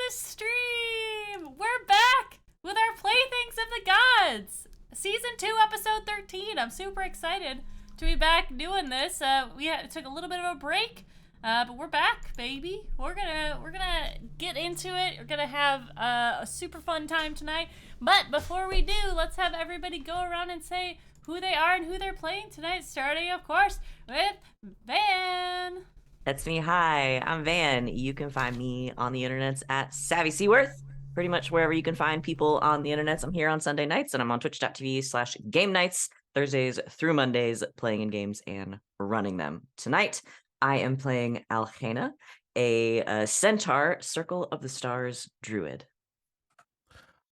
the stream! We're back with our Playthings of the Gods! Season 2, Episode 13. I'm super excited to be back doing this. Took a little bit of a break, but we're back, baby. We're gonna get into it. We're gonna have a super fun time tonight. But before we do, let's have everybody go around and say who they are and who they're playing tonight, starting, of course, with Van. That's me. Hi, I'm Van. You can find me on the internets at Savvy Seaworth. Pretty much wherever you can find people on the internets. I'm here on Sunday nights, and I'm on twitch.tv/game nights, Thursdays through Mondays, playing in games and running them. Tonight, I am playing Alhena, a centaur, Circle of the Stars druid.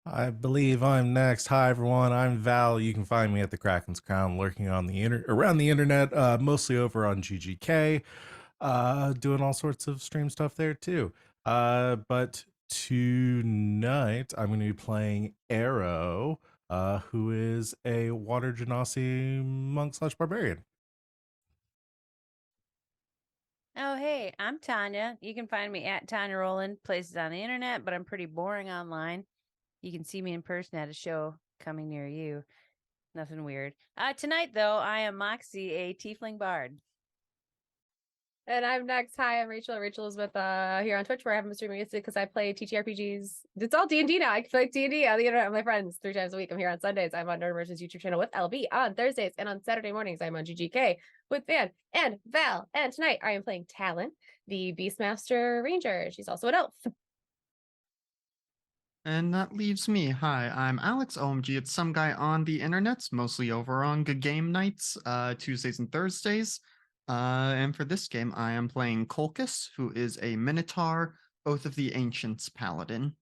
I believe I'm next. Hi everyone, I'm Val. You can find me at the Kraken's Crown, lurking on the around the internet, mostly over on GGK, doing all sorts of stream stuff there too. But tonight I'm going to be playing Arrow, who is a water genasi monk / barbarian. Oh, hey, I'm Tanya. You can find me at Tanya Rowland, places on the internet, but I'm pretty boring online. You can see me in person at a show coming near you. Nothing weird. Tonight, though, I am Moxie, a tiefling bard. And I'm next. Hi, I'm Rachel. Rachel is with here on Twitch, where I haven't been streaming it because I play TTRPGs. It's all D&D now. I play D&D on the internet with my friends 3 times a week. I'm here on Sundays. I'm on Nerd Immersion's YouTube channel with LB on Thursdays, and on Saturday mornings I'm on GGK with Van and Val. And tonight I am playing Talon, the Beastmaster Ranger. She's also an elf. And that leaves me. Hi, I'm Alex OMG. It's some guy on the internets, mostly over on Good Game Nights, Tuesdays and Thursdays. And for this game, I am playing Kolkus, who is a Minotaur, Oath of the Ancients paladin.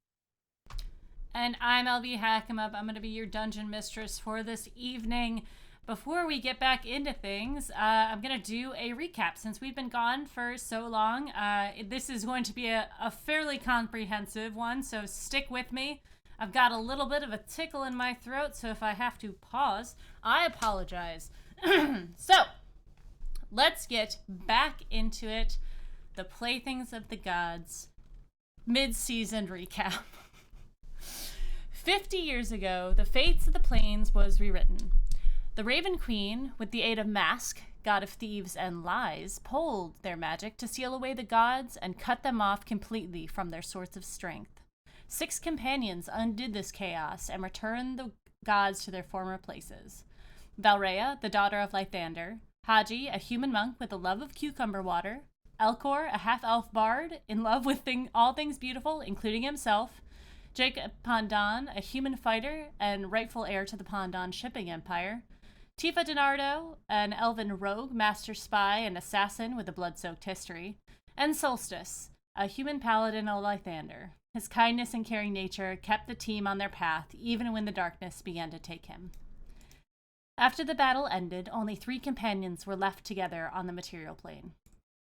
And I'm LB Hackemup. I'm going to be your dungeon mistress for this evening. Before we get back into things, I'm going to do a recap. Since we've been gone for so long, this is going to be a fairly comprehensive one, so stick with me. I've got a little bit of a tickle in my throat, so if I have to pause, I apologize. So, let's get back into it. The Playthings of the Gods mid-season recap. 50 years ago, the fates of the plains was rewritten. The Raven Queen, with the aid of Mask, god of thieves and lies, pulled their magic to seal away the gods and cut them off completely from their source of strength. 6 companions undid this chaos and returned the gods to their former places. Valrea, the daughter of Lythander, Haji, a human monk with a love of cucumber water, Elcor, a half-elf bard in love with all things beautiful, including himself, Jacob Pandan, a human fighter and rightful heir to the Pandan shipping empire, Tifa Donardo, an elven rogue, master spy, and assassin with a blood-soaked history, and Solstice, a human paladin of Lythander. His kindness and caring nature kept the team on their path, even when the darkness began to take him. After the battle ended, only 3 companions were left together on the material plane.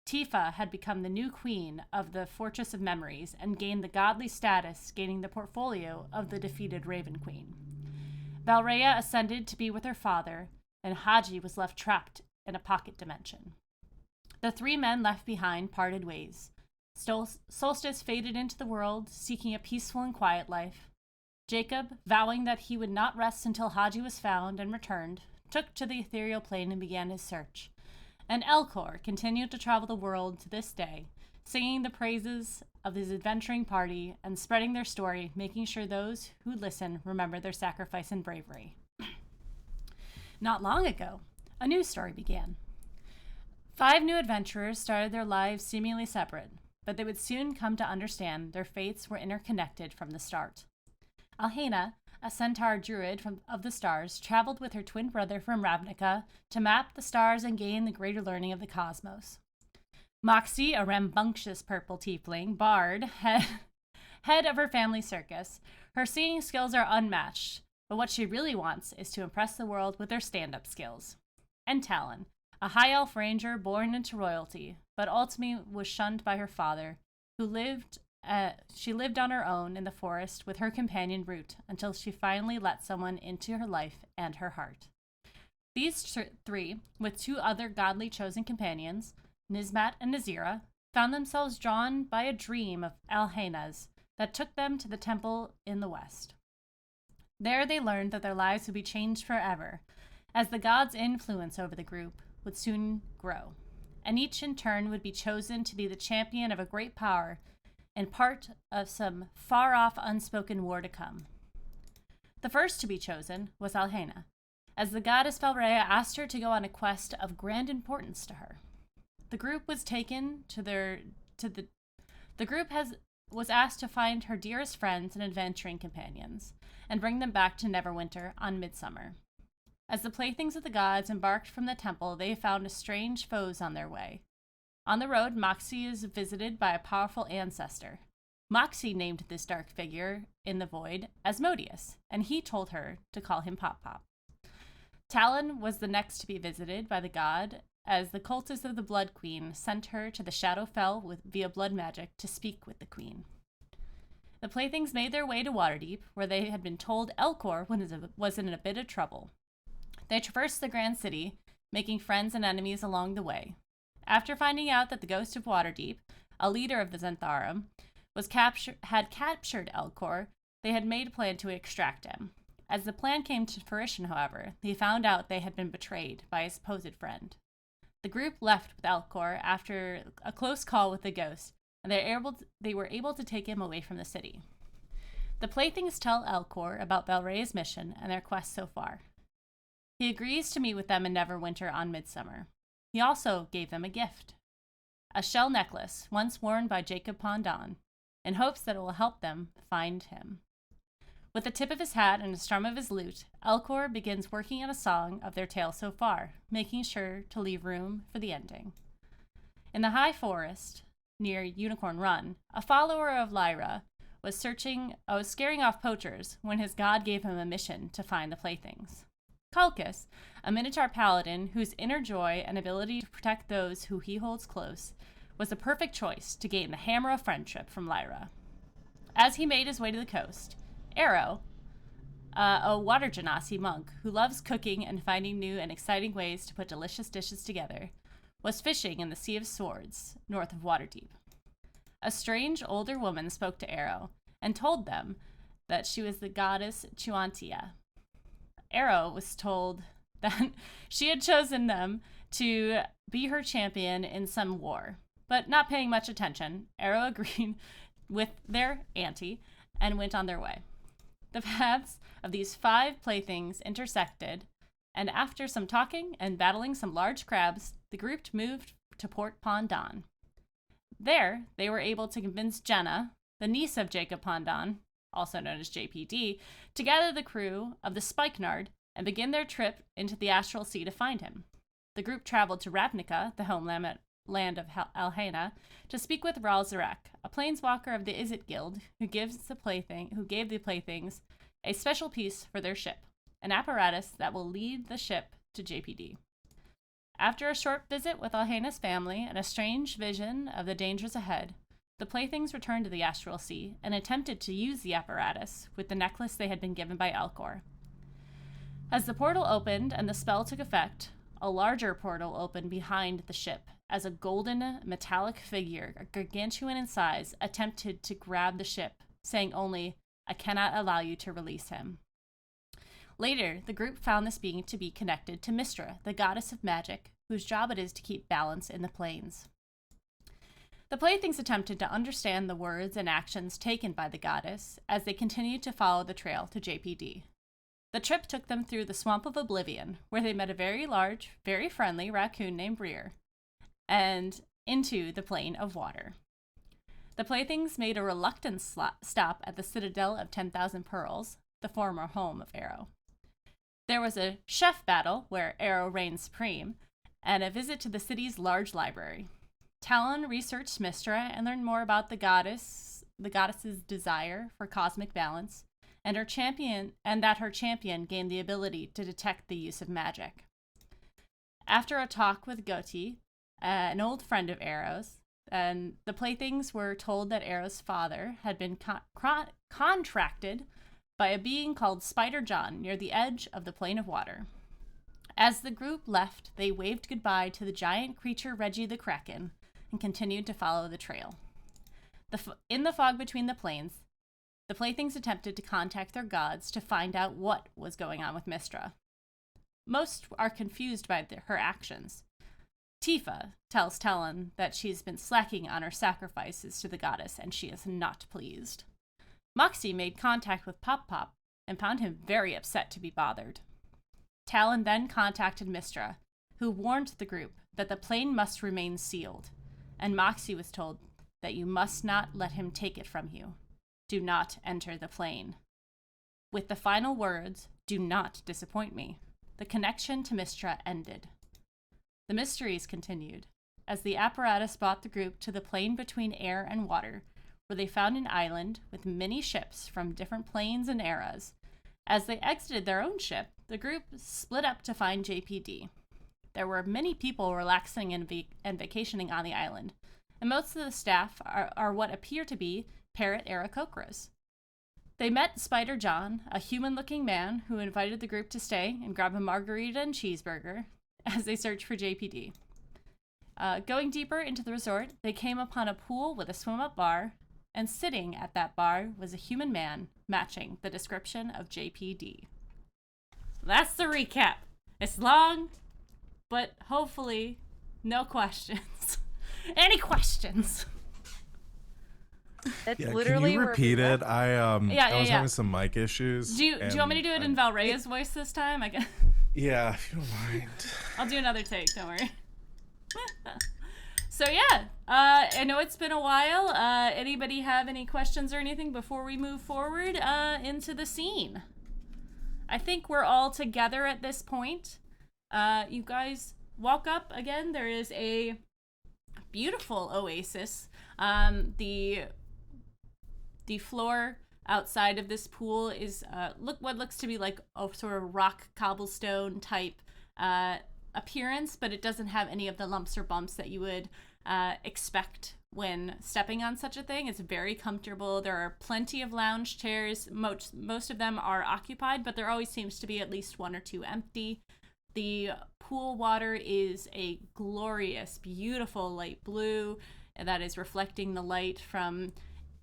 Tifa had become the new queen of the Fortress of Memories and gained the godly status, gaining the portfolio of the defeated Raven Queen. Valrea ascended to be with her father, and Haji was left trapped in a pocket dimension. The 3 men left behind parted ways. Solstice faded into the world, seeking a peaceful and quiet life. Jacob, vowing that he would not rest until Haji was found and returned, took to the ethereal plane and began his search. And Elcor continued to travel the world to this day, singing the praises of his adventuring party and spreading their story, making sure those who listen remember their sacrifice and bravery. Not long ago, a new story began. 5 new adventurers started their lives seemingly separate, but they would soon come to understand their fates were interconnected from the start. Alhena, a centaur druid of the stars, traveled with her twin brother from Ravnica to map the stars and gain the greater learning of the cosmos. Moxie, a rambunctious purple tiefling, bard, head of her family circus. Her singing skills are unmatched, but what she really wants is to impress the world with her stand-up skills. And Talon, a high elf ranger born into royalty, but ultimately was shunned by her father, she lived on her own in the forest with her companion Root until she finally let someone into her life and her heart. These 3, with 2 other godly chosen companions, Nizmat and Nazira, found themselves drawn by a dream of Alhena's that took them to the temple in the west. There they learned that their lives would be changed forever, as the gods' influence over the group would soon grow, and each in turn would be chosen to be the champion of a great power and part of some far-off unspoken war to come. The first to be chosen was Alhena, as the goddess Valrea asked her to go on a quest of grand importance to her. The group was was asked to find her dearest friends and adventuring companions, and bring them back to Neverwinter on Midsummer. As the playthings of the gods embarked from the temple, they found strange foes on their way. On the road, Moxie is visited by a powerful ancestor. Moxie named this dark figure in the void Asmodeus, and he told her to call him Pop Pop. Talon was the next to be visited by the god, as the cultists of the Blood Queen sent her to the Shadowfell via blood magic to speak with the queen. The playthings made their way to Waterdeep, where they had been told Elcor was in a bit of trouble. They traversed the Grand City, making friends and enemies along the way. After finding out that the ghost of Waterdeep, a leader of the Zentharum, had captured Elcor, they had made a plan to extract him. As the plan came to fruition, however, they found out they had been betrayed by his supposed friend. The group left with Elcor after a close call with the ghost, and they were able to take him away from the city. The playthings tell Elcor about Valrea's mission and their quest so far. He agrees to meet with them in Neverwinter on Midsummer. He also gave them a gift, a shell necklace once worn by Jacob Pondon, in hopes that it will help them find him. With the tip of his hat and a strum of his lute, Elcor begins working on a song of their tale so far, making sure to leave room for the ending. In the high forest, near Unicorn Run, a follower of Lyra was scaring off poachers when his god gave him a mission to find the playthings. Kalkus, a minotaur paladin whose inner joy and ability to protect those who he holds close, was the perfect choice to gain the Hammer of Friendship from Lyra. As he made his way to the coast, Arrow, a water genasi monk who loves cooking and finding new and exciting ways to put delicious dishes together, was fishing in the Sea of Swords, north of Waterdeep. A strange older woman spoke to Arrow and told them that she was the goddess Chuantia. Arrow was told that she had chosen them to be her champion in some war, but not paying much attention, Arrow agreed with their auntie and went on their way. The paths of these 5 playthings intersected, and after some talking and battling some large crabs, the group moved to Port Pondon. There, they were able to convince Jenna, the niece of Jacob Pondon, also known as JPD, to gather the crew of the Spikenard and begin their trip into the Astral Sea to find him. The group traveled to Ravnica, the homeland of Alhena, to speak with Ral Zarek, a planeswalker of the Izzet Guild, who gave the playthings a special piece for their ship, an apparatus that will lead the ship to JPD. After a short visit with Alhena's family and a strange vision of the dangers ahead, the playthings returned to the Astral Sea and attempted to use the apparatus with the necklace they had been given by Elcor. As the portal opened and the spell took effect, a larger portal opened behind the ship as a golden metallic figure, gargantuan in size, attempted to grab the ship, saying only, "I cannot allow you to release him." Later, the group found this being to be connected to Mystra, the goddess of magic, whose job it is to keep balance in the planes. The playthings attempted to understand the words and actions taken by the goddess as they continued to follow the trail to JPD. The trip took them through the Swamp of Oblivion, where they met a very large, very friendly raccoon named Rear, and into the Plane of Water. The playthings made a reluctant stop at the Citadel of 10,000 Pearls, the former home of Arrow. There was a chef battle where Arrow reigned supreme, and a visit to the city's large library. Talon researched Mystra and learned more about the goddess's desire for cosmic balance, and that her champion gained the ability to detect the use of magic. After a talk with Goti, an old friend of Arrow's, and the playthings were told that Arrow's father had been contracted by a being called Spider John near the edge of the Plane of Water. As the group left, they waved goodbye to the giant creature Reggie the Kraken and continued to follow the trail. In the fog between the planes, The Playthings attempted to contact their gods to find out what was going on with Mistra. Most are confused by her actions. Tifa tells Talon that she's been slacking on her sacrifices to the goddess, and she is not pleased. Moxie made contact with Pop Pop and found him very upset to be bothered. Talon then contacted Mistra, who warned the group that the plane must remain sealed, and Moxie was told that you must not let him take it from you. Do not enter the plane. With the final words, do not disappoint me, the connection to Mistra ended. The mysteries continued, as the apparatus brought the group to the plane between air and water, where they found an island with many ships from different planes and eras. As they exited their own ship, the group split up to find JPD. There were many people relaxing and vacationing on the island, and most of the staff are what appear to be Parrot Aarakocras. They met Spider John, a human-looking man who invited the group to stay and grab a margarita and cheeseburger as they searched for JPD. Going deeper into the resort, they came upon a pool with a swim-up bar, and sitting at that bar was a human man matching the description of JPD. That's the recap. It's long, but hopefully no questions. Any questions? That's Yeah, literally can you where we repeat it? left. I was yeah. having some mic issues. Do you want me to and do it in Valrea's voice this time? Yeah, if you don't mind. I'll do another take, don't worry. So yeah, I know it's been a while. Anybody have any questions or anything before we move forward into the scene? I think we're all together at this point. You guys walk up again. There is a beautiful oasis. The floor outside of this pool is what looks to be like a sort of rock cobblestone type appearance, but it doesn't have any of the lumps or bumps that you would expect when stepping on such a thing. It's very comfortable. There are plenty of lounge chairs. Most of them are occupied, but there always seems to be at least one or two empty. The pool water is a glorious, beautiful light blue that is reflecting the light from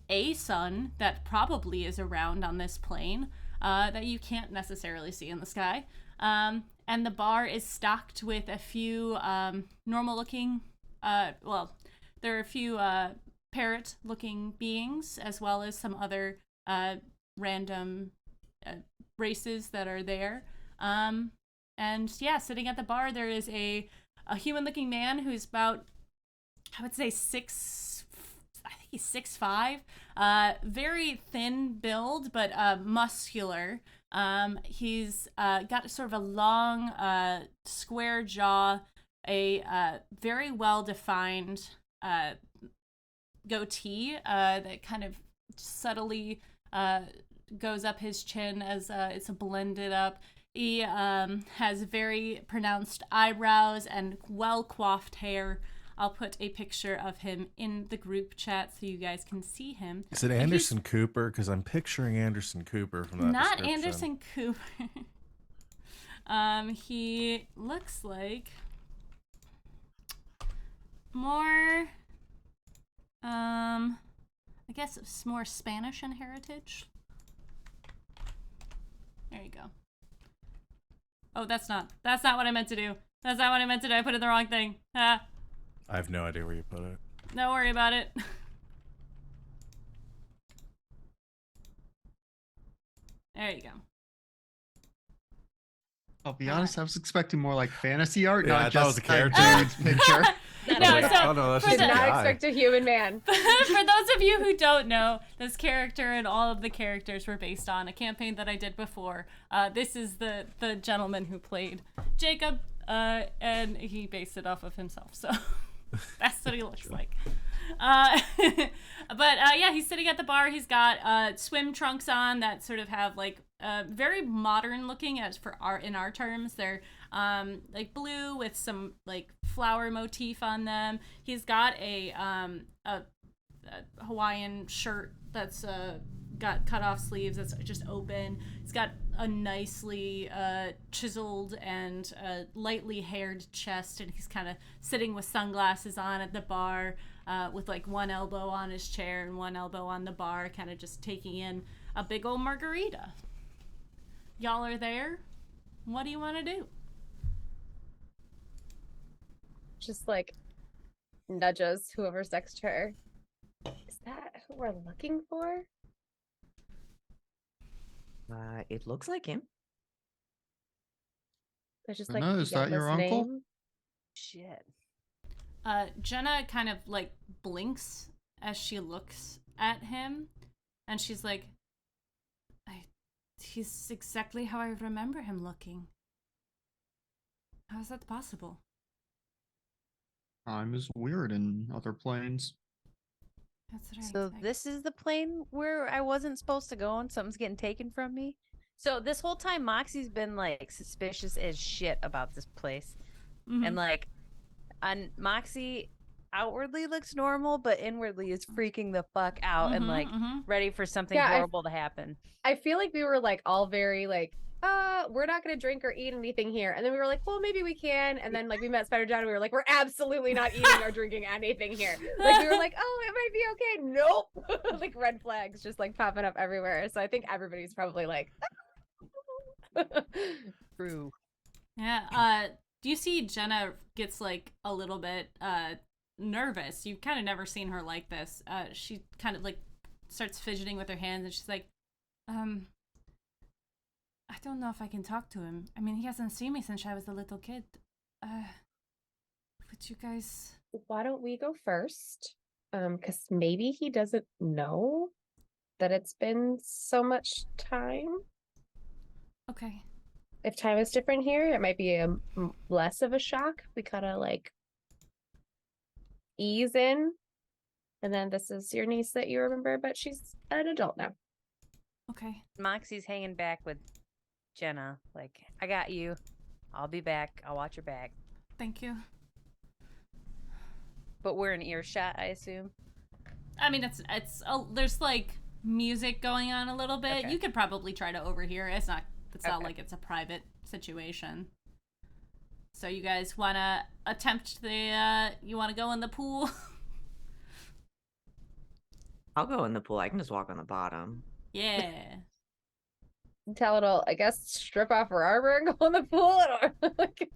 a sun that probably is around on this plane that you can't necessarily see in the sky. And the bar is stocked with a few normal-looking, there are a few parrot-looking beings, as well as some other random races that are there. And yeah, sitting at the bar, there is a human-looking man who's about, I would say, 6'5", very thin build, but muscular. He's got sort of a long, square jaw, a very well-defined goatee that kind of subtly goes up his chin as it's blended up. He has very pronounced eyebrows and well-coiffed hair. I'll put a picture of him in the group chat so you guys can see him. Is it Anderson Cooper? Because I'm picturing Anderson Cooper from that Not description. Anderson Cooper. He looks like more, I guess it's more Spanish in heritage. There you go. Oh, that's not what I meant to do. That's not what I meant to do. I put in the wrong thing. I have no idea where you put it. Don't worry about it. There you go. I'll be honest, I was expecting more like fantasy art, Yeah, I not thought it just was a character. dude's picture. No, so oh no, that's for just Did a not guy. expect a human man. For those of you who don't know, this character and all of the characters were based on a campaign that I did before. This is the gentleman who played Jacob, and he based it off of himself. So that's what he looks like. But yeah, he's sitting at the bar. He's got swim trunks on that sort of have like very modern looking, as for in our terms. They're like blue with some like flower motif on them. He's got a Hawaiian shirt that's got cut off sleeves that's just open. He's got a nicely chiseled and lightly haired chest, and he's kind of sitting with sunglasses on at the bar. with like one elbow on his chair and one elbow on the bar, kind of just taking in a big old margarita. Y'all are there. What do you want to do? Just like nudges whoever's next to her. Is that who we're looking for? It looks like him. There's just like Jenna, is that your yellow uncle? name. Shit. Jenna kind of like blinks as she looks at him, and she's like, he's exactly how I remember him looking. How is that possible? Time is weird in other planes. That's right. So this is the plane where I wasn't supposed to go and something's getting taken from me? So this whole time Moxie's been like suspicious as shit about this place. Mhm. And like Moxie outwardly looks normal, but inwardly is freaking the fuck out and like ready for something horrible to happen. I feel like we were like all very like, we're not gonna drink or eat anything here. And then we were like, well, maybe we can. And then like we met Spider John and we were like, we're absolutely not eating or drinking anything here. Like we were like, oh, it might be okay. Nope. Like red flags just like popping up everywhere. So I think everybody's probably like True. Yeah. Do you see Jenna gets like a little bit nervous? You've kind of never seen her like this. She kind of like starts fidgeting with her hands, and she's like, I don't know if I can talk to him. I mean, he hasn't seen me since I was a little kid. Would you guys... Why don't we go first? Because maybe he doesn't know that it's been so much time. Okay. If time is different here, it might be less of a shock. We kind of like ease in. And then this is your niece that you remember, but she's an adult now. Okay. Moxie's hanging back with Jenna. Like, I got you. I'll be back. I'll watch your back. Thank you. But we're in earshot, I assume. I mean, there's like music going on a little bit. Okay. You could probably try to overhear. It's not Okay. like it's a private situation. So you guys want to attempt you want to go in the pool? I'll go in the pool. I can just walk on the bottom. Yeah. Talon'll, I guess, strip off her armor and go in the pool. I don't, like,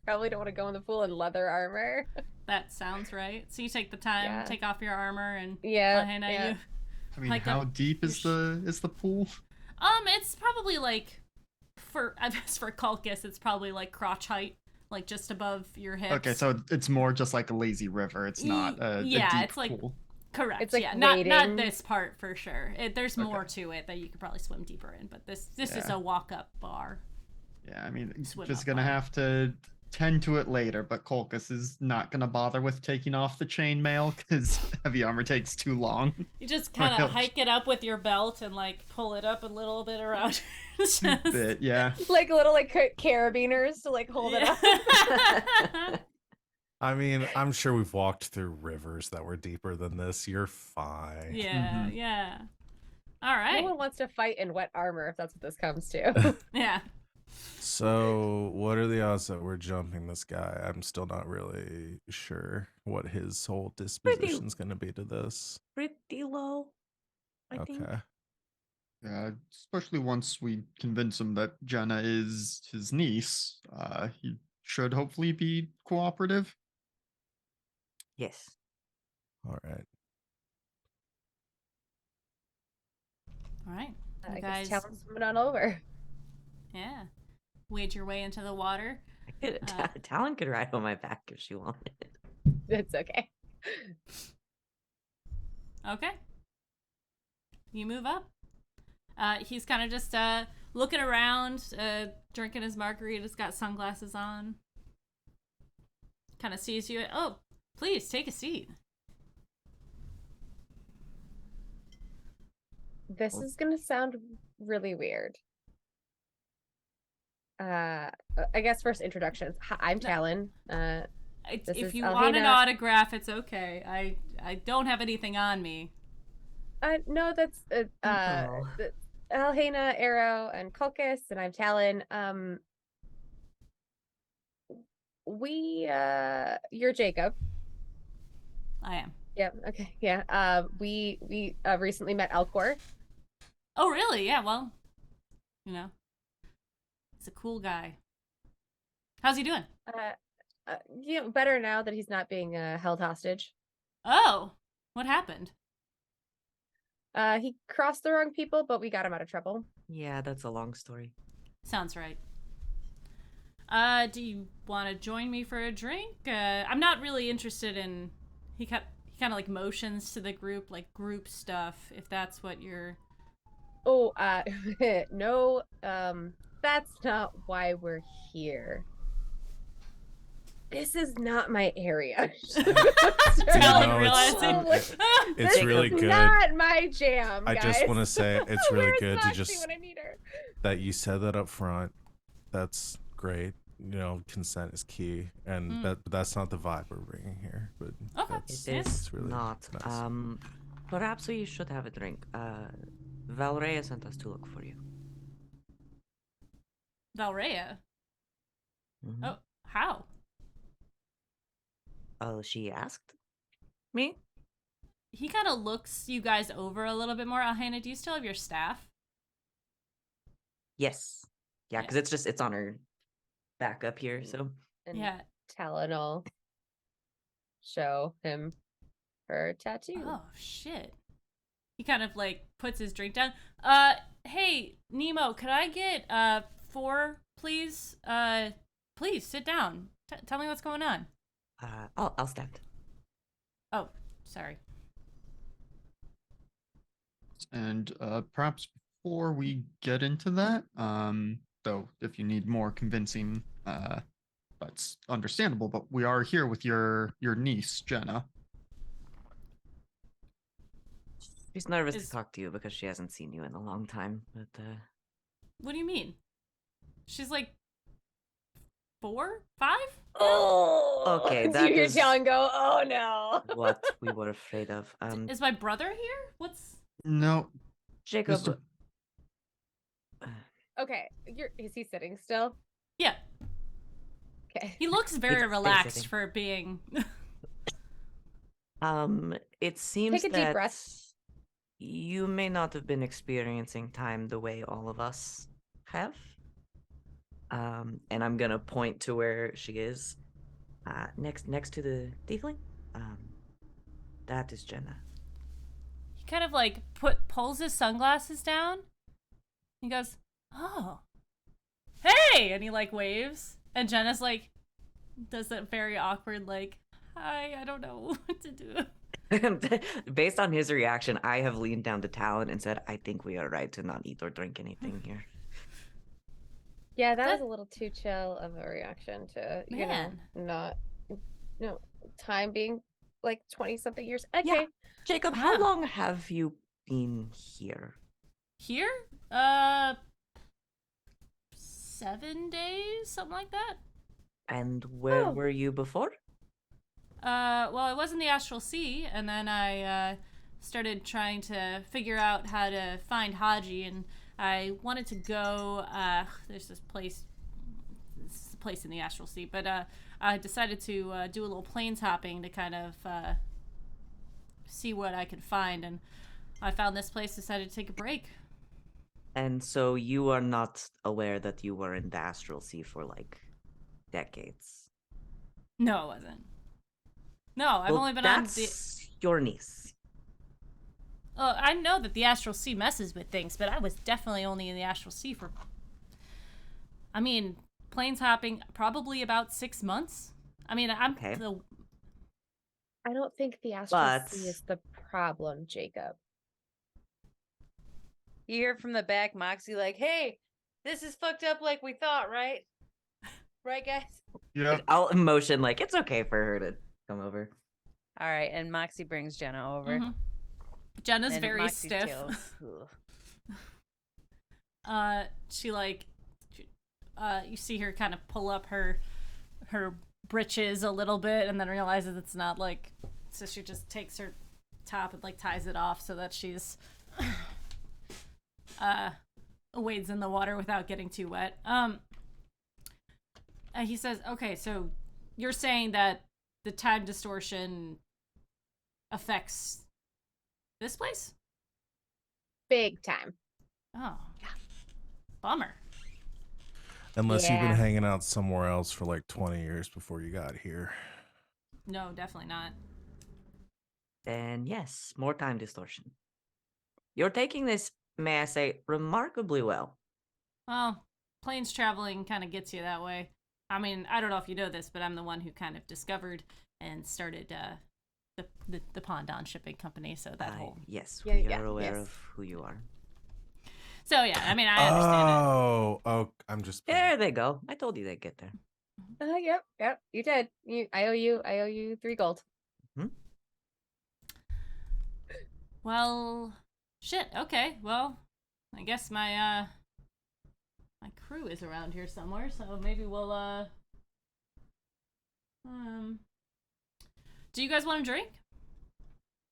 probably don't want to go in the pool in leather armor. That sounds right. So you take the time, Yeah. take off your armor, and Yeah, Hannah, yeah. you... I mean, Like how deep is the pool? It's probably like, I guess for Kulkis, it's probably like crotch height, like just above your hips. Okay, so it's more just like a lazy river. It's not a deep it's like pool. correct. It's like yeah, not wading. this part for sure. There's more Okay. to it that you could probably swim deeper in, but this is Yeah. a walk up bar. Yeah, I mean, Swim just up gonna bar. have to tend to it later, but Kolkus is not gonna bother with taking off the chainmail because heavy armor takes too long. You just kind of Well, hike it up with your belt and like pull it up a little bit around your chest. Bit, yeah. Like little like carabiners to like hold it up. I mean, I'm sure we've walked through rivers that were deeper than this. You're fine. Yeah, Mhm. yeah. All No right. one wants to fight in wet armor if that's what this comes to. Yeah. So, what are the odds that we're jumping this guy? I'm still not really sure what his whole disposition's going to be to this. Pretty low, I think. Okay. Yeah, especially once we convince him that Jenna is his niece, he should hopefully be cooperative. Yes. All right. All right. I You guess guys, Talon's swimming on over. yeah. Wade your way into the water. Talon could ride on my back if she wanted. It's okay. Okay. You move up. He's kind of just looking around, drinking his margarita's got sunglasses on. Kind of sees you. Oh, please take a seat. This is gonna sound really weird. I guess first introductions. Hi, I'm Talon. This If is you want an Alhena. autograph, it's okay. I don't have anything on me. No, that's Oh. Alhena, Arrow, and Kulkis, and I'm Talon. You're Jacob. I am. Yeah. Okay. Yeah. We recently met Elcor. Oh, really? Yeah. Well, he's a cool guy. How's he doing? Better now that he's not being held hostage. Oh, what happened? He crossed the wrong people, but we got him out of trouble. Yeah, that's a long story. Sounds right. Do you want to join me for a drink? I'm not really interested in. He kind of like motions to the group, like group stuff. If that's what you're. Oh, no. That's not why we're here. This is not my area. Talon know, realizing. It's This really is good. not my jam. I just guys. want to say it's really Where's good to Moxie just when I need her? that you said that up front. That's great. Consent is key, and that's not the vibe we're bringing here. But Okay. that's, It is that's really not. nice. Perhaps we should have a drink. Valrea sent us to look for you. Valrea. Mhm. Oh, how? Oh, she asked me? He kind of looks you guys over a little bit more. Alhena, do you still have your staff? Yes. Yeah, because it's on her back up here, so. And Yeah. Talon will show him her tattoo. Oh shit. He kind of like puts his drink down. Hey, Nemo, could I get 4, please? Please sit down. Tell me what's going on. I'll stand. Oh, sorry. And perhaps before we get into that, though, if you need more convincing, that's understandable. But we are here with your niece, Jenna. She's nervous Is- to talk to you because she hasn't seen you in a long time. But What do you mean? She's like 4, 5? Oh, Okay, do that you hear is- Talon go? Oh no! what we were afraid of. Is my brother here? What's? No, Jacob. Mr. Okay, is he sitting still? Yeah, Okay. he looks very Stay relaxed sitting. for being. It seems Take a deep that breath. you may not have been experiencing time the way all of us have. And I'm gonna point to where she is. Next to the tiefling. That is Jenna. He kind of like pulls his sunglasses down. He goes, "Oh, hey!" and he like waves, and Jenna's like, does that very awkward like, "Hi, I don't know what to do." Based on his reaction, I have leaned down to Talon and said, "I think we are right to not eat or drink anything here." Yeah, that was a little too chill of a reaction to Man. time being like 20-something years. Okay. Yeah. Jacob, how Wow. long have you been here? Here, 7 days, something like that. And where Oh. were you before? Well, I was in the Astral Sea, and then I started trying to figure out how to find Haji, and I wanted to go. There's this place in the Astral Sea, but I decided to do a little plains hopping to kind of see what I could find, and I found this place. Decided to take a break. And so you are not aware that you were in the Astral Sea for like decades. No, it wasn't. No, I've Well, only been on the. that's your niece. I know that the Astral Sea messes with things, but I was definitely only in the Astral Sea for. I mean, planes hopping probably about 6 months. I mean, I'm Okay. I don't think the Astral But- Sea is the problem, Jacob. You hear from the back, Moxie like, "Hey, this is fucked up like we thought, right? Right, guys?" Yeah. I'll motion like it's okay for her to come over. All right, and Moxie brings Jenna over. Mhm. Jenna's And very Moxie's stiff. tails. Ugh. She like, you see her kind of pull up her breeches a little bit, and then realizes it's not like. So she just takes her top and like ties it off so that she's wades in the water without getting too wet. He says, "Okay, so you're saying that the time distortion affects this place? Big time. Oh, bummer. Unless you've been Yeah. hanging out somewhere else for like 20 years before you got here. No, definitely not. Then yes, more time distortion. You're taking this, may I say, remarkably well. Well, planes traveling kind of gets you that way. I mean, I don't know if you know this, but I'm the one who kind of discovered and started the Pondon shipping company. So that whole. Yes, Yeah, we yeah, are aware yes. of who you are. So yeah, I mean, I understand Oh, I'm just. There they go. I told you they'd get there. Yep. You did. I owe you 3 gold. it. Well, shit. Okay. Well, I guess my crew is around here somewhere. So maybe we'll Do you guys want a drink?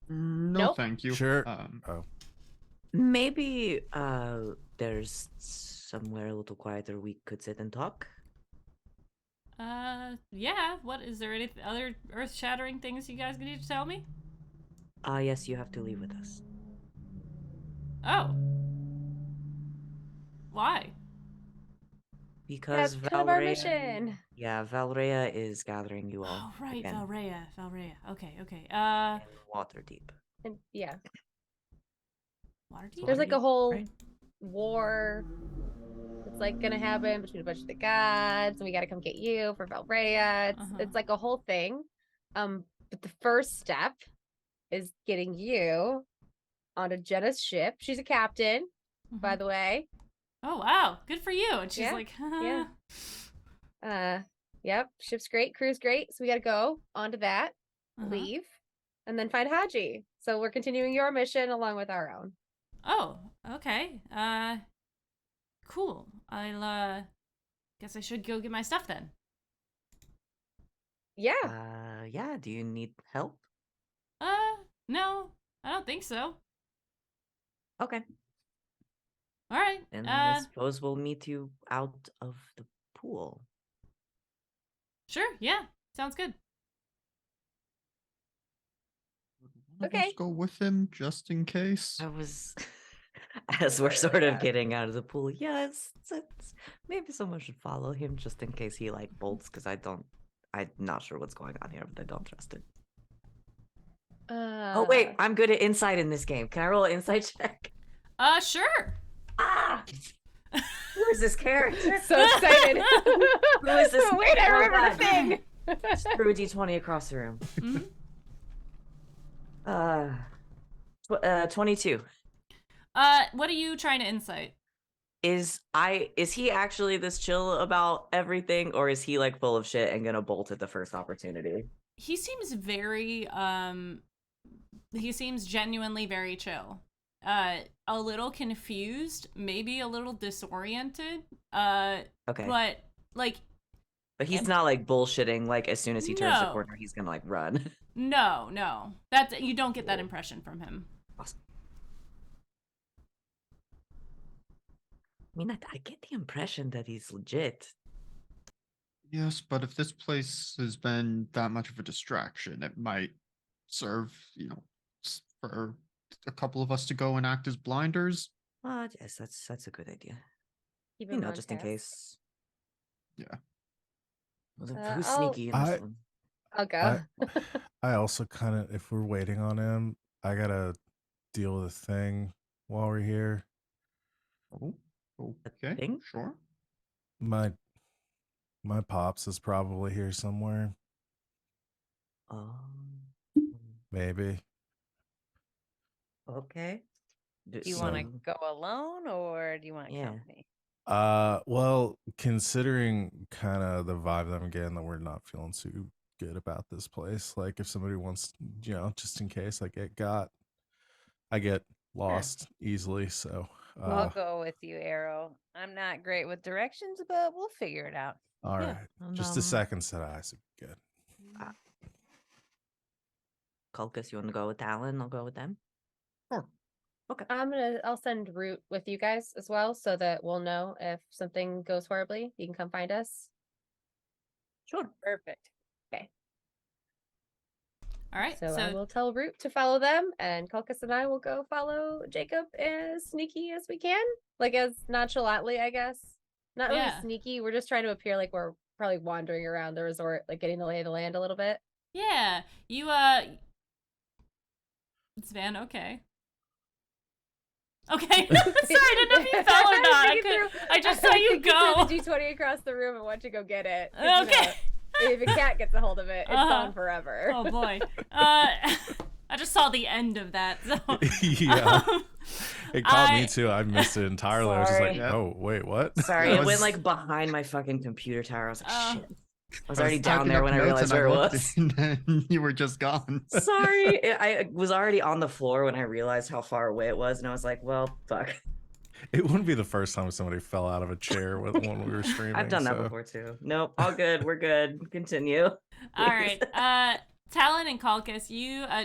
No, Nope. thank you. Sure. Oh, Maybe there's somewhere a little quieter we could sit and talk. Yeah. What is there? Any other earth-shattering things you guys need to tell me? Yes, you have to leave with us. Oh. Why? Because That's kind of our Valrea, mission. yeah, Valrea is gathering you all Oh, right, again Valrea. Okay. in Waterdeep. And yeah. Waterdeep? There's like a Waterdeep, whole right? war that's like gonna happen between a bunch of the gods, and we gotta come get you for Valrea. It's like a whole thing. But the first step is getting you onto Jenna's ship. She's a captain, by the way. Oh wow, good for you. And she's Yeah, like, yeah. Yep, ship's great, crew's great. So we gotta go onto that, Uh-huh. leave, and then find Haji. So we're continuing your mission along with our own. Oh, okay. Cool. I'll guess I should go get my stuff then. Yeah. Yeah. Do you need help? No, I don't think so. Okay. All right. Then I suppose we'll meet you out of the pool. Sure. Yeah, sounds good. Okay. Let's go with him just in case. I was, as we're sort of getting out of the pool. Yeah, it's maybe someone should follow him just in case he like bolts, because I'm not sure what's going on here, but I don't trust it. Oh wait, I'm good at insight in this game. Can I roll an insight check? Sure. Ah, who is this character? So excited. Who is this? Wait, I Oh, remember the God. thing. Just threw a d20 across the room. Mhm. 22. What are you trying to insight? Is he actually this chill about everything, or is he like full of shit and gonna bolt at the first opportunity? He seems very he seems genuinely very chill. A little confused, maybe a little disoriented. Okay. But like But he's not like bullshitting, like as soon as he turns the No. corner, he's gonna like run. no. That you don't get that impression from him. Awesome. I mean, I get the impression that he's legit. Yes, but if this place has been that much of a distraction, it might serve, for a couple of us to go and act as blinders. Yes, that's a good idea. Keep You him know, on just in task. case. Yeah. Who's I'll- sneaky in this one? I'll go. I also kind of, if we're waiting on him, I gotta deal with a thing while we're here. Oh, okay. thing? Sure. My pops is probably here somewhere. Maybe. Okay. Do you want to So- go alone or do you want Yeah. company? Well, considering kind of the vibe that I'm getting, that we're not feeling too good about this place. Like, if somebody wants, just in case I get lost easily. So, I'll go with you, Arrow. I'm not great with directions, but we'll figure it out. all Yeah, right, and, just a second set of eyes would be good. Kulkus, you want to go with Talon? I'll go with them. Sure. Okay. I'll send Root with you guys as well, so that we'll know if something goes horribly. You can come find us. Sure. Perfect. Okay. All right. So I will tell Root to follow them, and Kulkus and I will go follow Jacob as sneaky as we can, like as nonchalantly, I guess. Not really Yeah. sneaky. We're just trying to appear like we're probably wandering around the resort, like getting the lay of the land a little bit. Yeah. You It's Van okay? Okay. Sorry, I didn't know if you fell or not. I just saw you go. The D20 across the room and went to go get it. Okay. If a cat gets a hold of it, it's gone forever. Oh boy. I just saw the end of that. So. Yeah. It caught me too. I missed it entirely. I was just like, Sorry. oh, wait, what? Sorry, That it went was- like behind my fucking computer tower. I was like, shit. I was I already down typing there up when I notes realized and where it looked was. and then you were just gone. Sorry. I was already on the floor when I realized how far away it was, and I was like, well, fuck. It wouldn't be the first time somebody fell out of a chair when we were streaming. I've done that so. before too. Nope, all good. We're good. Continue. All right. Talon and Kalkus,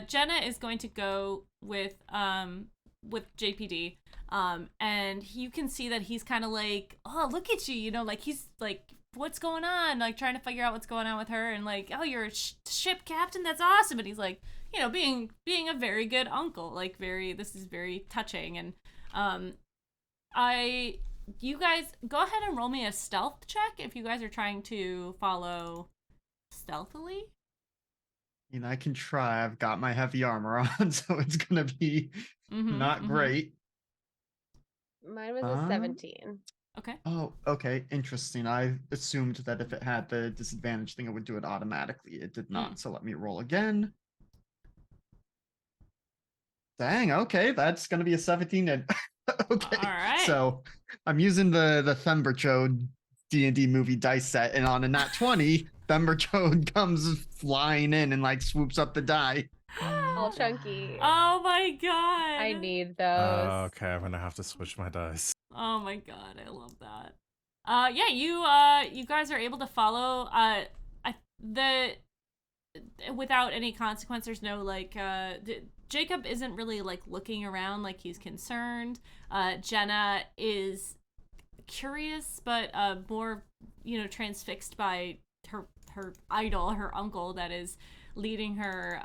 Jenna is going to go with JPD. And you can see that he's kind of like, oh, look at you, like he's like, what's going on? Like trying to figure out what's going on with her, and like, oh, you're a ship captain, that's awesome. And he's like, being a very good uncle, like this is very touching. And you guys go ahead and roll me a stealth check if you guys are trying to follow stealthily. I can try. I've got my heavy armor on, so it's gonna be not great. Mine was a 17. Okay. Oh, okay. Interesting. I assumed that if it had the disadvantage thing, it would do it automatically. It did not. So let me roll again. Dang. Okay, that's gonna be a 17. And okay. All right. So I'm using the Themberchode D&D movie dice set, and on a nat 20, Themberchode comes flying in and like swoops up the die. All chunky. Oh my god. I need those. Okay, I'm gonna have to switch my dice. Oh my god, I love that. Yeah, you guys are able to follow without any consequence. There's no like Jacob isn't really like looking around like he's concerned. Jenna is curious but more transfixed by her idol, her uncle that is leading her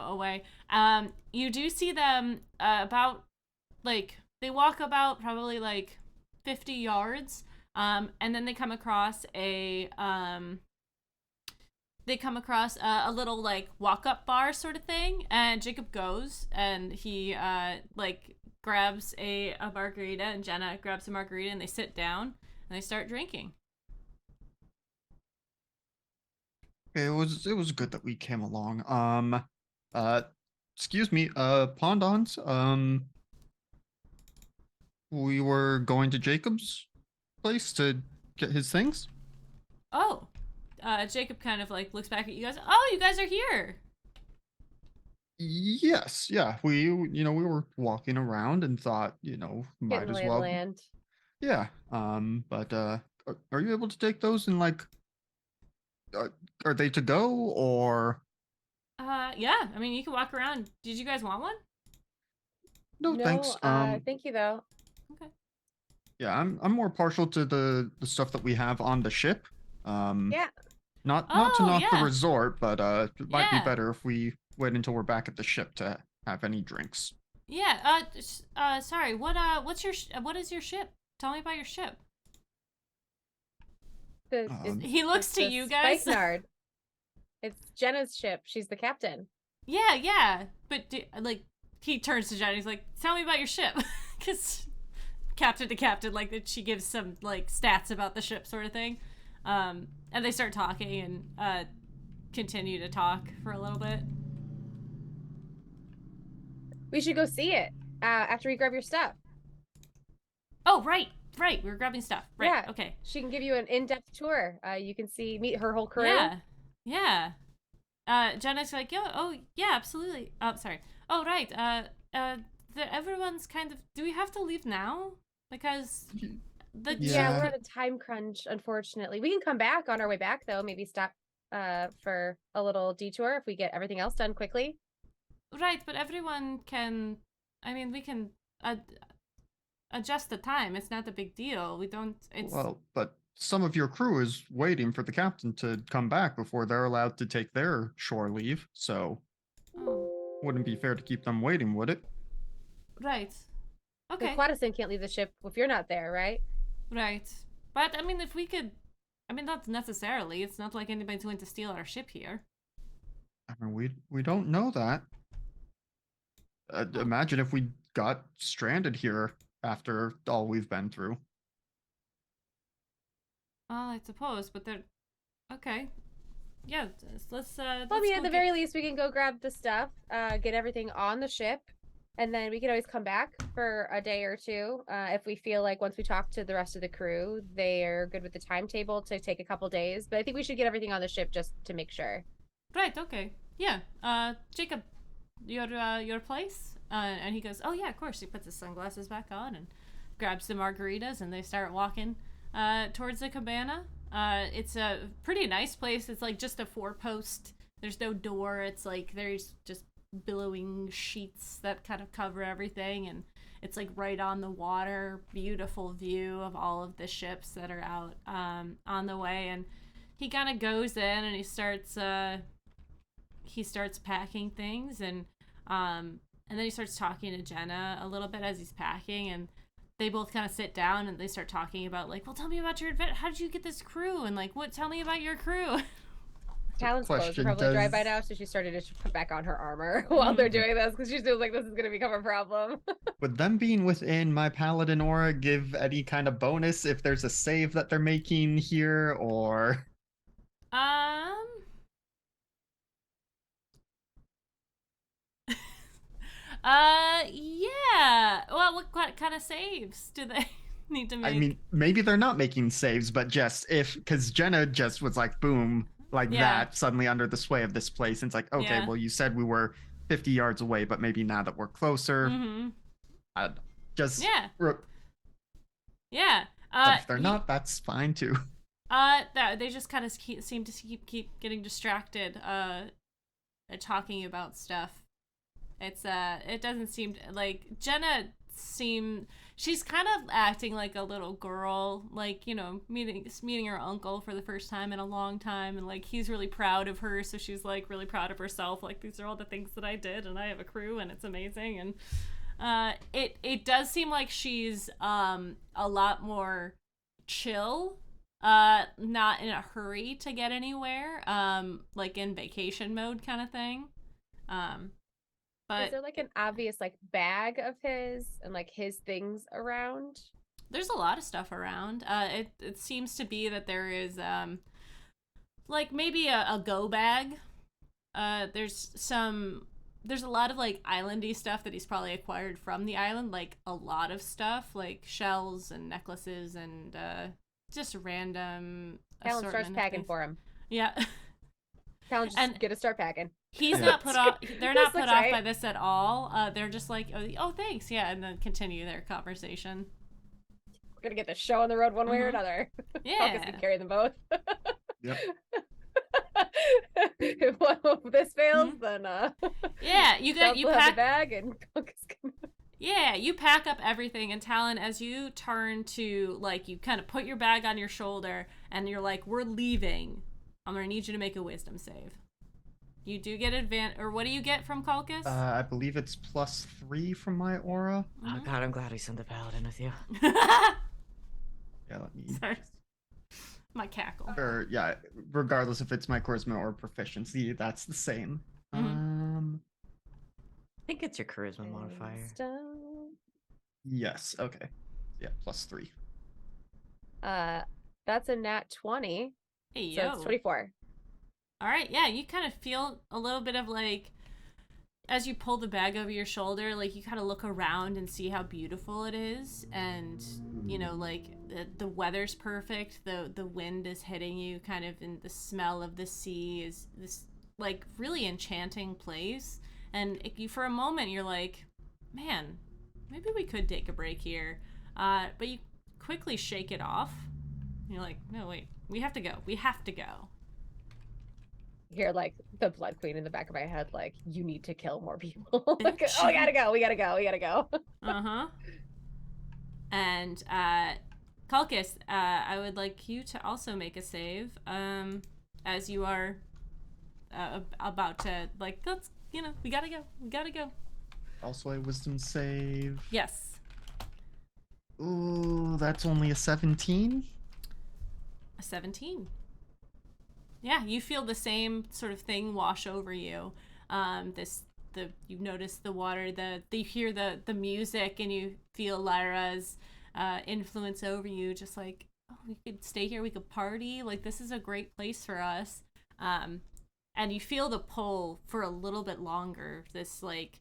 away. You do see them about like they walk about probably like 50 yards and then they come across a little like walk-up bar sort of thing, and Jacob goes and he like grabs a margarita, and Jenna grabs a margarita, and they sit down and they start drinking. It was good that we came along. Excuse me, Pondons. We were going to Jacob's place to get his things. Oh, Jacob kind of like looks back at you guys. Oh, you guys are here. Yes, yeah. We were walking around and thought, might Getting as lay of the well. land. Yeah. But are you able to take those and like, are they to go or? Yeah. I mean, you can walk around. Did you guys want one? No, thanks. Thank you though. Okay. Yeah, I'm more partial to the stuff that we have on the ship. Yeah. Not to Oh, knock the yeah. resort, but it might be Yeah. better if we wait until we're back at the ship to have any drinks. Yeah. Sorry. What is your ship? Tell me about your ship. He looks to you guys. Spikenard. It's Jenna's ship. She's the captain. Yeah. But like, he turns to Jenna. He's like, "Tell me about your ship," because captain to captain, like that, she gives some like stats about the ship, sort of thing. And they start talking and continue to talk for a little bit. We should go see it after we grab your stuff. Oh, right. We're grabbing stuff. Right. Yeah. Okay. She can give you an in-depth tour. You can meet her whole crew. Yeah. Jenna's like, yeah, absolutely. Oh, sorry. Oh, right. Everyone's kind of. Do we have to leave now? Because Yeah, we're at a time crunch, unfortunately. We can come back on our way back, though. Maybe stop for a little detour if we get everything else done quickly. Right, but everyone can. I mean, we can adjust the time. It's not a big deal. We don't. It's Well, but some of your crew is waiting for the captain to come back before they're allowed to take their shore leave. So, Oh, wouldn't be fair to keep them waiting, would it? right. The Okay. Quadison can't leave the ship if you're not there, right? Right. But I mean, if we could, I mean, not necessarily. It's not like anybody's going to steal our ship here. I mean, we don't know that. Imagine if we got stranded here after all we've been through. Well, I suppose, but they're okay. Yeah, let's. Well, I let's mean, go at the very least, we can go grab the stuff, get everything on the ship, and then we can always come back for a day or two if we feel like once we talk to the rest of the crew, they're good with the timetable to take a couple days. But I think we should get everything on the ship just to make sure. Right. Okay. Yeah. Jacob, your place. And he goes, oh yeah, of course. He puts his sunglasses back on and grabs the margaritas, and they start walking towards the cabana. It's a pretty nice place. It's like just a 4-post. There's no door. It's like there's just billowing sheets that kind of cover everything, and it's like right on the water. Beautiful view of all of the ships that are out on the way. And he kind of goes in and he starts packing things, and then he starts talking to Jenna a little bit as he's packing, and they both kind of sit down and they start talking about like, well, tell me about your adventure. How did you get this crew? And like, tell me about your crew. Talon's clothes are question, probably dry by does- now, so she started to put back on her armor while they're doing this because she feels like this is going to become a problem. Would them being within my paladin aura give any kind of bonus if there's a save that they're making here, or Yeah. Well, what kind of saves do they need to make? I mean, maybe they're not making saves, but just because Jenna just was like, boom, like Yeah. that, suddenly under the sway of this place. And it's like, okay, Yeah. well, you said we were 50 yards away, but maybe now that we're closer, Mm-hmm. just. Yeah. But Yeah. if they're not, that's fine too. They just kind of seem to keep getting distracted, talking about stuff. It doesn't seem like Jenna she's kind of acting like a little girl, like, you know, meeting her uncle for the first time in a long time, and like he's really proud of her, so she's like really proud of herself, like these are all the things that I did, and I have a crew, and it's amazing. And it does seem like she's a lot more chill, not in a hurry to get anywhere, like in vacation mode kind of thing. But is there like an obvious like bag of his and like his things around? there's a lot of stuff around. It seems to be that there is like maybe a go bag. There's a lot of like islandy stuff that he's probably acquired from the island, like a lot of stuff, like shells and necklaces and just random Talon starts assortment of packing things. for him. Yeah. Talon just And- get to start packing. He's Yeah. not put off. They're not This put looks off right. by this at all. They're just like, oh, thanks, yeah, and then continue their conversation. We're gonna get the show on the road one way or Mhm. another. Focus Yeah, can carry them both. Yep. If one of this fails, then yeah. You Stealth you will have the pack. bag and Focus can. Yeah, you pack up everything, and Talon, as you turn to like, you kind of put your bag on your shoulder, and you're like, we're leaving. I'm gonna need you to make a wisdom save. You do get or what do you get from Calcus? I believe it's +3 from my aura. Oh god, I'm glad we sent the paladin with you. Yeah, let me. Sorry. My cackle. Or yeah, regardless if it's my charisma or proficiency, that's the same. Mhm. I think it's your charisma modifier. Yes. Okay. Yeah, +3. That's a nat 20. Hey, So yo. it's 24. All right, yeah, you kind of feel a little bit of like, as you pull the bag over your shoulder, like you kind of look around and see how beautiful it is, and you know, like the weather's perfect, the wind is hitting you, kind of, and the smell of the sea is this like really enchanting place, and for a moment you're like, man, maybe we could take a break here, but you quickly shake it off. You're like, no, wait, we have to go. We have to go. Hear like the Blood Queen in the back of my head, like, you need to kill more people. Like, oh, we gotta go. We gotta go. We gotta go. Uh-huh. And Kalkis, I would like you to also make a save, as you are about to, like, let's, we gotta go. Also a wisdom save. Yes. Ooh, that's only a 17. A 17. Yeah, you feel the same sort of thing wash over you. You notice the water, you hear the music, and you feel Lyra's influence over you, just like, oh, we could stay here, we could party, like, this is a great place for us. And you feel the pull for a little bit longer, this, like,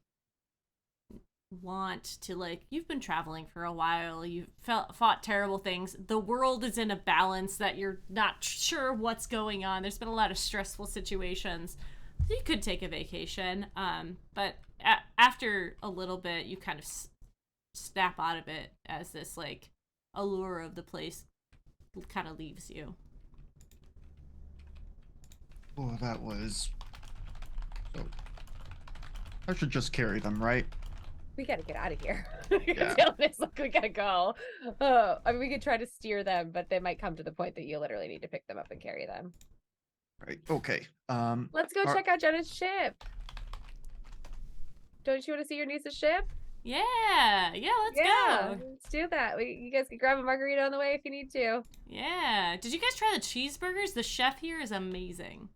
want to, like, you've been traveling for a while, you've fought terrible things, the world is in a balance that you're not sure what's going on, there's been a lot of stressful situations, so you could take a vacation, but after a little bit you kind of snap out of it as this, like, allure of the place kind of leaves you. Oh, that was... So... I should just carry them, right? We gotta get out of here. Yeah. It's like, we gotta go. I mean, we could try to steer them, but they might come to the point that you literally need to pick them up and carry them. Right, okay. Let's go check out Jenna's ship. Don't you want to see your niece's ship? Yeah, let's go. Let's do that. You guys can grab a margarita on the way if you need to. Yeah. Did you guys try the cheeseburgers? The chef here is amazing.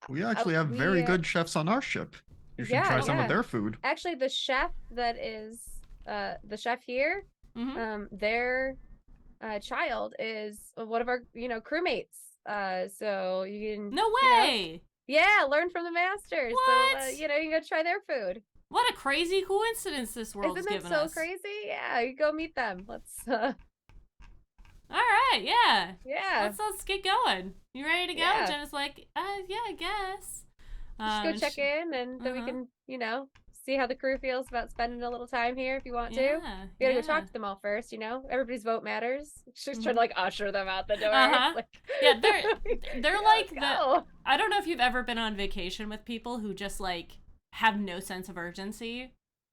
We actually have very good chefs on our ship. You should try some of their food. Actually, the chef that is the chef here, their child is one of our crewmates. So you can No way. Learn from the masters. What? So you can go try their food. What a crazy coincidence this world's Isn't that given so us. crazy? Yeah, you go meet them. Let's. All right, yeah. Yeah. Let's get going. You ready to go? Yeah. Jenna's like, yeah, I guess. Just go check in, and then we can, see how the crew feels about spending a little time here if you want to. You gotta go talk to them all first, Everybody's vote matters. She's trying to, like, usher them out the door. Like, yeah, they're like I don't know if you've ever been on vacation with people who just, like, have no sense of urgency.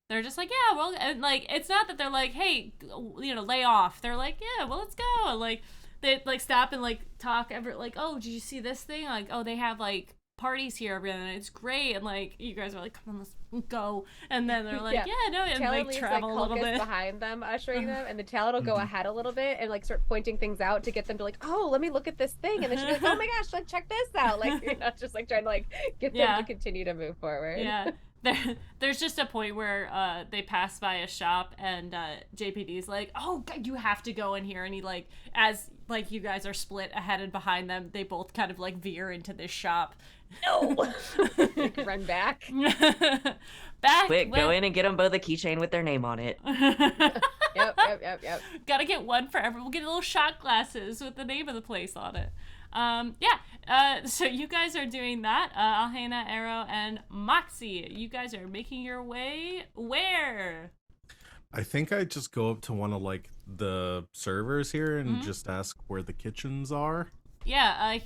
They're just like, yeah, well, and, like, it's not that they're like, hey, lay off. They're like, yeah, well, let's go. And, like, they, like, stop and, like, talk like, oh, did you see this thing? Like, oh, they have, like, parties here every night, and it's great. And, like, you guys are like, come on, let's go. And then they're like, yeah, no, and, Talon like, travel a little bit behind them, ushering them, and the Talon will go ahead a little bit and, like, start pointing things out to get them to, like, oh, let me look at this thing. And then she's like, oh my gosh, like, check this out. Like, just, like, trying to, like, get them to continue to move forward. Yeah. There's just a point where they pass by a shop, and JPD's like, oh, you have to go in here. And he, like, as, like, you guys are split ahead and behind them, they both kind of, like, veer into this shop. No! Like, run back. Quick, go in and get them both a keychain with their name on it. Yep. Gotta get one for everyone. We'll get little shot glasses with the name of the place on it. So you guys are doing that. Alhena, Arrow, and Moxie, you guys are making your way where? I think I just go up to one of, like, the servers here and just ask where the kitchens are. Yeah,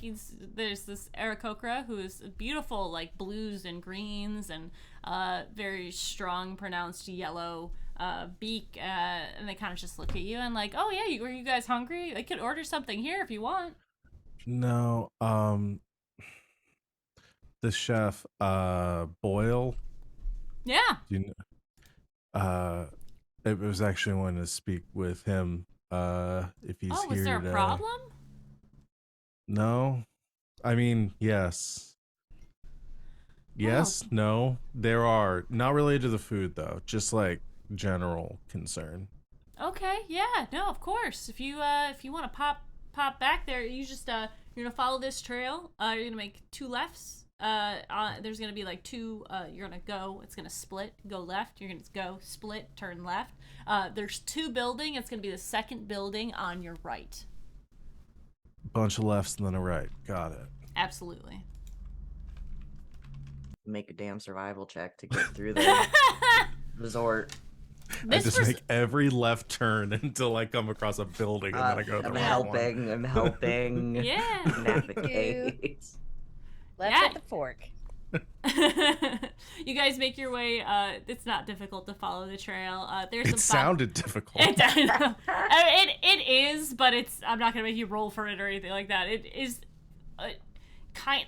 there's this Aarakocra who's beautiful, like, blues and greens and very strong pronounced yellow beak, and they kind of just look at you and like, oh yeah, are you guys hungry? I could order something here if you want. No, the chef, Boyle. Yeah. It was actually wanting to speak with him, if he's here. Was there a problem? No. I mean, yes. Yes, no. There are. Not related to the food, though. Just, like, general concern. Okay, yeah, no, of course. If you want to pop back there, you just, you're gonna follow this trail. You're gonna make 2 lefts. There's gonna be like 2, you're gonna go, it's gonna split, go left, you're gonna go, split, turn left. There's 2 buildings, it's gonna be the second building on your right. Bunch of lefts and then a right. Got it. Absolutely. Make a damn survival check to get through the resort. I just make every left turn until I come across a building, and then I go to the right one. I'm helping. Yeah. Navigate. Left at the fork. You guys make your way. It's not difficult to follow the trail. There's It sounded difficult. It is, but I'm not gonna make you roll for it or anything like that. It is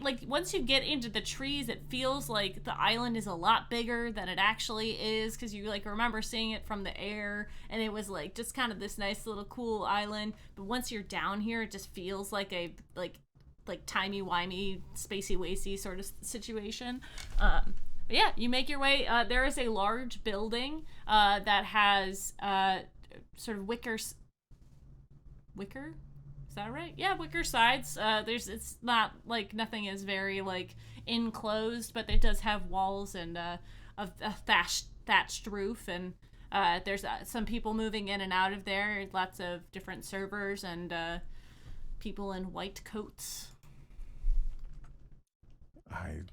like once you get into the trees, it feels like the island is a lot bigger than it actually is, because you like remember seeing it from the air, and it was like just kind of this nice little cool island. But once you're down here, it just feels like a like timey-wimey, spacey-wacy sort of situation. But yeah, you make your way. There is a large building that has sort of wicker? Is that right? Yeah, wicker sides. It's not like nothing is very like enclosed, but it does have walls and a thatched roof, and there's some people moving in and out of there. Lots of different servers and people in white coats. I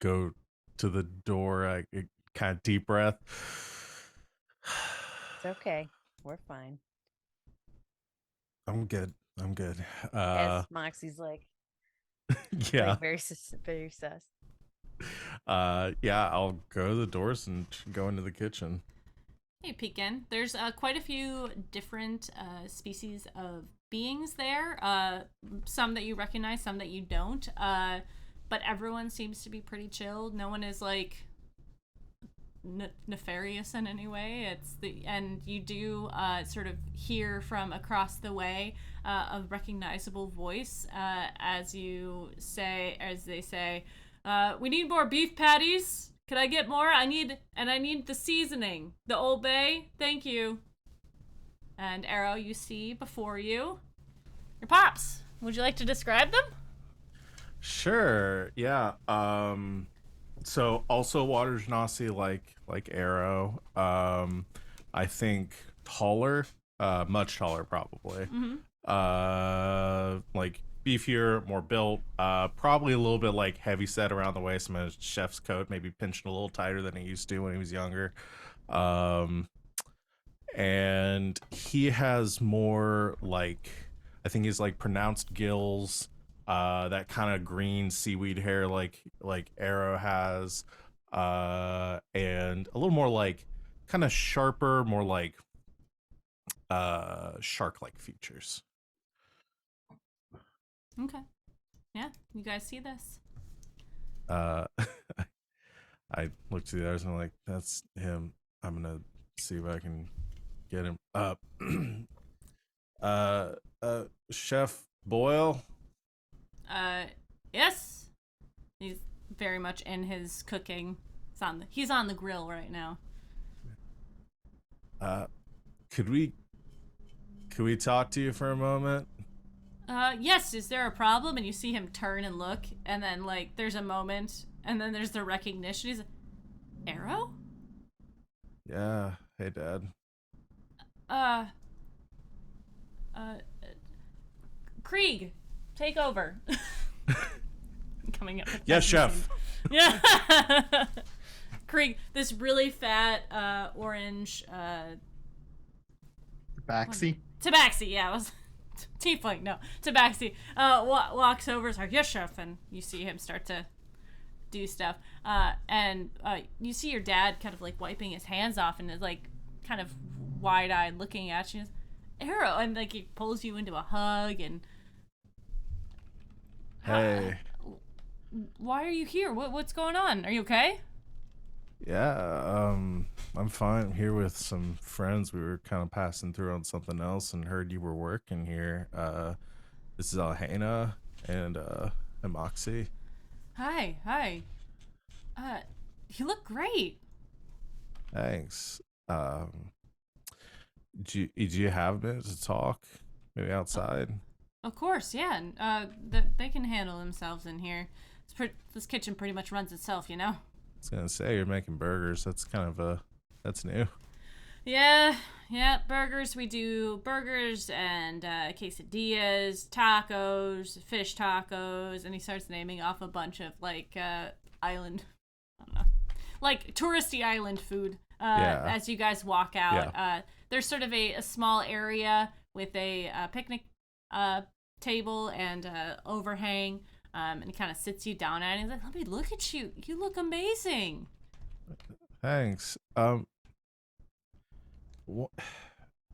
go to the door. I kind of deep breath. It's okay. We're fine. I'm good. As Moxie's like, Yeah. like very sus. Yeah, I'll go to the doors and go into the kitchen. Hey, peek in. There's quite a few different species of beings there. Some that you recognize, some that you don't. But everyone seems to be pretty chilled. No one is like nefarious in any way. And you do sort of hear from across the way a recognizable voice as they say, "We need more beef patties. Could I get more? I need the seasoning. The Old Bay. Thank you." And Arrow, you see before you your pops. Would you like to describe them? Sure. Yeah. So also water genasi like Arrow. I think taller, much taller probably. Like beefier, more built, probably a little bit like heavy set around the waist, some of his chef's coat, maybe pinched a little tighter than he used to when he was younger. And he has more like, I think he's like pronounced gills, that kind of green seaweed hair like Arrow has, and a little more like kind of sharper, more like shark-like features. Okay. Yeah, you guys see this? I look to the others and I'm like, that's him. I'm gonna see if I can get him up. Chef Boyle. Yes. He's very much in his cooking. He's on the grill right now. Could we talk to you for a moment? Yes, is there a problem? And you see him turn and look, and then like there's a moment, and then there's the recognition. He's like, Arrow? Yeah. Hey, Dad. Krieg, take over. Coming up with Yes, Chef. Yeah. Krieg, this really fat orange Tabaxi. Tabaxi, yeah, it was Tiefling, no. Tabaxi walks over, is like, yes, chef, and you see him start to do stuff. And you see your dad kind of like wiping his hands off and is like kind of wide-eyed looking at you. Arrow, and like he pulls you into a hug and Hey. Why are you here? What's going on? Are you okay? Yeah, I'm fine. I'm here with some friends. We were kind of passing through on something else and heard you were working here. This is Alhena and Moxie. Hi. You look great. Thanks. Do you have a minute to talk? Maybe outside? Of course, yeah. And they can handle themselves in here. This kitchen pretty much runs itself, you know? I was gonna say, you're making burgers. That's kind of that's new. Yeah, burgers. We do burgers and quesadillas, tacos, fish tacos, and he starts naming off a bunch of like island, I don't know, like touristy island food. As you guys walk out, there's sort of a small area with a picnic table and overhang. And he kind of sits you down and he's like, "Let me look at you. You look amazing." Thanks. Wh-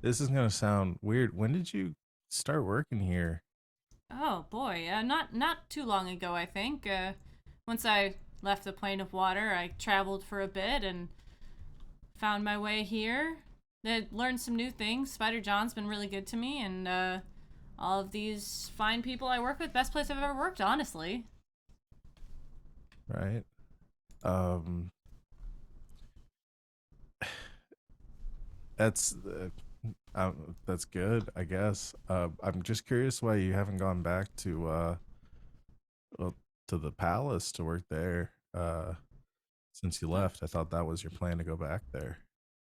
this is gonna sound weird. When did you start working here? Oh boy, not too long ago, I think. Once I left the plane of water, I traveled for a bit and found my way here. I learned some new things. Spider John's been really good to me, and all of these fine people I work with, best place I've ever worked, honestly. Right. That's that's good, I guess. I'm just curious why you haven't gone back to well, to the palace to work there since you left. I thought that was your plan to go back there.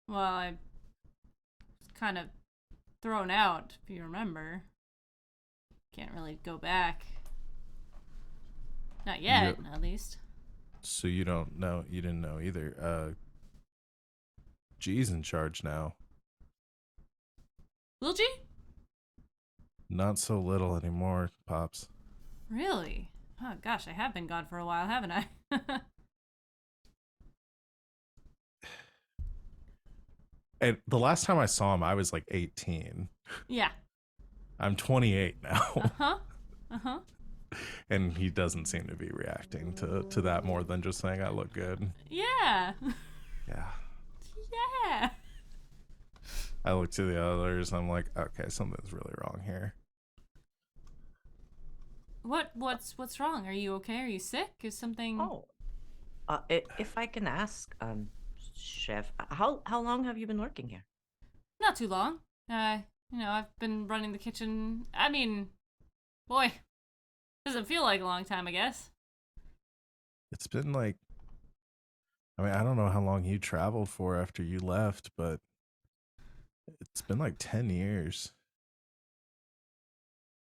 Well, I was kind of thrown out, if you remember. Can't really go back. Not yet, at least. So you don't know, you didn't know either. G's in charge now. Will G? Not so little anymore, Pops. Really? Oh gosh, I have been gone for a while, haven't I? And the last time I saw him, I was like 18. Yeah. I'm 28 now. Uh-huh. Uh-huh. And he doesn't seem to be reacting to that more than just saying I look good. Yeah. Yeah. Yeah. I look to the others. I'm like, okay, something's really wrong here. What's wrong? Are you okay? Are you sick? Is something? Oh, if I can ask, chef, how long have you been working here? Not too long. I've been running the kitchen. I mean, boy, doesn't feel like a long time, I guess. It's been like, I mean, I don't know how long you traveled for after you left, but it's been like 10 years.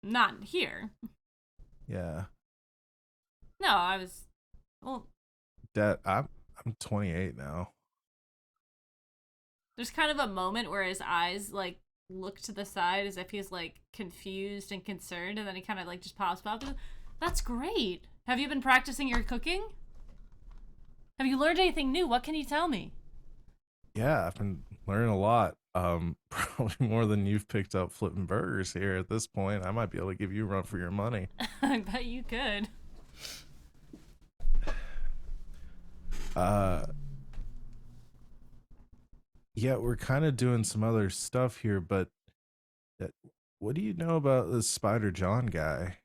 Not here. Yeah. No, I was. Well, Dad, I'm 28 now. there's kind of a moment where his eyes like look to the side as if he's like confused and concerned, and then he kind of like just pops up. That's great. Have you been practicing your cooking? Have you learned anything new? What can you tell me? Yeah, I've been learning a lot. Probably more than you've picked up flipping burgers here at this point. I might be able to give you a run for your money. I bet you could. Yeah, we're kind of doing some other stuff here, but what do you know about this Spider John guy?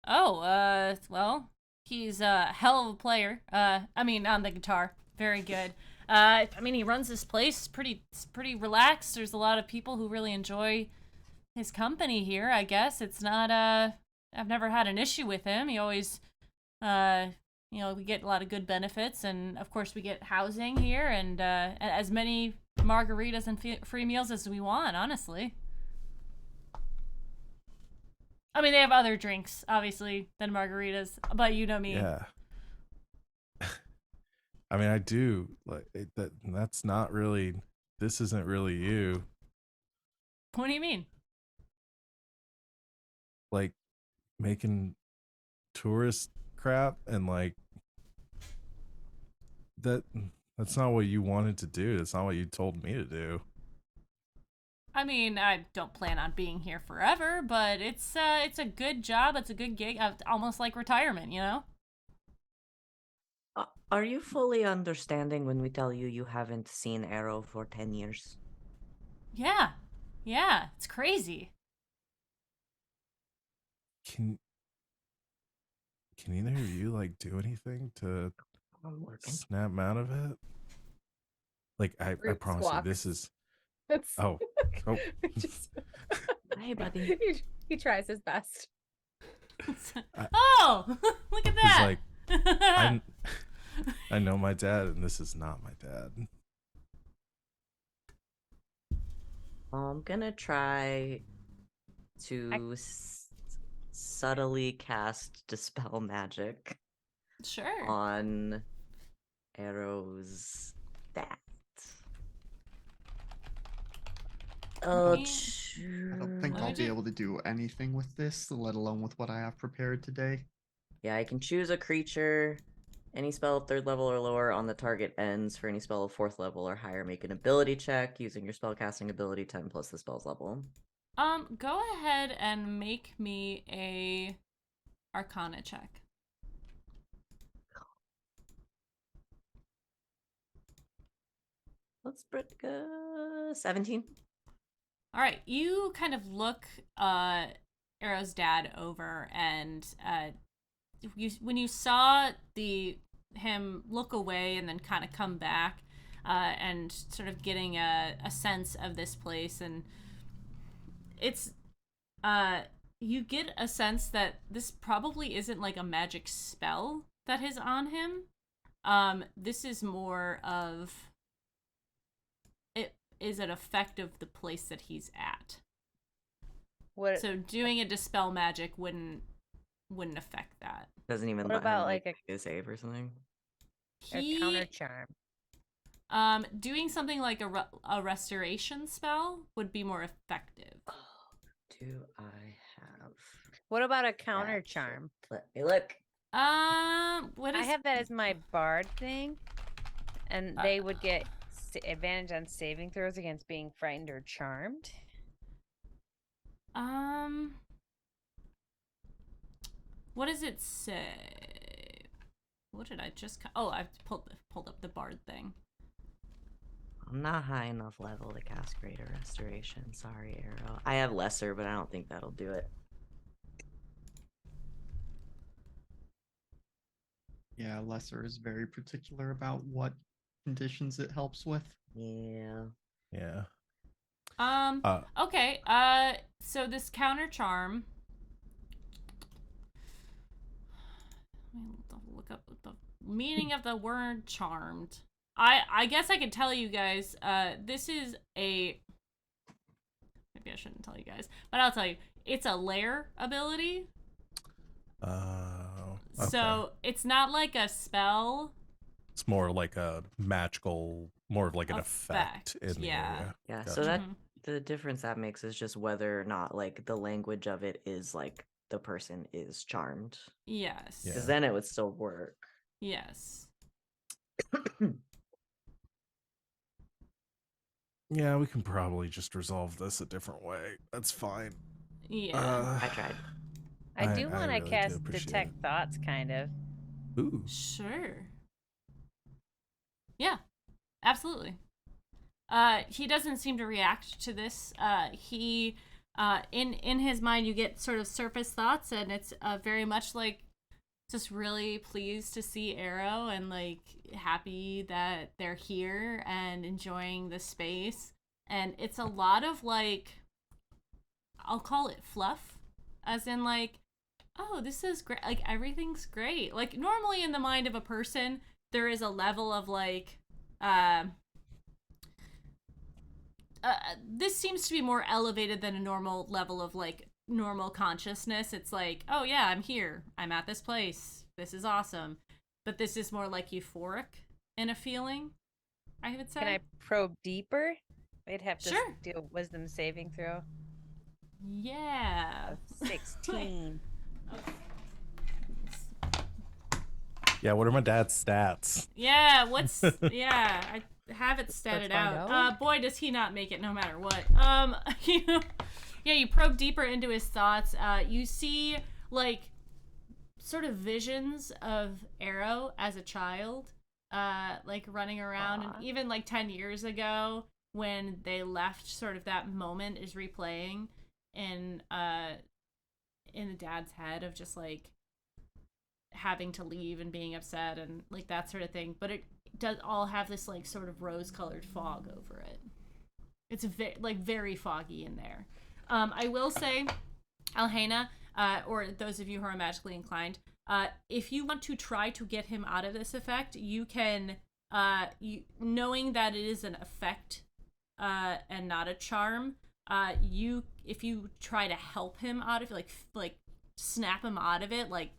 Oh, well, he's a hell of a player. I mean, on the guitar, very good. I mean, he runs this place pretty relaxed. There's a lot of people who really enjoy his company here. I guess it's not. I've never had an issue with him. He always, we get a lot of good benefits, and of course, we get housing here, and as many margaritas and free meals as we want. Honestly. I mean, they have other drinks, obviously, than margaritas, but you know me. Yeah. I mean, I do like that's not really. This isn't really you. What do you mean? Like making tourist crap and like that. That's not what you wanted to do. That's not what you told me to do. I mean, I don't plan on being here forever, but it's a good job. It's a good gig. Almost like retirement, you know? Are you fully understanding when we tell you you haven't seen Arrow for 10 years? Yeah. Yeah, it's crazy. Can either of you like do anything to snap him out of it? Like I Root promise squawks. you, this is. That's Oh. just Hey, buddy. he tries his best. Oh, look at that. Like, I know my dad, and this is not my dad. I'm gonna try to subtly cast Dispel Magic Sure. on Arrow's that. Oh, Yeah. I don't think What I'll would be you- able to do anything with this, let alone with what I have prepared today. Yeah, I can choose a creature. Any spell of 3rd level or lower on the target ends. For any spell of 4th level or higher, make an ability check using your spellcasting ability 10 plus the spell's level. Go ahead and make me a Arcana check. Let's go 17. All right, you kind of look Arrow's dad over, and when you saw him look away and then kind of come back, and sort of getting a sense of this place, and it's you get a sense that this probably isn't like a magic spell that is on him. This is more of it is an effect of the place that he's at. What? So doing a dispel magic wouldn't affect that. Doesn't even What let about him like make a save or something. a counter charm? Doing something like a restoration spell would be more effective. Do I have? What about a counter that? charm? Let me look. What is? I have that as my bard thing, and they would get advantage on saving throws against being frightened or charmed. What does it say? What did I just? Oh, I pulled up the bard thing. I'm not high enough level to cast Greater Restoration. Sorry, Arrow. I have lesser, but I don't think that'll do it. Yeah, lesser is very particular about what conditions it helps with. Yeah. Yeah. Okay. So this counter charm. Let me look up the meaning of the word charmed. I guess I can tell you guys. This is a. Maybe I shouldn't tell you guys, but I'll tell you. It's a lair ability. Okay. So it's not like a spell. It's more like a magical, more of like an effect in the area. Yeah, Gotcha. so that the difference that makes is just whether or not like the language of it is like the person is charmed. Yes. Because then it would still work. Yes. Yeah, we can probably just resolve this a different way. That's fine. Yeah. I tried. I do want to really do cast appreciate detect it. thoughts, kind of. Ooh. Sure. Yeah, absolutely. He doesn't seem to react to this. He, in his mind, you get sort of surface thoughts, and it's very much like just really pleased to see Arrow and like happy that they're here and enjoying the space. And it's a lot of like, I'll call it fluff, as in like, oh, this is great. Like everything's great. Like normally in the mind of a person, there is a level of like, this seems to be more elevated than a normal level of like normal consciousness. It's like, oh yeah, I'm here. I'm at this place. This is awesome. But this is more like euphoric in a feeling, I would say. Can I probe deeper? We'd have to Sure. do a wisdom saving throw. Yeah. 16. Yeah, what are my dad's stats? Yeah, yeah, I have it statted Let's find out. Boy, does he not make it no matter what. You probe deeper into his thoughts. You see, like, sort of visions of Arrow as a child, like, running around. And even, like, 10 years ago, when they left, sort of that moment is replaying in the dad's head of just, like, having to leave and being upset and like that sort of thing, but it does all have this like sort of rose-colored fog over it. It's very foggy in there. I will say, Alhena, or those of you who are magically inclined, if you want to try to get him out of this effect, you can, knowing that it is an effect and not a charm, if you try to help him out of it, like snap him out of it, like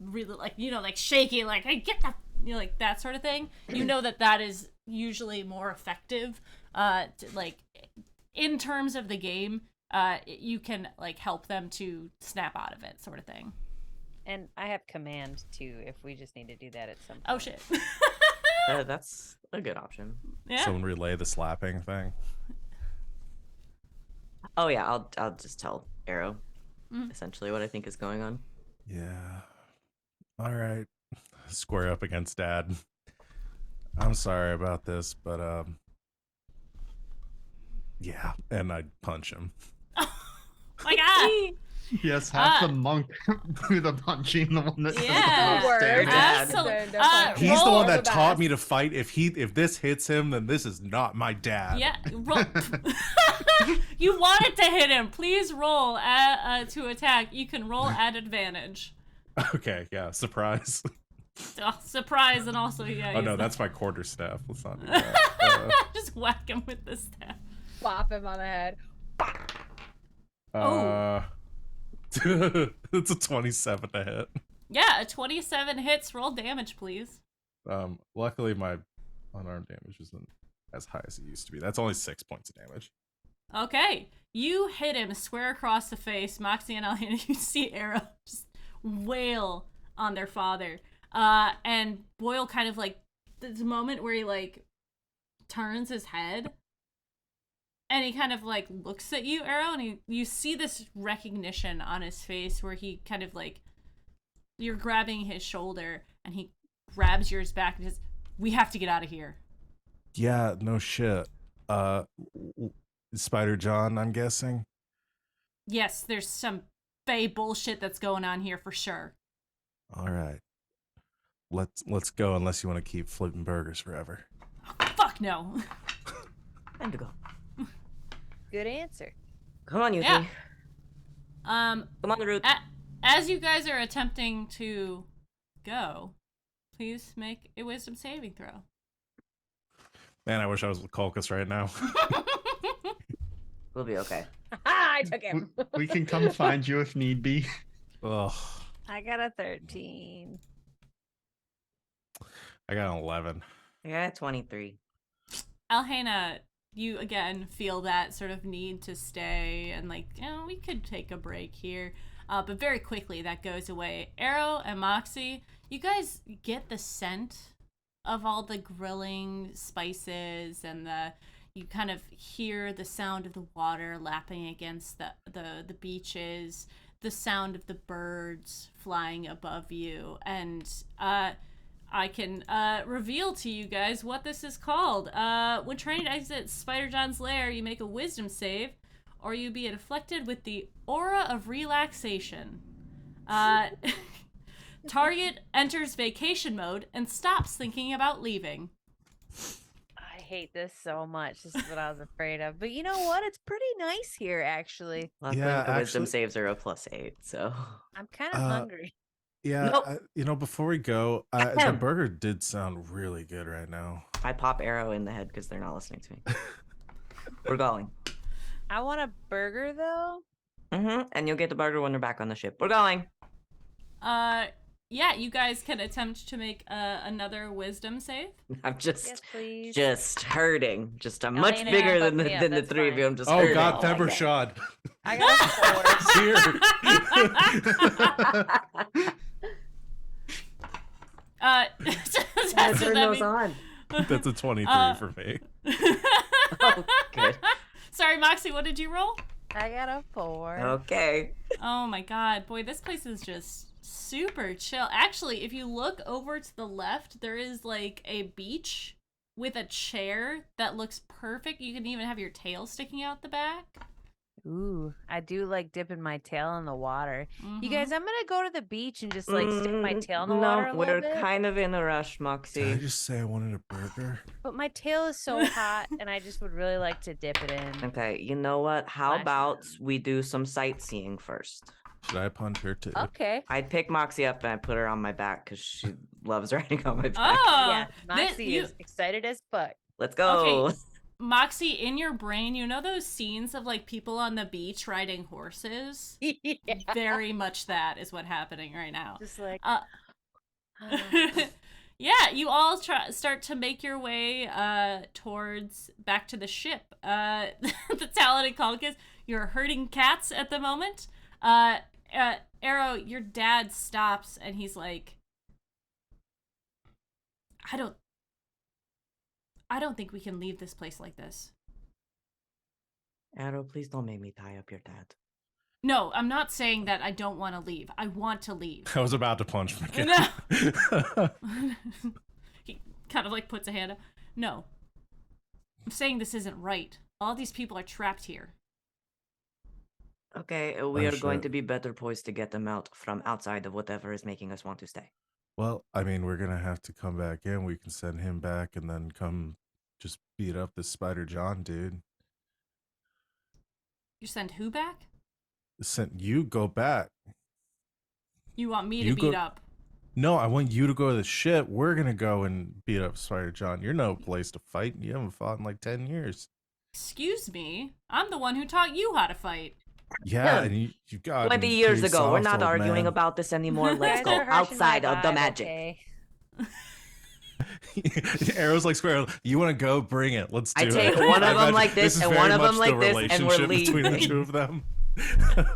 really like like shaking, like I get that, like that sort of thing, that is usually more effective like in terms of the game. You can like help them to snap out of it, sort of thing. And I have command too, if we just need to do that at some point. Oh shit. That's a good option. Yeah. Someone relay the slapping thing. Oh yeah, I'll just tell Arrow Mm. essentially what I think is going on. Yeah. All right. Square up against Dad. I'm sorry about this, but yeah, and I'd punch him. My God. Yes, have the monk do the punching, the one that Yeah. does the most damage. Absolutely. He's the one roll- that taught me to fight. If this hits him, then this is not my dad. Yeah. Roll. You wanted to hit him. Please roll to attack. You can roll at advantage. Okay, yeah, surprise. Oh, surprise, and also, yeah. Oh he's no, not- that's my quarterstaff. Let's not do that. Just whack him with the staff. Flop him on the head. It's a 27 to hit. Yeah, a 27 hits. Roll damage, please. Luckily my unarmed damage isn't as high as it used to be. That's only 6 points of damage. Okay. You hit him square across the face. Moxie and Alina, you see Arrow just wail on their father. And Boyle kind of like, there's a moment where he like turns his head and he kind of like looks at you, Arrow, and you see this recognition on his face where he kind of like, you're grabbing his shoulder and he grabs yours back and says, "We have to get out of here." Yeah, no shit. Spider John, I'm guessing. Yes, there's some Fae bullshit that's going on here for sure. All right. Let's go unless you want to keep flipping burgers forever. Fuck no. Time to go. Good answer. Come on, you Yeah. three. Come on the route. As you guys are attempting to go, please make a wisdom saving throw. Man, I wish I was with Colchis right now. We'll be okay. I took him. We can come find you if need be. Ugh. I got a 13. I got an 11. I got 23. Alhena, you again feel that sort of need to stay and like, we could take a break here. But very quickly that goes away. Arrow and Moxie, you guys get the scent of all the grilling spices and you kind of hear the sound of the water lapping against the beaches, the sound of the birds flying above you, and I can reveal to you guys what this is called. When trying to exit Spider John's lair, you make a wisdom save, or you be afflicted with the aura of relaxation. Target enters vacation mode and stops thinking about leaving. I hate this so much. This is what I was afraid of. But you know what? It's pretty nice here, actually. Luckily, Yeah, the wisdom actually- saves are a +8, so. I'm kind of hungry. Yeah, Nope. before we go, the burger did sound really good right now. I pop Arrow in the head because they're not listening to me. We're going. I want a burger, though. And you'll get the burger when we're back on the ship. We're going. Yeah, you guys can attempt to make another wisdom save. I'm Yes, please. just hurting. Just I'm much Elena, bigger fuck than the me up, than the that's three of fine. you. I'm just Oh hurting. God, my Pepper God. Shod. I got a 4. Here. Gotta So turn that those means- on. That's a 23 for me. Oh, good. Sorry, Moxie, what did you roll? I got a 4. Okay. Oh my god, boy, this place is just super chill. Actually, if you look over to the left, there is like a beach with a chair that looks perfect. You can even have your tail sticking out the back. Ooh, I do like dipping my tail in the water. You Mhm. guys, I'm gonna go to the beach and just like stick my tail in the water a No, little we're bit. kind of in a rush, Did I Moxie. just say I wanted a burger? But my tail is so hot, and I just would really like to dip it in. Okay, you know what? How Splash about down. we do some sightseeing first? Should I punch her too? Okay. I'd pick Moxie up and I put her on my back because she loves riding on my back. Oh, Yeah, thi- Moxie you- is excited as fuck. Let's go. Okay. Moxie, in your brain, you know those scenes of like people on the beach riding horses? Yeah. Very much that is what's happening right now. Just like. Uh, Yeah, you all start to make your way towards back to the ship. The talented Colchis, you're herding cats at the moment. Arrow, your dad stops and he's like, I don't think we can leave this place like this. Arrow, please don't make me tie up your dad. No, I'm not saying that I don't want to leave. I want to leave. I was about to punch him again. No. He kind of like puts a hand up. No. I'm saying this isn't right. All these people are trapped here. Okay, we Oh, are going shit. to be better poised to get them out from outside of whatever is making us want to stay. Well, I mean, we're gonna have to come back in. We can send him back and then come just beat up this Spider John dude. You send who back? Send you go back. You want me to You beat go- up? No, I want you to go to the ship. We're gonna go and beat up Spider John. You're no place to fight. You haven't fought in like 10 years. Excuse me? I'm the one who taught you how to fight. Yeah, and you got 20 years ago, we're not arguing about this anymore. Let's You go guys are harshing my outside of the vibe, magic. okay? Arrow's like Squirrel. You want to go? Bring it. Let's do I it. take one of them imagine like this is and very one of them much the like this, and we're relationship between the leaving. two of them.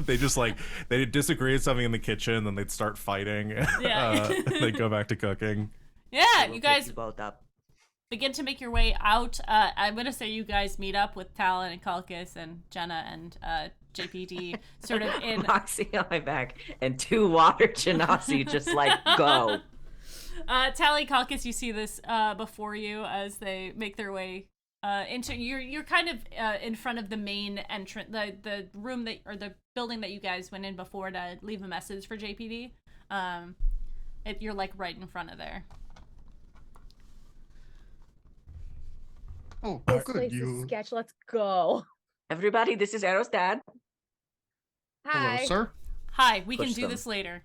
They just like they disagree at something in the kitchen, then they'd start fighting. Yeah. And they go back to cooking. Yeah, We'll you pick guys both up. begin to make your way out. I'm gonna say you guys meet up with Talon and Kalkis and Jenna and JPD sort of in Moxie on my back and 2 water genasi just like go. Tally Kalkis, you see this before you as they make their way into you're kind of in front of the main entrance, the room that or the building that you guys went in before to leave a message for JPD. You're like right in front of there. Oh, This good. place is You. sketch. Let's go. Everybody, this is Arrow's dad. Hi. Hello, sir. Hi, we can Push do them. this later.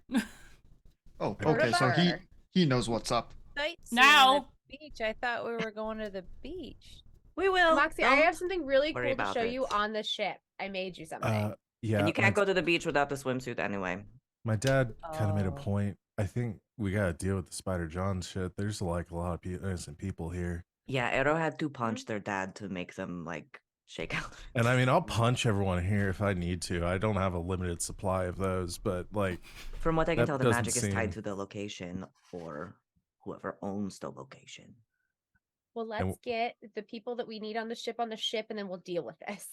Oh, Go to okay. So bar. he knows what's up. Sightseeing Now. at the beach. I thought we were going to the beach. We will. Moxie, I Don't have something really worry cool to about show it. you on the ship. I made you something. Yeah, And you can't go to the beach without the swimsuit anyway. my dad kind of made a Oh. point. I think we gotta deal with the Spider John shit. There's like a lot of innocent people here, Yeah, Arrow had to punch their dad to make them like shake out. and I mean, I'll punch everyone here if I need to. I don't have a limited supply of those, but like, From what I can That tell, the doesn't magic is tied seem- to the location or whoever owns the location. Well, and let's get the people that we need on the ship, and then we'll deal with this.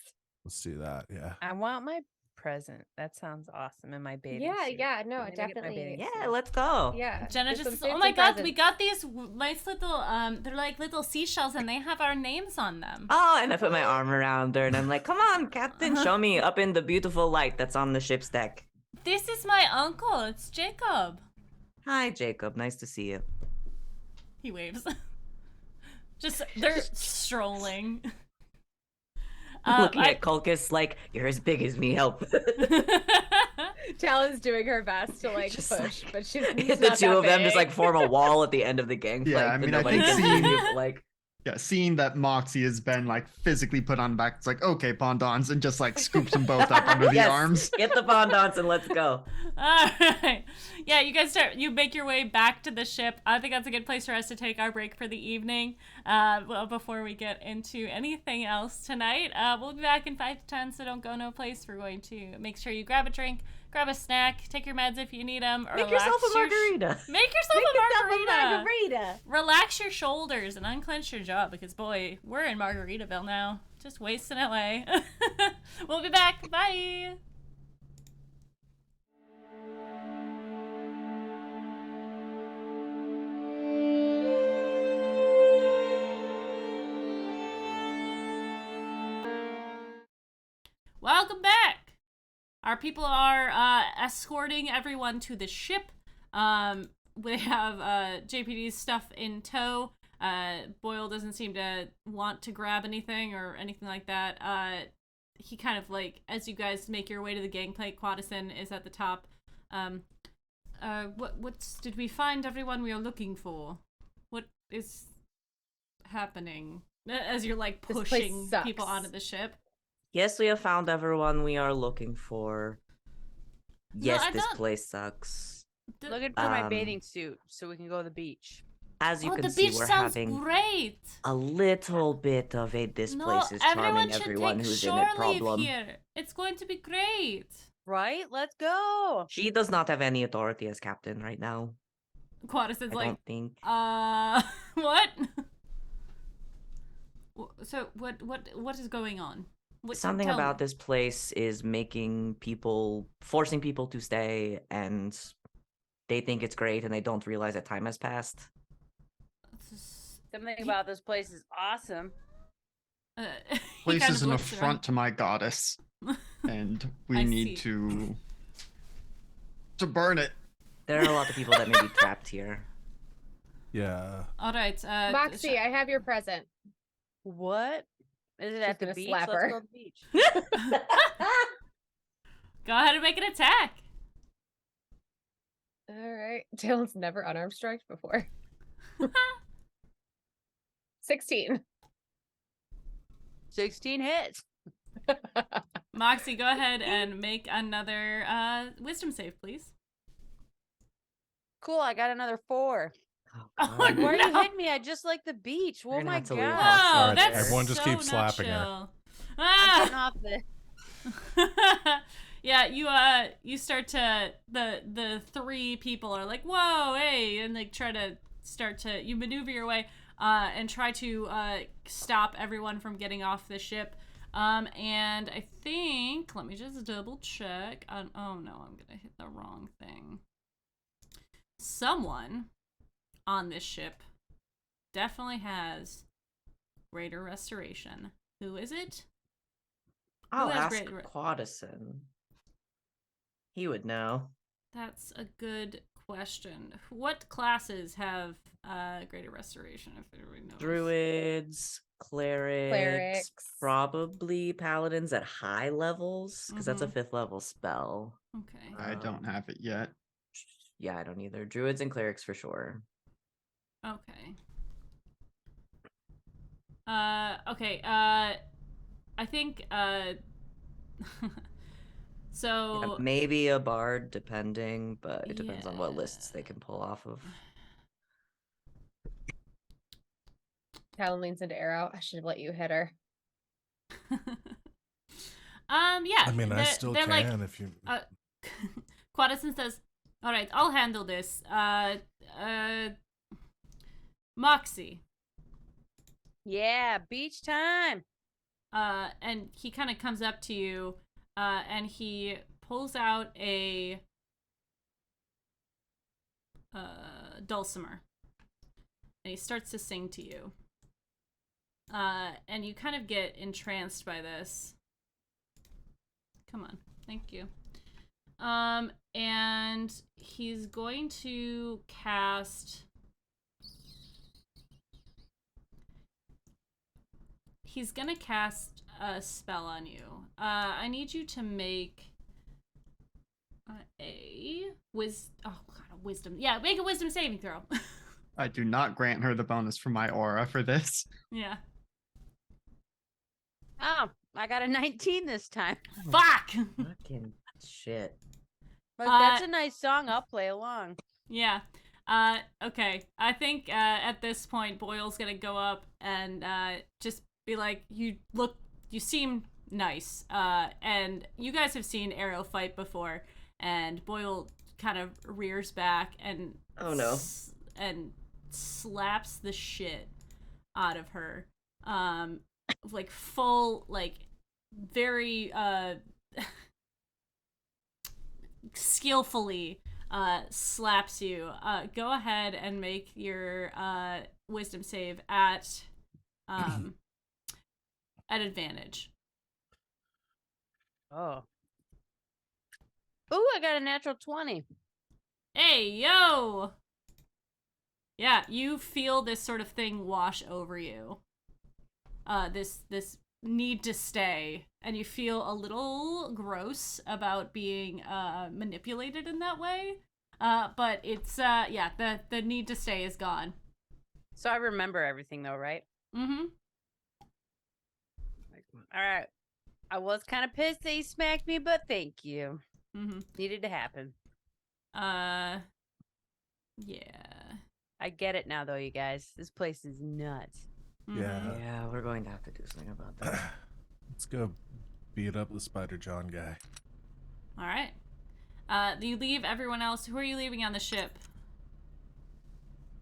let's do that. Yeah. I want my present. That sounds awesome in my bathing Yeah, suit. yeah, no, I'm gonna get my definitely. bathing Yeah, suit. let's go. Yeah. Jenna get some just, oh fancy my god, we presents. got these nice little, they're like little seashells and they have our names on them. Oh, and I put my arm around her and I'm like, come on, Captain, show me up in the beautiful light that's on the ship's deck. This is my uncle, it's Jacob. Hi, Jacob. Nice to see you. He waves. Just, they're strolling. Looking at Kulkus like, you're as big as me, help. Talon's doing her best to like Just push, like- but she's the two of them just like form a wall at the end of the gangplank. Yeah, I that mean, I nobody think can seeing- see, like, Yeah, seeing that Moxie has been like physically put on back, it's like, okay, Pondons, and just like scoops them both up under the Yes. arms. get the fondants and let's go. Alright. Yeah, you guys you make your way back to the ship. I think that's a good place for us to take our break for the evening. Well, before we get into anything else tonight. We'll be back in 5 to 10, so don't go no place. We're going to make sure you grab a drink, grab a snack, take your meds if you need them. Make yourself a margarita. Make yourself Make a yourself margarita. a margarita. Relax your shoulders and unclench your jaw because, boy, we're in Margaritaville now. Just wasting it away. We'll be back. Bye. Welcome back. Our people are escorting everyone to the ship. We have JPD's stuff in tow. Boyle doesn't seem to want to grab anything or anything like that. He kind of like, as you guys make your way to the gangplank, Quadison is at the top. What's did we find everyone we are looking for? What is happening? As you're like This place pushing sucks. people onto the ship. Yes, we have found everyone we are looking for. Yes, I this don't- place sucks. Looking for my Um, bathing suit so we can go to the beach. As you Oh, can the see, beach we're sounds having great. a little bit of a this No, place is everyone charming should everyone take who's shore in it leave problem. here. It's going to be great. Right? Let's go. She does not have any authority as captain right now. Quadus is I like, don't think. what? So what is going on? Something tell about me. this place is forcing people to stay, and they think it's great, and they don't realize that time has passed. Something about this place is awesome. He Place kind is of an looks affront to my goddess, and we I need see. to burn it. There are a lot of people that may be trapped here. Yeah. All right, Moxie, I have your present. What? Is it She's at the gonna beach? slap Let's her. go to the beach. go ahead and make an attack. All right. Dylan's never unarmed striked before. 16. 16 hits. Moxie, go ahead and make another wisdom save, please. Cool, I got another 4. Oh, Why are you no. hitting me? I just like the beach. We're Oh gonna my have to leave god. Moxie Whoa, out that's there. Everyone just so keeps not slapping her. chill. I'm getting Ah! off this. Yeah, you start to the 3 people are like, whoa, hey, and they try to you maneuver your way and try to stop everyone from getting off the ship. And I think, let me just double check. Oh no, I'm gonna hit the wrong thing. Someone on this ship definitely has greater restoration. Who is it? I'll has ask great- Quadison. He would know. That's a good question. What classes have greater restoration, if everybody knows? Druids, clerics, probably paladins at high levels, because that's a 5th level spell. Okay. I don't have it yet. Yeah, I don't either. Druids and clerics for sure. Okay. Okay, I think, so... Yeah, maybe a bard, depending, but it depends on what Yeah. lists they can pull off of. Talon leans into Arrow. I should have let you hit her. Yeah. I mean, I still they're can like, if you. Quadison says, all right, I'll handle this. Moxie. Yeah, beach time. And he kind of comes up to you, and he pulls out a dulcimer, and he starts to sing to you. And you kind of get entranced by this. Come on, thank you. And he's going to cast. He's gonna cast a spell on you. I need you to make a wisdom. Yeah, make a wisdom saving throw. I do not grant her the bonus for my aura for this. Yeah. Oh, I got a 19 this time. Fuck. Fucking shit. Look, that's a nice song. I'll play along. Yeah. Okay. I think at this point, Boyle's gonna go up and just be like, you seem nice. And you guys have seen Arrow fight before, and Boyle kind of rears back and Oh no. And slaps the shit out of her. Like full, like very skillfully slaps you. Go ahead and make your wisdom save at advantage. Oh. Ooh, I got a natural 20. Hey, yo! Yeah, you feel this sort of thing wash over you. This need to stay, and you feel a little gross about being manipulated in that way. But it's the need to stay is gone. So I remember everything though, right? Mm-hmm. All right. I was kind of pissed that he smacked me, but thank you. Mm-hmm. Needed to happen. Yeah. I get it now, though, you guys. This place is nuts. Yeah. Yeah, we're going to have to do something about that. Let's go beat up the Spider John guy. All right. You leave everyone else. Who are you leaving on the ship?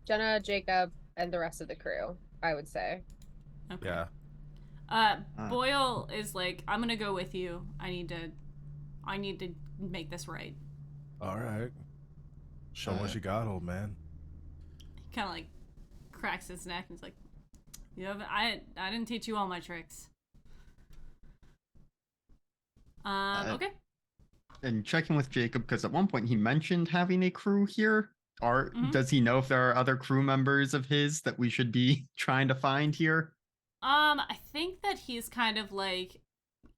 Jenna, Jacob, and the rest of the crew, I would say. Okay. Yeah. Boyle is like, I'm gonna go with you. I need to make this right. All right. Show what you got, old man. He kind of like cracks his neck and he's like, I didn't teach you all my tricks. Okay. And checking with Jacob, because at one point he mentioned having a crew here. Does he know if there are other crew members of his that we should be trying to find here? I think that he's kind of like,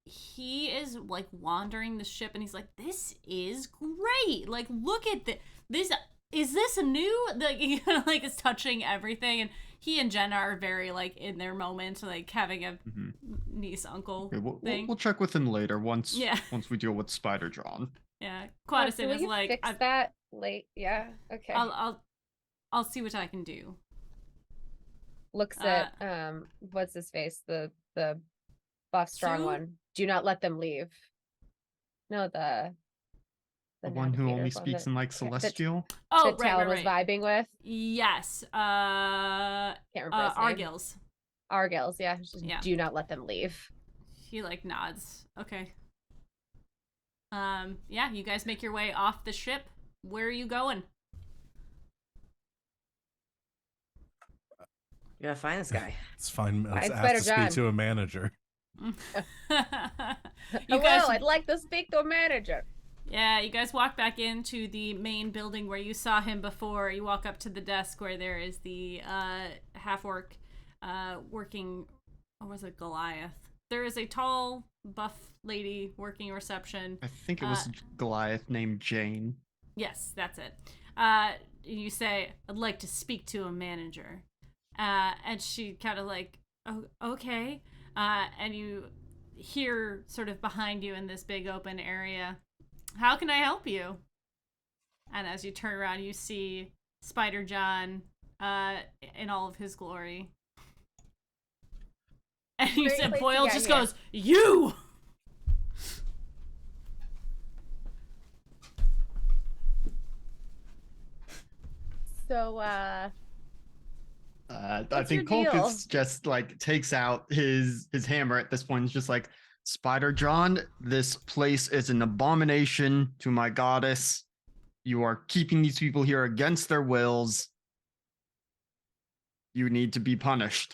he is like wandering the ship and he's like, this is great. Like, look at this. Is this new? Like, he kind of like is touching everything, and he and Jenna are very like in their moment, like having a niece uncle thing. We'll check with him later once Yeah. once we deal with Spider John. Yeah, Will Quadison is you like, fix that late? Yeah. Okay. I'll see what I can do. Looks at what's his face? The buff strong Sue? one. Do not let them leave. No, the one who only navigator's speaks that- in like that- Celestial. Oh, that Tal right. was vibing with. Yes. Can't remember his name. Argylls. Argylls, yeah. Just Yeah. do not let them leave. He like nods. Okay. Yeah, you guys make your way off the ship. Where are you going? You gotta find this guy. It's fine. Let's Find ask Spider to speak John. to a manager. You Hello, guys, I'd like to speak to a manager. yeah, you guys walk back into the main building where you saw him before. You walk up to the desk where there is the half-orc working, or was it Goliath? There is a tall, buff lady working reception. I think it was Goliath named Jane. Yes, that's it. You say, I'd like to speak to a manager. And she kind of like, oh, okay. And you hear sort of behind you in this big open area, how can I help you? And as you turn around, you see Spider John in all of his glory. And you Great said place to Boyle get just here. goes, you! So, I What's think your deal? Colkus just like takes out his hammer at this point. He's just like, Spider John, this place is an abomination to my goddess. You are keeping these people here against their wills. You need to be punished.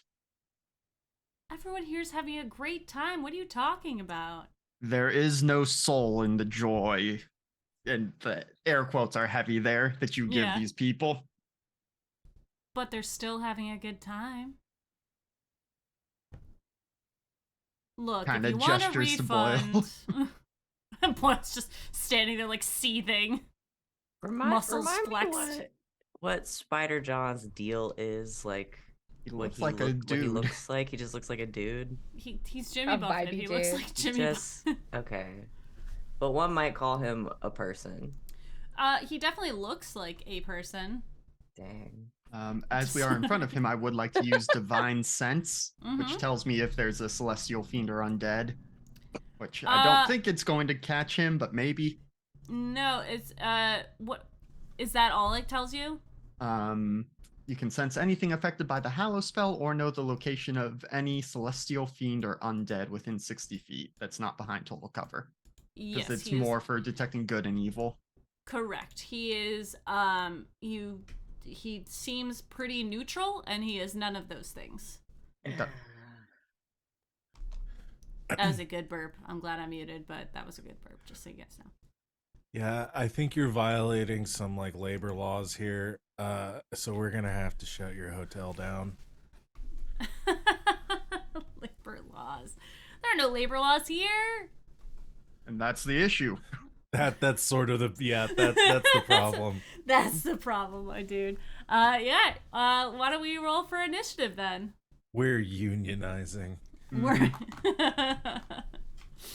Everyone here's having a great time. What are you talking about? There is no soul in the joy, and the air quotes are heavy there, that you give Yeah. these people. But they're still having a good time. Look, Kinda if you want a gestures to Boyle. refund... Boyle's just standing there like seething. Muscles remind me flexed. what Spider John's deal is, like He what looks like a what he dude. looks like. He just looks like a dude. He's Jimmy A Buffett. vibey He looks dude. like Jimmy Just Buffett. okay. But one might call him a person. He definitely looks like a person. Dang. As we are in front of him, I would like to use Divine Sense, which Mhm. tells me if there's a celestial fiend or undead. Which I Uh, don't think it's going to catch him, but maybe. No, it's what is that all it tells you? You can sense anything affected by the Hallow spell or know the location of any celestial fiend or undead within 60 feet that's not behind total cover. Yes, Because it's he is more for detecting good and evil. correct. He is he seems pretty neutral, and he is none of those things. That- That was a good burp. I'm glad I muted, but that was a good burp, just so you guys know. Yeah, I think you're violating some like labor laws here. So we're gonna have to shut your hotel down. Labor laws. There are no labor laws here. And that's the issue. That's sort of that's the problem. That's the problem, my dude. Yeah. Why don't we roll for initiative then? We're unionizing. We're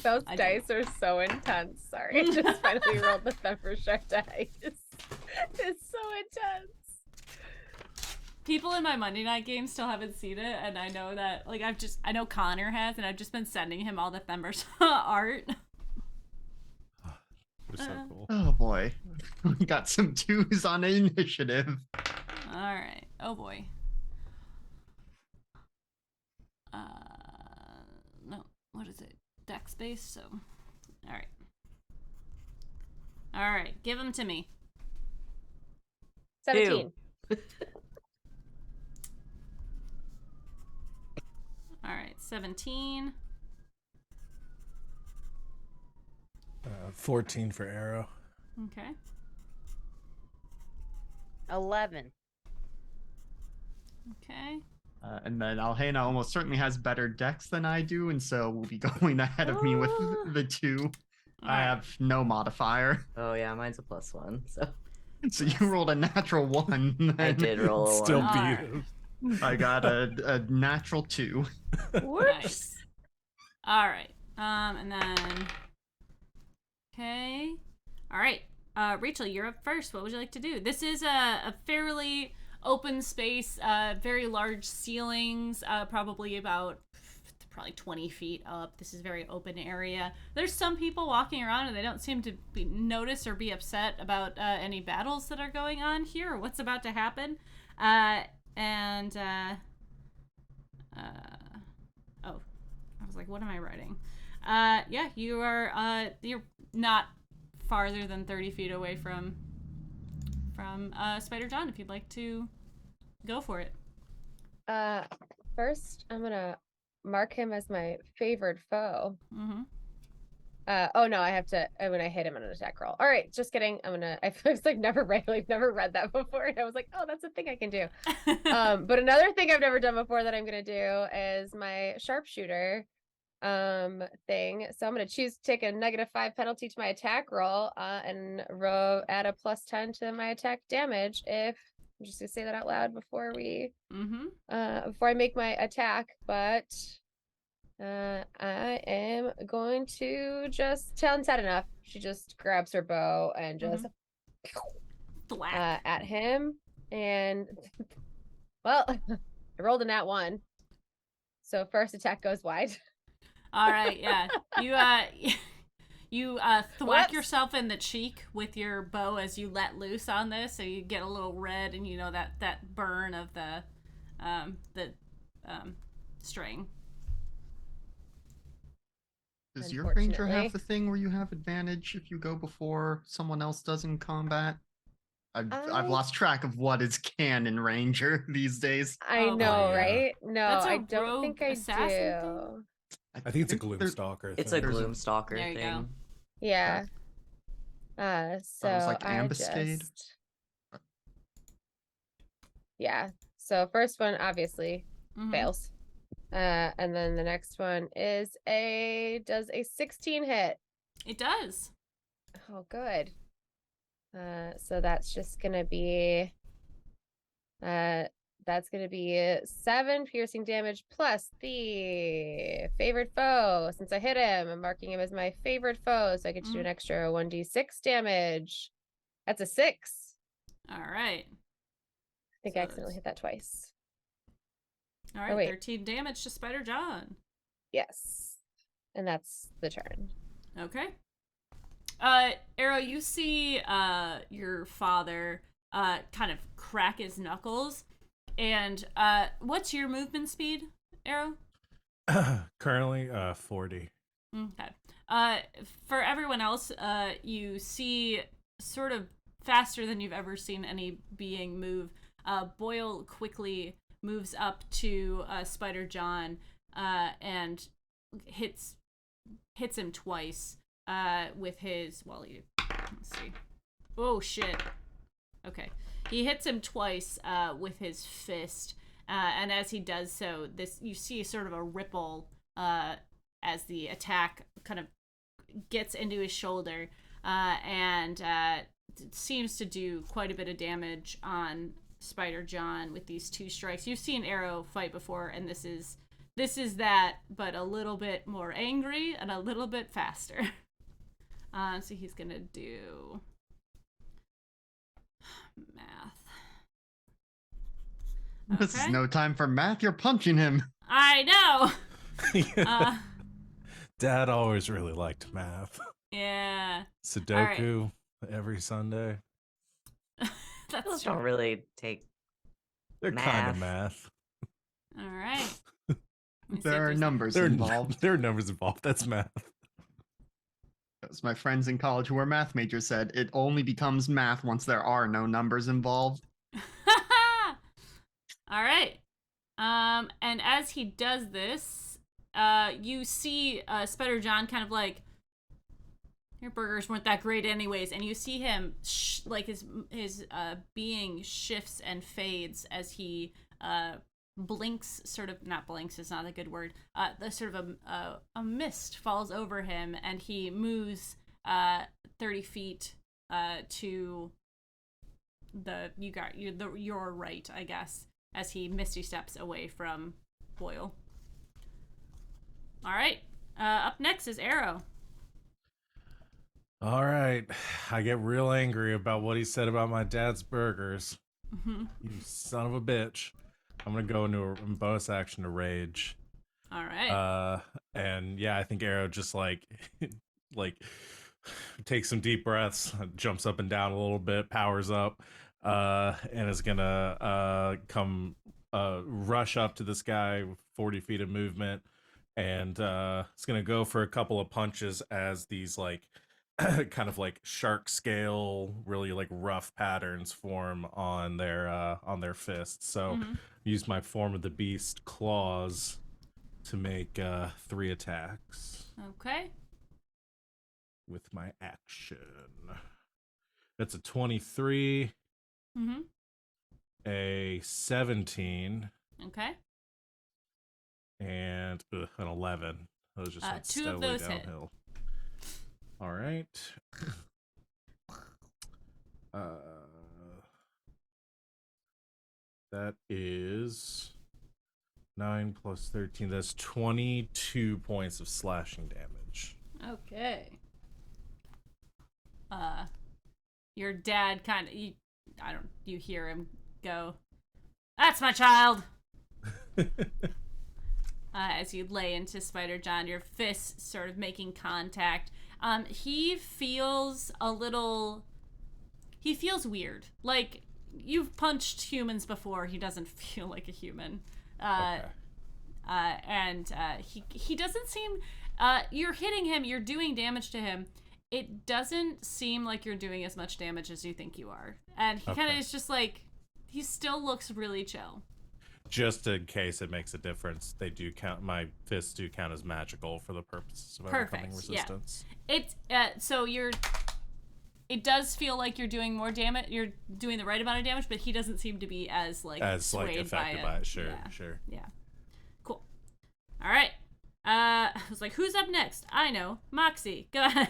those I dice are so intense. Sorry, I just finally rolled the pepper shark dice. It's so intense. people in my Monday night game still haven't seen it, and I know that I know Connor has, and I've just been sending him all the Thembers art. They're so cool. Oh boy. We got some 2s on initiative. All right. Oh boy. No. What is it? Dex base. So, all right. All right. Give them to me. 17. All right. 17. 14 for arrow. Okay. 11. Okay. And then Alhena almost certainly has better dex than I do, and so will be going ahead of me with the 2. I have no modifier. Oh yeah, mine's a +1. So you rolled a natural 1. I did roll a Still 1. beat Alright. him. I got a natural 2. Nice. All right. And then. Okay. All right. Rachel, you're up first. What would you like to do? This is a fairly open space, very large ceilings, probably 20 feet up. This is a very open area. There's some people walking around and they don't seem to be notice or be upset about any battles that are going on here or what's about to happen. Oh, I was like, what am I writing? Yeah, you're not farther than 30 feet away from Spider John if you'd like to go for it. First, I'm gonna mark him as my favored foe. Mm-hmm. Oh no, I'm gonna hit him on an attack roll. All right, just kidding. I was like never read that before, and I was like, oh, that's a thing I can do. But another thing I've never done before that I'm gonna do is my sharpshooter thing. So I'm gonna choose to take a -5 penalty to my attack roll, and add a +10 to my attack damage if I'm just gonna say that out loud before we before I make my attack, but I am going to just tell Ted enough. She just grabs her bow and just at him, and well, I rolled a nat 1, so first attack goes wide. All right, yeah. You thwack yourself in the cheek with your bow as you let loose on this, so you get a little red, and you know that burn of the string. Does your ranger have the thing where you have advantage if you go before someone else does in combat? I've lost track of what is canon ranger these days. I know, yeah. right? No, That's a I don't rogue think I assassin do. thing? I think it's a Gloomstalker It's a thing. Gloomstalker There you thing. go. Yeah. So It was like ambuscade. Yeah. So first one obviously Mhm. fails. And then the next one is does a 16 hit. It does. Oh, good. So that's just gonna be 7 piercing damage plus the favorite foe. Since I hit him, I'm marking him as my favorite foe, so I get to do an extra 1d6 damage. That's a 6. All right. I think I accidentally hit that twice. All right, Oh, wait. 13 damage to Spider John. Yes. And that's the turn. Okay. Arrow, you see your father kind of crack his knuckles. And what's your movement speed, Arrow? Currently 40. Okay. For everyone else, you see sort of faster than you've ever seen any being move. Boyle quickly moves up to Spider John and hits him twice with his let's see. Oh shit. Okay. He hits him twice with his fist, and as he does so, you see sort of a ripple as the attack kind of gets into his shoulder, and seems to do quite a bit of damage on Spider John with these 2 strikes. You've seen Arrow fight before, and this is that, but a little bit more angry and a little bit faster. So he's gonna do math. This is no time for math. You're punching him. I know. Dad always really liked math. Yeah. Sudoku every Sunday. That's Those true. don't really take. They're kind of math. All right. Let me see if There are there's- numbers There involved. are numbers involved. That's math. As my friends in college who are math majors said, it only becomes math once there are no numbers involved. All right. And as he does this, you see Spider John kind of like, your burgers weren't that great anyways, and you see him like his being shifts and fades as he blinks, sort of, not blinks is not a good word, the sort of a mist falls over him, and he moves 30 feet to your right, I guess, as he misty steps away from Boyle. All right. Up next is Arrow. All right. I get real angry about what he said about my dad's burgers. Mm-hmm. You son of a bitch. I'm going to go into a bonus action to rage. All right. And yeah, I think Arrow just like takes some deep breaths, jumps up and down a little bit, powers up, and is gonna come rush up to this guy with 40 feet of movement, and it's gonna go for a couple of punches as these like kind of like shark scale, really like rough patterns form on their fists. So use my Form of the Beast claws to make 3 attacks Okay. with my action. That's a 23, Mm-hmm. a 17, Okay. and an 11. Those just went 2 of steadily those hit. downhill. All right. That is 9 plus 13. That's 22 points of slashing damage. Okay. Your dad kind of, you hear him go, "That's my child!" As you lay into Spider John, your fists sort of making contact. He feels weird. Like, you've punched humans before. He doesn't feel like a human. Okay. And he doesn't seem, you're hitting him, you're doing damage to him. It doesn't seem like you're doing as much damage as you think you are. And he kind of is just like, he still looks really chill. Just in case it makes a difference, they do count. My fists do count as magical for the purposes of overcoming resistance. Yeah. It's so it does feel like you're doing more damage. You're doing the right amount of damage, but he doesn't seem to be as swayed affected by it. Sure, yeah. sure. Yeah. Cool. All right. I was like, who's up next? I know. Moxie. Go ahead.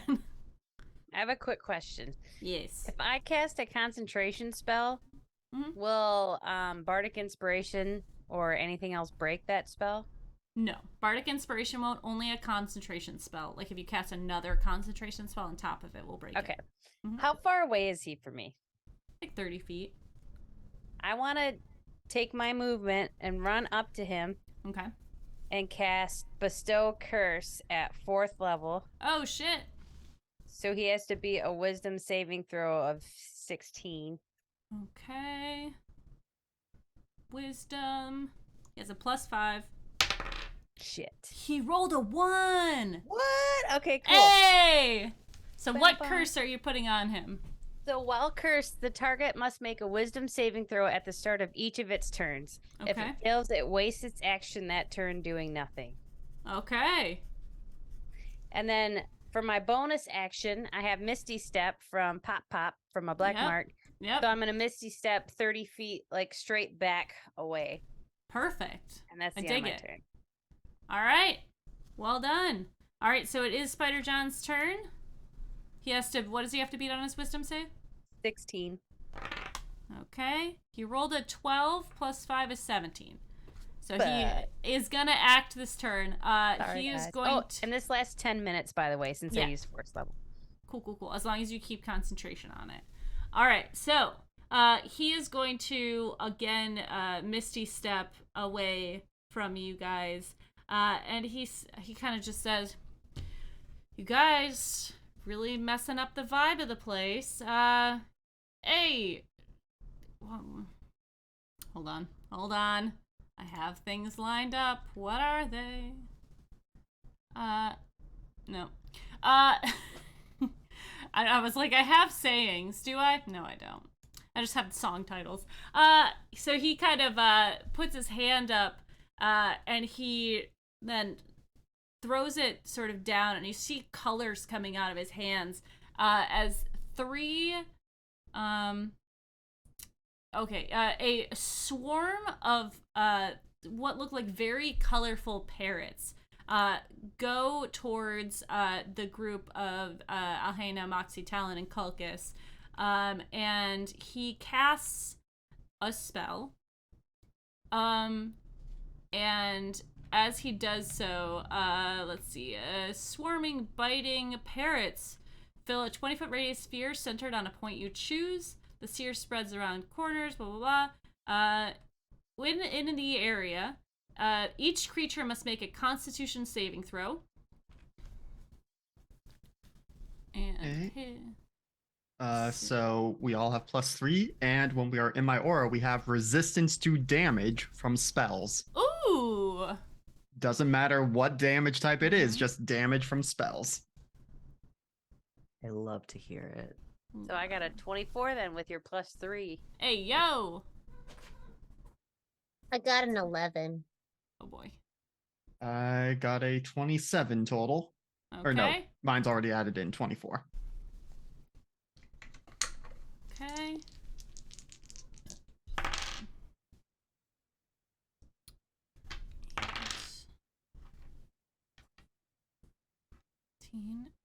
I have a quick question. Yes. If I cast a concentration spell, Mhm. will Bardic Inspiration or anything else break that spell? No. Bardic Inspiration won't. Only a concentration spell. Like if you cast another concentration spell on top of it, will break Okay. it. Mhm. How far away is he from me? Like 30 feet. I want to take my movement and run up to him Okay. and cast Bestow Curse at 4th level. Oh, shit. So he has to be a Wisdom saving throw of 16. Okay. Wisdom. He has a +5. Shit. He rolled a 1. What? Okay, cool. Hey! So what Bye-bye. curse are you putting on him? So while cursed, the target must make a Wisdom saving throw at the start of each of its turns. If Okay. it fails, it wastes its action that turn doing nothing. Okay. And then for my bonus action, I have Misty Step from Pop Pop from a Black Yep. Mark. Yep. So I'm going to Misty Step 30 feet, like straight back away. Perfect. And that's I the end of dig my it. turn. All right. Well done. All right, so it is Spider John's turn. He has to, what does he have to beat on his wisdom save? 16. Okay. He rolled a 12 plus 5 is 17. So But- he is going to act this turn. Sorry, he is guys. going to... and this lasts 10 minutes, by the way, since Yeah. I used 4th level. Cool. As long as you keep concentration on it. All right, so he is going to, again, Misty Step away from you guys. And he kind of just says, "You guys really messing up the vibe of the place. Hey. Hold on. I have things lined up. What are they? No. I was like, I have sayings. Do I? No, I don't. I just have song titles. So he kind of puts his hand up, and he then throws it sort of down, and you see colors coming out of his hands as three, a swarm of what look like very colorful parrots go towards the group of Alhena, Moxie, Talon, and Kulkus. And he casts a spell. And as he does so, let's see, swarming, biting parrots fill a 20-foot radius sphere centered on a point you choose. The sphere spreads around corners, blah, blah, blah. When in the area, each creature must make a Constitution saving throw. And so we all have +3, and when we are in my aura, we have resistance to damage from spells. Ooh! Doesn't matter what damage type it is, just damage from spells. I love to hear it. So I got a 24 then with your +3. Hey, yo! I got an 11. Oh boy. I got a 27 total. Okay. Or no, mine's already added in 24. Okay.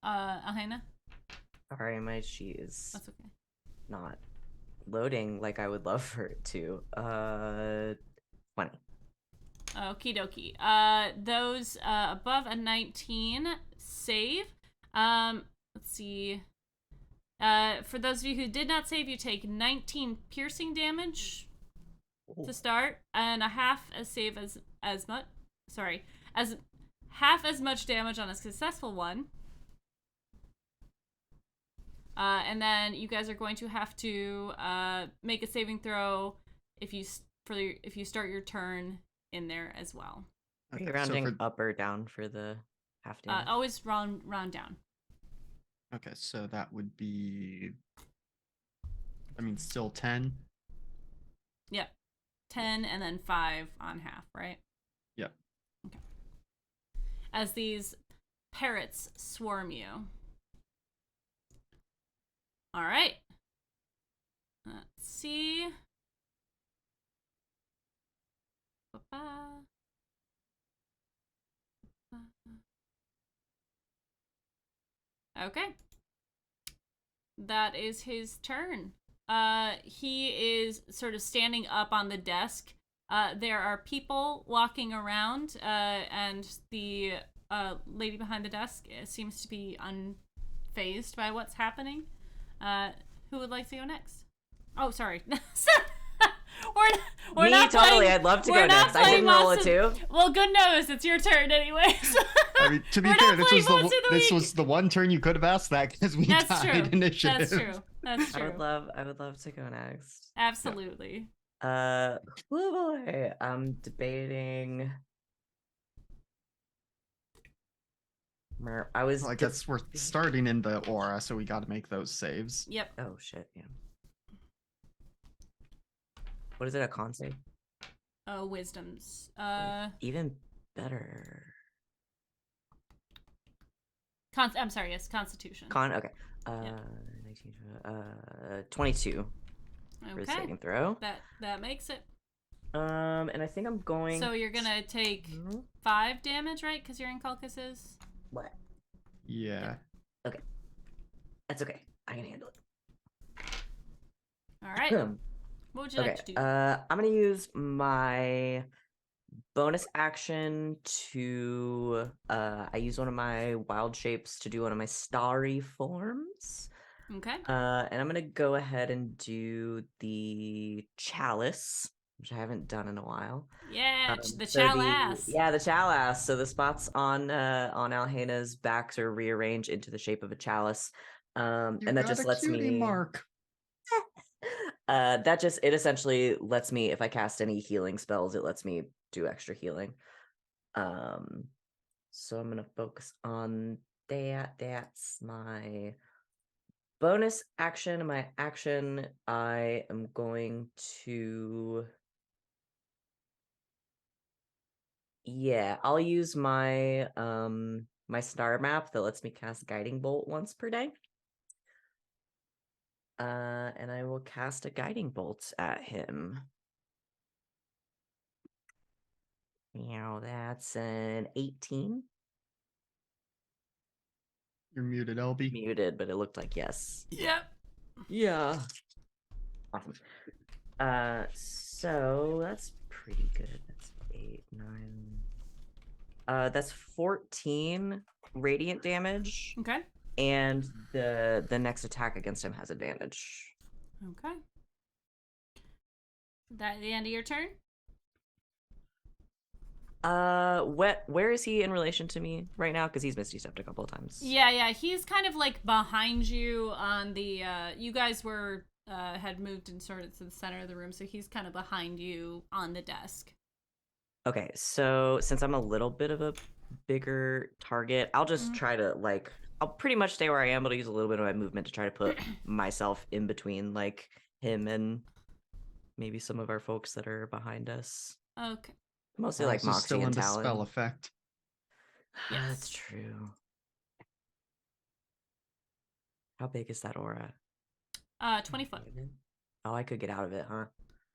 Alhena? Sorry, my sheet is That's okay. not loading like I would love for it to. 20. Okie dokie. Those above a 19 save. Let's see. For those of you who did not save, you take 19 piercing damage to start, and a half as save as much. Sorry, as half as much damage on a successful one. And then you guys are going to have to make a saving throw if you start your turn in there as well. Are you rounding up or down for the half damage? Always round down. Okay, so that would be, I mean, still 10. Yep. 10 and then 5 on half, right? Yep. Okay. As these parrots swarm you. All right. Let's see. Ba-ba. Okay. That is his turn. He is sort of standing up on the desk. There are people walking around, and the lady behind the desk seems to be unfazed by what's happening. Who would like to go next? Oh, sorry. We're Me, not totally. playing, I'd love to we're go not next. I playing didn't roll a Monster- 2. Well, good knows. It's your turn anyways. I mean, to be We're fair, not playing Monster of the this Week. was the one turn you could have asked that because we That's tied true. initiative. That's true. That's I true. would love to go next. Absolutely. Oh boy. I'm debating. I was. Well, I guess we're starting in the aura, so we got to make those saves. Yep. Oh shit! Yeah. What is it? A con save? Wisdoms. Even better. I'm sorry. Yes, Constitution. Okay. Yeah. 19, 22 for Okay. saving throw. That makes it. And I think I'm going. So you're gonna take 5 damage, right? Because you're in Kulkus's. What? Yeah. Okay. That's okay. I can handle it. All right. What would you Okay. like to do? I'm gonna use my bonus action to. I use one of my wild shapes to do one of my starry forms. Okay. And I'm gonna go ahead and do the chalice. which I haven't done in a while. Yeah, the So chow ass. the chalice. So the spots on Alhena's backs are rearranged into the shape of a chalice. You And that got just a lets cutie me mark. it essentially lets me, if I cast any healing spells, it lets me do extra healing. So I'm gonna focus on that. That's my bonus action. My action, I am going to I'll use my my star map that lets me cast guiding bolt once per day. And I will cast a guiding bolt at him. That's an 18. You're muted, LB. Muted, but it looked like yes. Yep. Yeah. Awesome. So that's pretty good. That's 8, 9. That's 14 radiant damage, Okay. and the next attack against him has advantage. Okay. That the end of your turn? Where is he in relation to me right now? Because he's Misty Stepped a couple of times. Yeah. He's kind of like behind you on the. You guys were had moved and sort of to the center of the room, so he's kind of behind you on the desk. Okay, so since I'm a little bit of a bigger target, I'll just try to I'll pretty much stay where I am, but I'll use a little bit of my movement to try to put myself in between like him and maybe some of our folks that are behind us. Okay. Mostly We're like also Moxie still and in the Talon. spell effect. Yes. That's true. How big is that aura? 20 foot. Oh, I could get out of it, huh?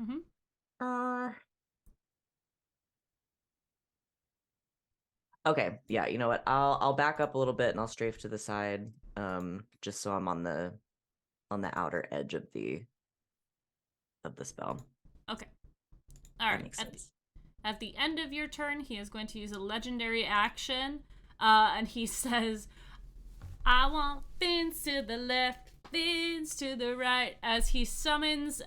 Mm-hmm. Okay, yeah, you know what? I'll back up a little bit and I'll strafe to the side, just so I'm on the outer edge of the spell. Okay. All That right. makes sense. At the end of your turn, he is going to use a legendary action, and he says, "I want fins to the left, fins to the right." As he summons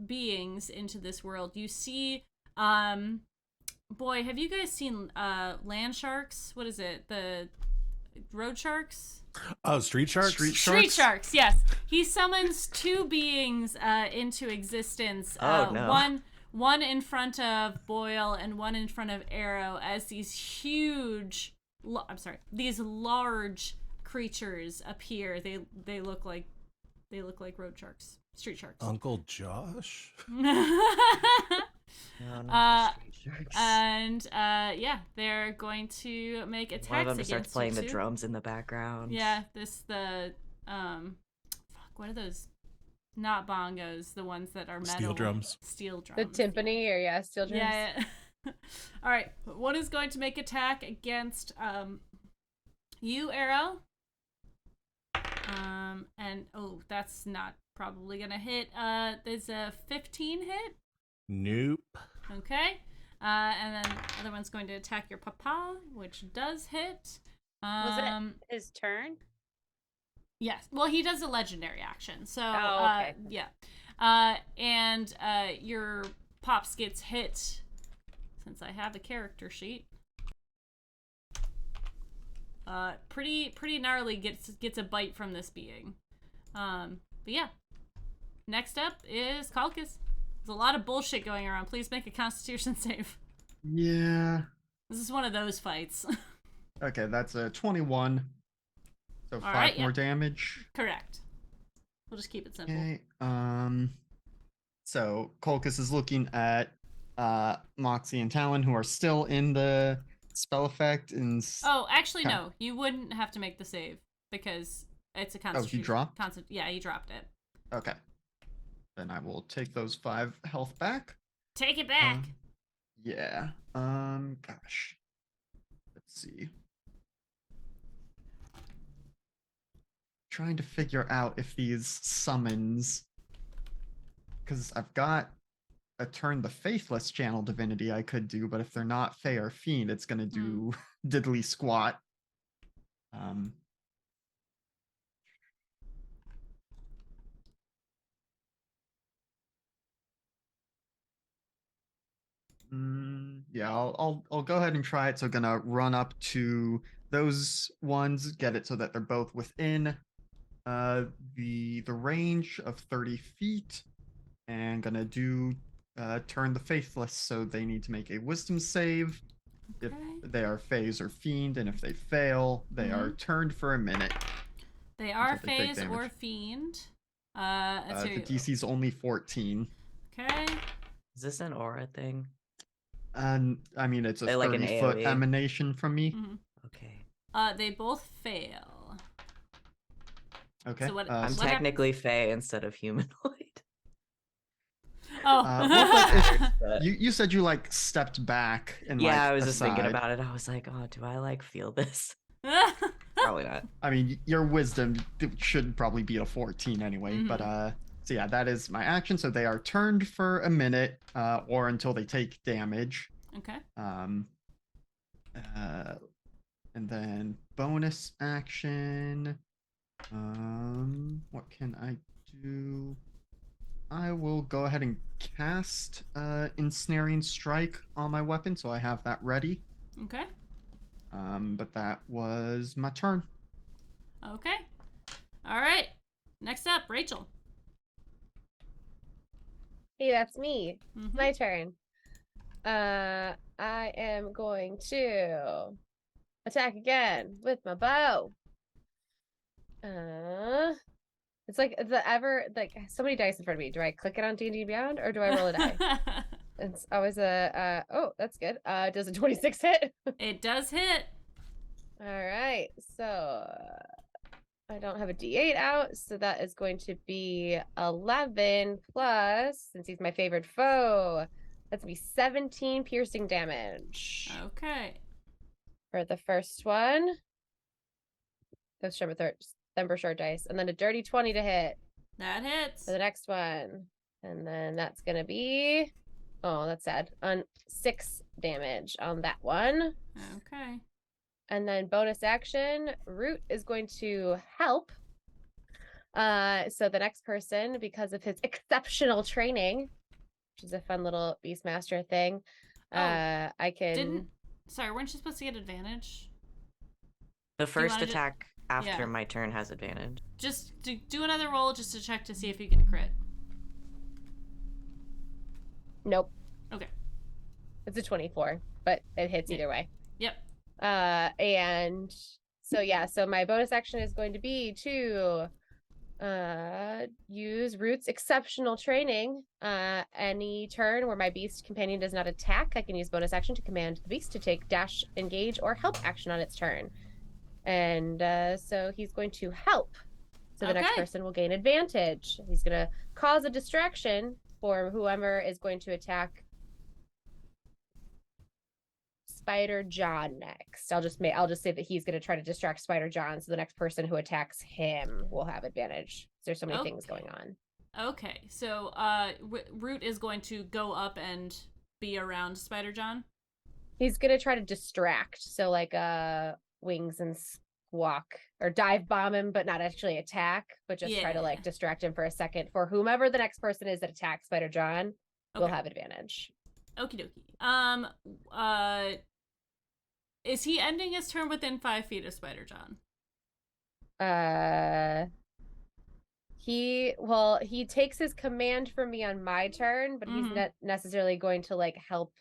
beings into this world, you see, boy, have you guys seen land sharks? What is it? The road sharks? Oh, street sharks. Street sharks, yes. He summons two beings into existence. Oh, no. One in front of Boyle and one in front of Arrow as these these large creatures appear. They look like road sharks, street sharks. Uncle Josh. No, not the street sharks. And yeah, they're going to make attacks One of them against just starts playing you the too. drums in the background. Yeah, what are those? Not bongos, the ones that are metal. Steel drums. Steel drums. The timpani or steel drums. Yeah. All right. One is going to make attack against you, Arrow. And that's not probably gonna hit. There's a 15 hit. Nope. Okay. And then the other one's going to attack your papa, which does hit. Was it his turn? Yes. Well, he does a legendary action. So, okay. Yeah. And your Pops gets hit, since I have a character sheet. Pretty gnarly gets a bite from this being. But yeah. Next up is Kalkus. There's a lot of bullshit going around. Please make a Constitution save. Yeah. This is one of those fights. Okay, that's a 21. So All 5 right, more yeah. damage. Correct. We'll just keep it simple. Okay. So Kolkus is looking at Moxie and Talon, who are still in the spell effect, and Oh, actually, no. You wouldn't have to make the save because it's a Constitution. Oh, he dropped? Yeah, he dropped it. Okay. Then I will take those 5 health back. Take it back. Yeah. Gosh. Let's see. Trying to figure out if these summons, because I've got a turn the faithless channel divinity I could do, but if they're not Fey or Fiend, it's gonna do diddly squat. Yeah, I'll go ahead and try it. So gonna run up to those ones, get it so that they're both within the range of 30 feet, and gonna do turn the faithless, so they need to make a wisdom save if Okay. they are phase or fiend, and if they fail, they are turned for a minute. They are Until they take phase or damage. fiend. Let's The hear you. DC's only 14. Okay. Is this an aura thing? And I mean, it's a Like an 30-foot AoE? emanation from me. Mhm. Okay. They both fail. Okay. So what- I'm What hap- technically Fey instead of humanoid. Oh. well, But you said you like stepped back and yeah, like I was just thinking aside. about it. I was like, oh, do I like feel this? Probably not. I mean, your wisdom should probably be a 14 anyway, but so yeah, that is my action. So they are turned for a minute, or until they take damage. Okay. And then bonus action. What can I do? I will go ahead and cast Ensnaring Strike on my weapon, so I have that ready. Okay. But that was my turn. Okay. All right. Next up, Rachel. Hey, that's me. Mhm. My turn. I am going to attack again with my bow. It's like so many dice in front of me. Do I click it on D&D Beyond or do I roll a die? It's always oh, that's good. Does a 26 hit? It does hit. All right. So I don't have a D8 out, so that is going to be 11 plus, since he's my favorite foe. That's gonna be 17 piercing damage Okay. for the first one. That's Thumber short dice, and then a dirty 20 to hit That hits. for the next one, and then that's gonna be, oh, that's sad, on 6 damage on that one. Okay. And then bonus action, Root is going to help. So the next person, because of his exceptional training, which is a fun little Beastmaster thing, I can. Sorry, weren't you supposed to get advantage? The first wanna attack after Yeah. my turn has advantage. Just do another roll just to check to see if you get a crit. Nope. Okay. It's a 24, but it hits either way. Yep. And so yeah, so my bonus action is going to be to use Root's exceptional training. Any turn where my beast companion does not attack, I can use bonus action to command the beast to take dash, engage, or help action on its turn. And so he's going to help. So the next Okay. person will gain advantage. He's going to cause a distraction for whoever is going to attack Spider John next. I'll just say that he's going to try to distract Spider John, so the next person who attacks him will have advantage. There's so many things going on. Okay. So Root is going to go up and be around Spider John. He's going to try to distract, so like wings and squawk, or dive bomb him, but not actually attack, but just try to Yeah. like distract him for a second. For whomever the next person is that attacks Spider John will Okay. have advantage. Okie dokie. Is he ending his turn within 5 feet of Spider John? He takes his command from me on my turn, but he's not necessarily going to like help.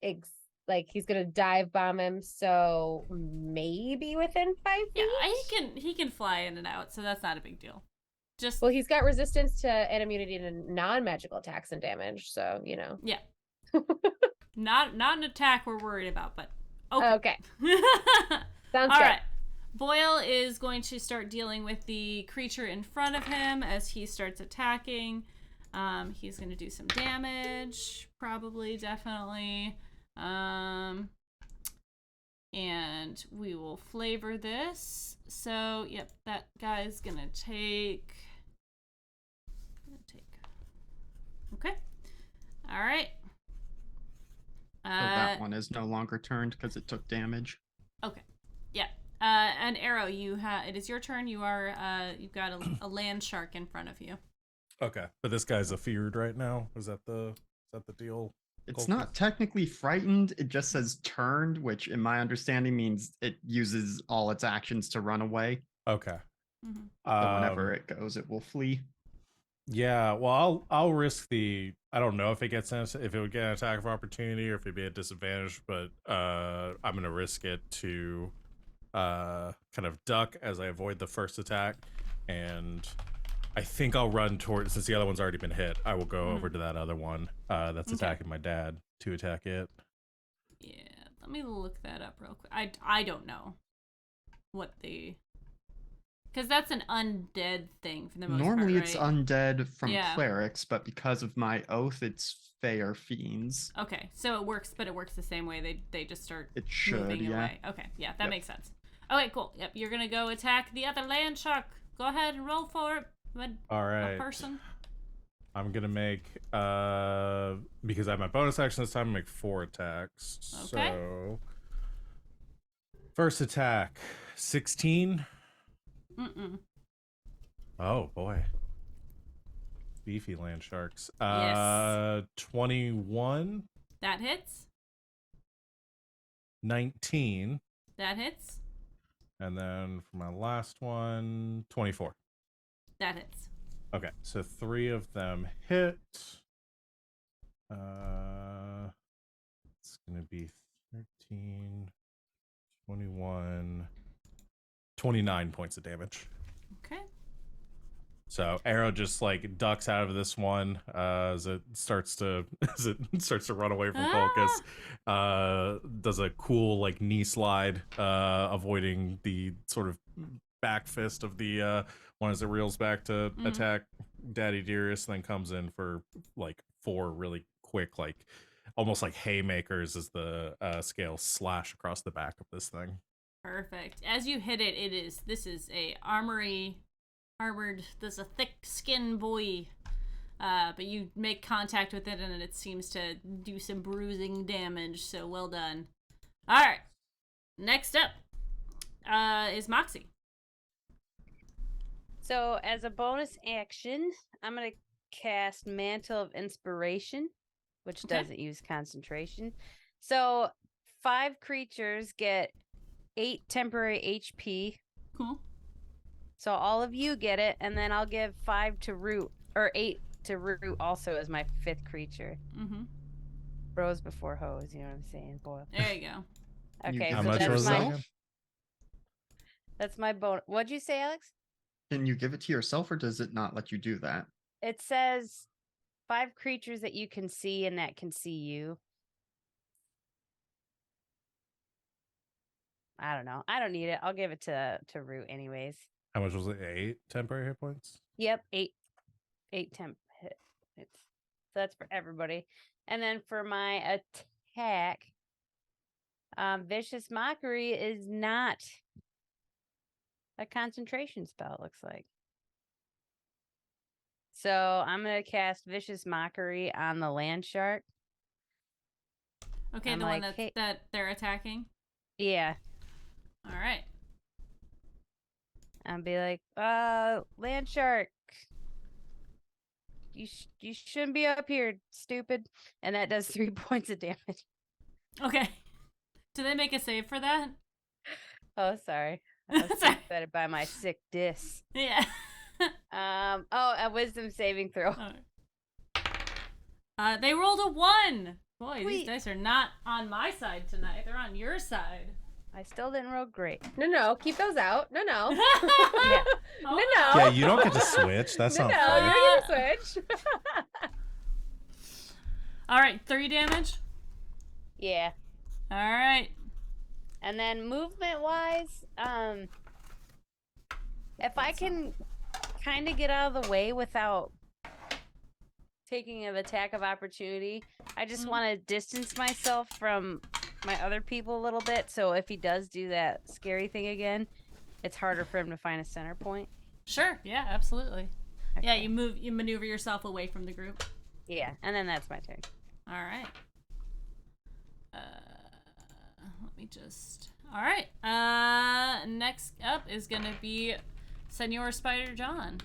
He's gonna dive bomb him, so maybe within 5 feet. Yeah, he can fly in and out, so that's not a big deal. Just Well, he's got resistance to and immunity to non-magical attacks and damage, so you know. yeah. Not an attack we're worried about, but okay. Okay. Sounds All good. right. Boyle is going to start dealing with the creature in front of him as he starts attacking. He's going to do some damage, probably, definitely. And we will flavor this. So, yep, that guy's going to take. Okay. All right. So that one is no longer turned because it took damage. Okay. Yeah. And Arrow, it is your turn. You've got a land shark in front of you. Okay, but this guy's afeared right now. Is that the deal? It's not technically frightened. It just says turned, which in my understanding means it uses all its actions to run away. Okay. Mhm. So whenever it goes, it will flee. Yeah, well, I'll risk the. I don't know if it gets if it would get an attack of opportunity or if it'd be at disadvantage, but I'm gonna risk it to kind of duck as I avoid the first attack, and I think I'll run towards, since the other one's already been hit. I will go over to that other one that's Okay. attacking my dad to attack it. Yeah, let me look that up real quick. I don't know what the, because that's an undead thing for the most Normally part, it's right? undead from Yeah. clerics, but because of my oath, it's fair fiends. Okay, so it works, but it works the same way. They just start It should, moving yeah. away. Okay, yeah, that Yep. makes sense. Okay, cool. Yep, you're gonna go attack the other land shark. Go ahead and roll for it. All right. A person. I'm gonna make because I have my bonus action this time. Make 4 attacks. Okay. So first attack, 16. Oh boy, beefy land sharks. Yes. 21, That hits. 19, That hits. and then for my last one, 24. That hits. Okay, so 3 of them hit. It's gonna be 13, 21, 29 points of damage. Okay. So arrow just like ducks out of this one as it starts to run away from Colchis. Does a cool like knee slide, avoiding the sort of back fist of the one as it reels back to attack Daddy Dearest, and then comes in for like 4 really quick, like almost like haymakers as the scales slash across the back of this thing. Perfect. As you hit it, this is a armored, there's a thick skin boy. But you make contact with it and it seems to do some bruising damage, so well done. Alright. Next up is Moxie. So as a bonus action, I'm going to cast Mantle of Inspiration, which Okay. doesn't use concentration. So 5 creatures get 8 temporary HP. Cool. So all of you get it, and then I'll give 5 to Root, or 8 to Root also as my 5th creature. Mm-hmm. Bros before hoes, you know what I'm saying, boy. There you go. Okay, How so much that's was my that? that's my bonus. What'd you say, Alex? Can you give it to yourself, or does it not let you do that? It says 5 creatures that you can see and that can see you. I don't know. I don't need it. I'll give it to Root anyways. How much was it? 8 temporary hit points? Yep, 8 temp hit. So that's for everybody. And then for my attack, Vicious Mockery is not a concentration spell, it looks like. So I'm going to cast Vicious Mockery on the land shark. Okay, I'm the like, one hey- that they're attacking. Yeah. All right. I'll be like, land shark, you shouldn't be up here, stupid. And that does 3 points of damage. Okay. Do they make a save for that? Oh, sorry. I was Sorry. excited by my sick diss. Yeah. A wisdom saving throw. They rolled a 1. Boy, these Sweet. dice are not on my side tonight. They're on your side. I still didn't roll great. No, keep those out. No. Yeah. No. Yeah, you don't get to switch. That's No, not you fair. don't get to switch. All right, 3 damage. Yeah. All right. And then movement wise, if I can kind of get out of the way without taking an attack of opportunity, I just want to distance myself from my other people a little bit. So if he does do that scary thing again, it's harder for him to find a center point. Sure. Yeah, absolutely. Okay. Yeah, you maneuver yourself away from the group. Yeah, and then that's my turn. All right. Let me just. All right. Next up is gonna be Senor Spider John.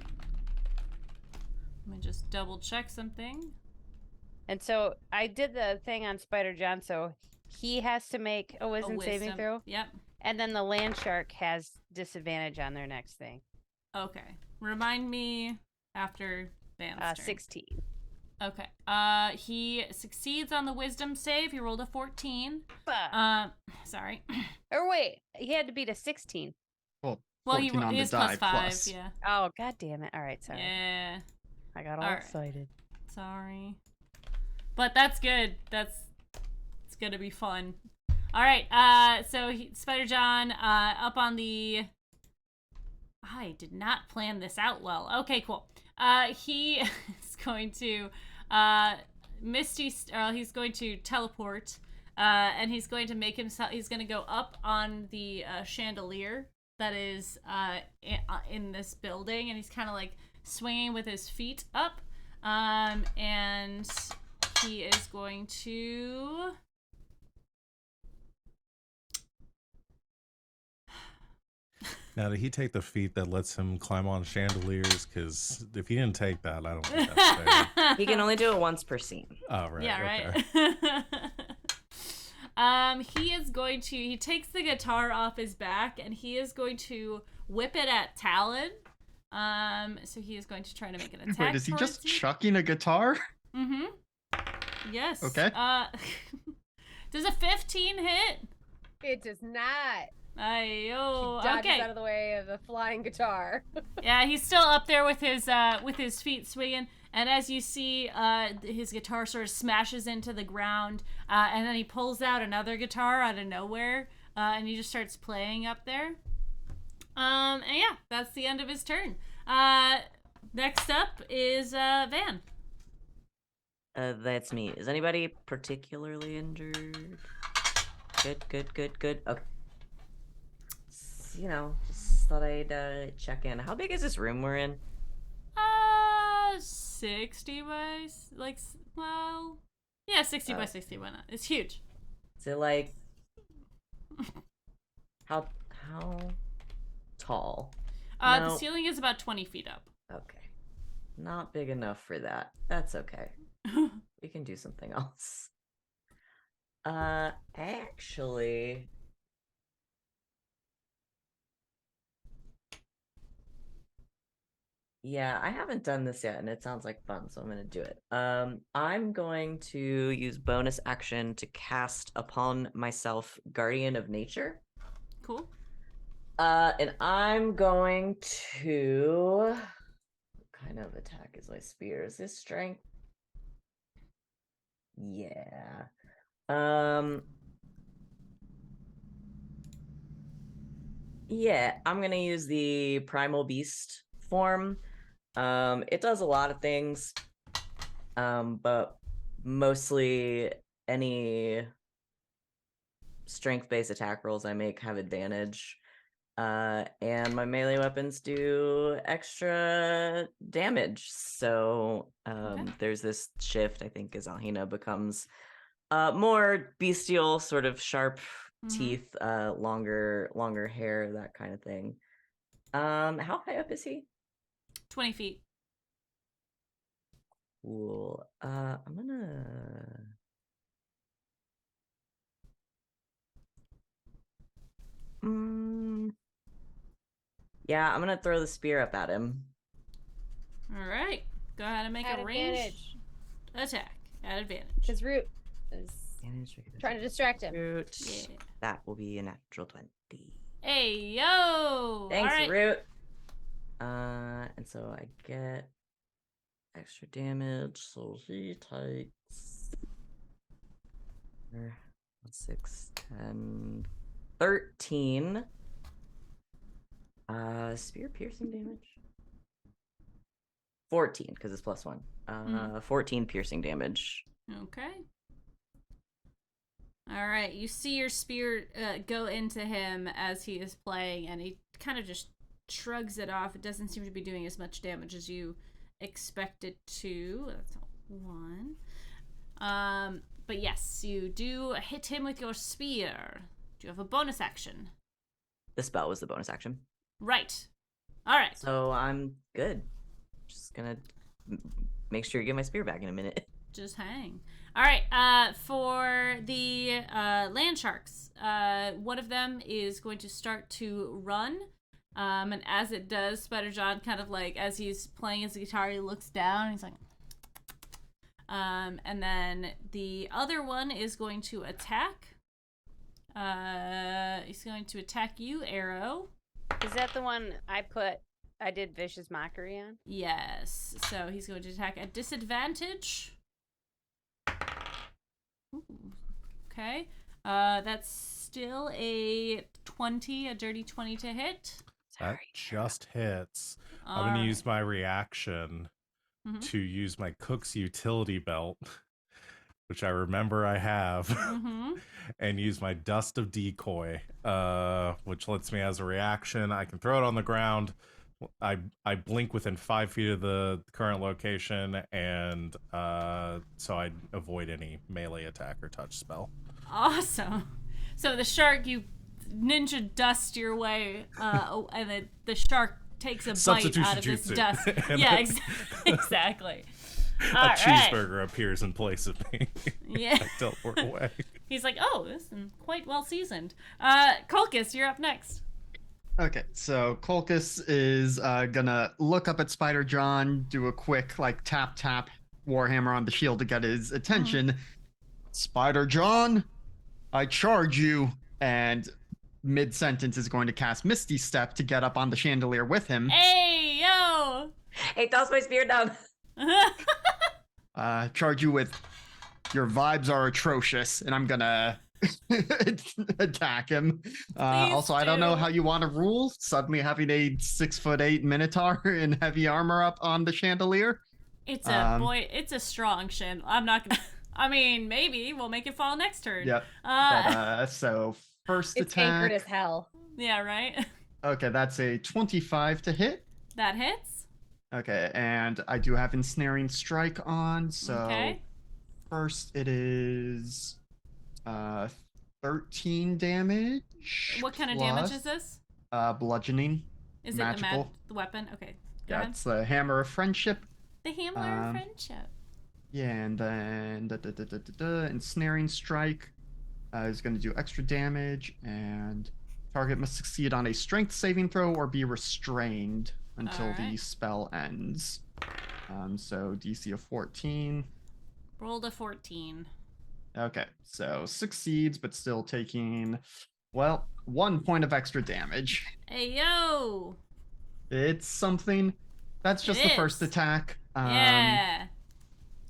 Let me just double check something. And so I did the thing on Spider John, so he has to make a wisdom saving throw. Yep. And then the land shark has disadvantage on their next thing. Okay. Remind me after Van's turn. 16. Okay. He succeeds on the wisdom save. He rolled a 14. Sorry. Or wait, he had to beat a 16. Well, Well, he 14 on the is die plus 5. plus. Yeah. Oh, god damn it. All right, sorry. Yeah. I got all All right. excited. Sorry. But that's good. It's going to be fun. All right. So Spider John up on the... I did not plan this out well. Okay, cool. He is going to he's going to teleport, and he's going to make himself. He's going to go up on the chandelier that is in this building, and he's kind of like swinging with his feet up, and he is going to. Now, did he take the feat that lets him climb on chandeliers? Because if he didn't take that, I don't think that's fair. He can only do it once per scene. Oh, right. Yeah, okay. right. He takes the guitar off his back and he is going to whip it at Talon. So he is going to try to make an attack. Wait, is he just towards you. chucking a guitar? Mm-hmm. Yes. Okay. Does a 15 hit? It does not. Ayo. She dodges Okay. out of the way of the flying guitar. Yeah, he's still up there with his feet swinging, and as you see, his guitar sort of smashes into the ground, and then he pulls out another guitar out of nowhere, and he just starts playing up there. And yeah, that's the end of his turn. Next up is Van. That's me. Is anybody particularly injured? Good. Okay. Just thought I'd check in. How big is this room we're in? 60 by 60 by 60. Why not? It's huge. Is it like how tall? The No. ceiling is about 20 feet up. Okay, not big enough for that. That's okay. We can do something else. Actually. Yeah, I haven't done this yet, and it sounds like fun, so I'm gonna do it. I'm going to use bonus action to cast upon myself Guardian of Nature. Cool. And I'm going to... What kind of attack is my spear? Is this strength? Yeah. Yeah, I'm gonna use the Primal Beast form. It does a lot of things, but mostly any strength-based attack rolls I make have advantage. And my melee weapons do extra damage. So there's this shift, I think, as Alhina becomes more bestial, sort of sharp teeth, longer hair, that kind of thing. How high up is he? 20 feet. Cool. I'm gonna... Yeah, I'm gonna throw the spear up at him. All right. Go ahead and make At a range advantage. attack. At advantage. His root is trying to distract him. Root. Yeah. That will be a natural 20. Hey, yo! Thanks, All right. Root. And so I get extra damage, so he takes 6, 10, 13. Spear piercing damage? 14, because it's +1. 14 piercing damage. Okay. All right. You see your spear go into him as he is playing, and he kind of just shrugs it off. It doesn't seem to be doing as much damage as you expect it to. That's a 1. But yes, you do hit him with your spear. Do you have a bonus action? The spell was the bonus action. Right. All right. So I'm good. Just gonna make sure you get my spear back in a minute. Just hang. All right. For the land sharks, one of them is going to start to run. And as it does, Spider John kind of like, as he's playing his guitar, he looks down and he's like, and then the other one is going to attack. He's going to attack you, Arrow. Is that the one I did Vicious Mockery on? Yes. So he's going to attack at disadvantage. Ooh. Okay. That's still a 20, a dirty 20 to hit. That just hits. I'm All going to right. use my reaction Mhm. to use my cook's utility belt, which I remember I have, Mhm. and use my dust of decoy, which lets me, as a reaction, I can throw it on the ground. I blink within 5 feet of the current location, and so I avoid any melee attack or touch spell. Awesome. So the shark, you ninja dust your way, and the shark takes a bite Substitution out of this jutsu. dust. And Yeah, then exactly. a All right. cheeseburger appears in place of me. Yeah. I teleport away. He's like, oh, this is quite well seasoned. Colchis, you're up next. Okay, so Colchis is gonna look up at Spider John, do a quick like tap Warhammer on the shield to get his attention. Spider John, I charge you, and mid sentence is going to cast Misty Step to get up on the chandelier with him. Hey, yo! Hey, toss my spear down. Charge you with your vibes are atrocious, and I'm gonna attack him. Also, I don't know do. how you want to rule. Suddenly having a 6'8" Minotaur in heavy armor up on the chandelier. It's a strong shin. I'm not gonna. I mean, maybe we'll make it fall next turn. Yep. So first It's attack. anchored as hell. Yeah, right. Okay, that's a 25 to hit. That hits. Okay, and I do have ensnaring strike on, so Okay. first it is 13 damage. What kind of damage plus, is this? Bludgeoning. Is magical. it the weapon? Okay. Go ahead. That's the hammer of friendship. The Hammer of Friendship. Yeah, and then ensnaring strike is going to do extra damage, and target must succeed on a strength saving throw or be restrained until the Alright. spell ends. So DC of 14. Rolled a 14. Okay, so succeeds, but still taking, well, 1 point of extra damage. Hey, yo! It's something. That's just It the first is. attack. Yeah.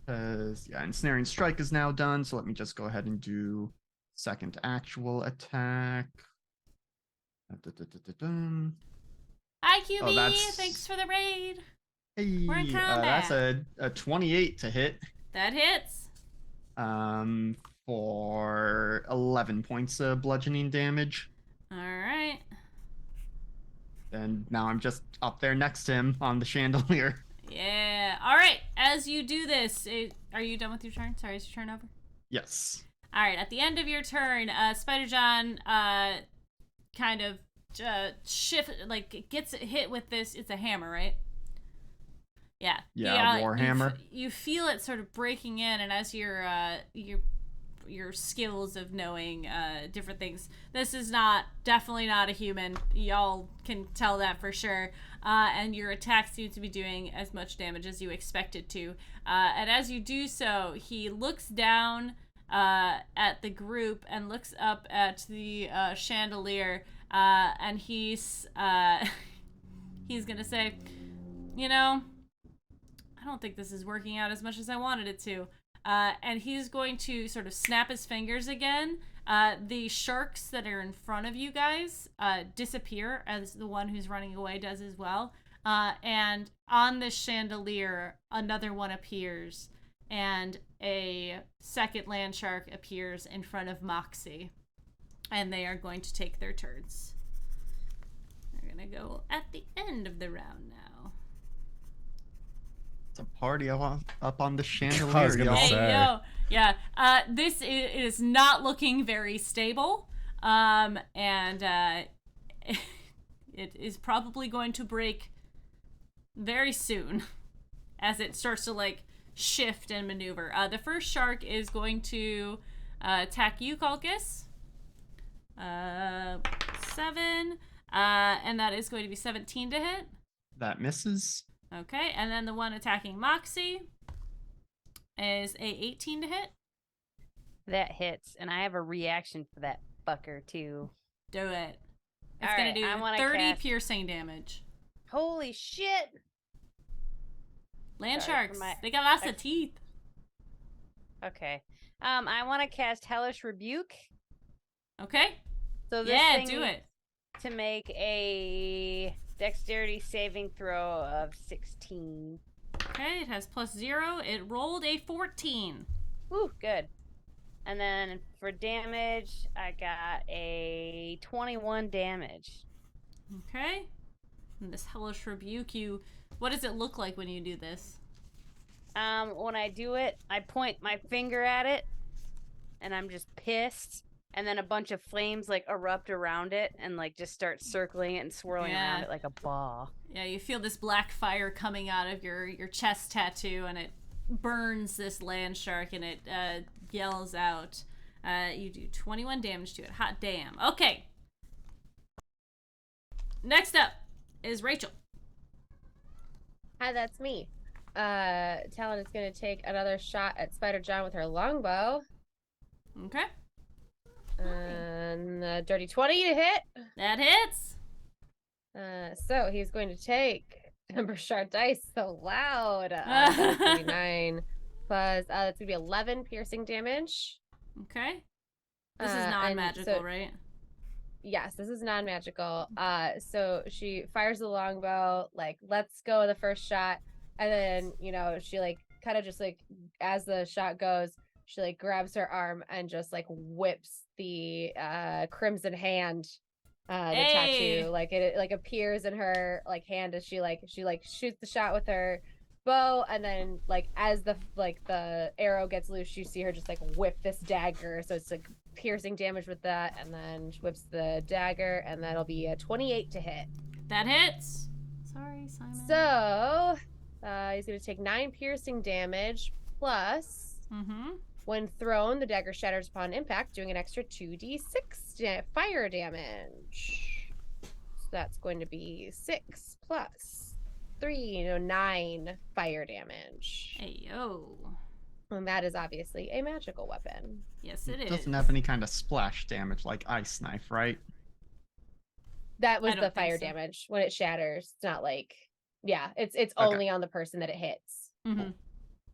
Yeah, ensnaring strike is now done, so let me just go ahead and do second actual attack. Dun-dun-dun-dun-dun. Hi, QB. Oh, that's- Thanks for the raid. Hey, We're in that's combat. a 28 to hit. That hits. For 11 points of bludgeoning damage. All right. And now I'm just up there next to him on the chandelier. Yeah. All right. As you do this, are you done with your turn? Sorry, is your turn over? Yes. All right. At the end of your turn, Spider John kind of gets hit with this. It's a hammer, right? Yeah. Yeah, warhammer. You feel it sort of breaking in, and as your skills of knowing different things, this is definitely not a human. Y'all can tell that for sure. And your attack seems to be doing as much damage as you expect it to. And as you do so, he looks down at the group and looks up at the chandelier, and he's gonna say, I don't think this is working out as much as I wanted it to. And he's going to sort of snap his fingers again. The sharks that are in front of you guys disappear, as the one who's running away does as well. And on this chandelier, another one appears, and a second land shark appears in front of Moxie. And they are going to take their turns. They're going to go at the end of the round now. It's a party up on the chandelier, I was gonna y'all. say. Hey, yo. Yeah. This is not looking very stable. And it is probably going to break very soon as it starts to shift and maneuver. The first shark is going to attack you, Calcus. 7. And that is going to be 17 to hit. That misses. Okay, and then the one attacking Moxie is a 18 to hit. That hits, and I have a reaction for that fucker too. Do it. It's All going right, to I do wanna 30 cast- piercing damage. Holy shit! Land Sorry for sharks, my they got lots of teeth. Okay. I want to cast Hellish Rebuke. Okay. So this Yeah, thing do needs it. to make a dexterity saving throw of 16. Okay, it has +0. It rolled a 14. Woo, good. And then for damage, I got a 21 damage. Okay. And this hellish rebuke, what does it look like when you do this? When I do it, I point my finger at it, and I'm just pissed. And then a bunch of flames like erupt around it and like just start circling it and swirling around it like a ball. Yeah, you feel this black fire coming out of your chest tattoo, and it burns this land shark, and it yells out. You do 21 damage to it. Hot damn. Okay. Next up is Rachel. Hi, that's me. Talon is going to take another shot at Spider John with her longbow. Okay. And dirty 20 to hit. That hits. So he's going to take number sharp dice so loud. That's gonna be 9 plus that's gonna be 11 piercing damage. Okay. This is and non-magical, so- right? Yes, this is non-magical. So she fires the longbow, like lets go of the first shot, and then she like kind of just like as the shot goes, she like grabs her arm and just like whips the crimson hand, the tattoo, like it like appears in her like hand as she shoots the shot with her bow, and then like as the arrow gets loose, you see her just like whip this dagger, so it's like piercing damage with that, and then she whips the dagger, and that'll be a 28 to hit. That hits. Sorry, Simon. So he's gonna take 9 piercing damage plus when thrown, the dagger shatters upon impact, doing an extra 2d6 fire damage. So that's going to be 6 plus 3, 9 fire damage. Hey, yo. And that is obviously a magical weapon. Yes, it is. Doesn't have any kind of splash damage like ice knife, right? That was I don't the think fire so. damage. When it shatters, it's not like, yeah, it's Okay. only on the person that it hits.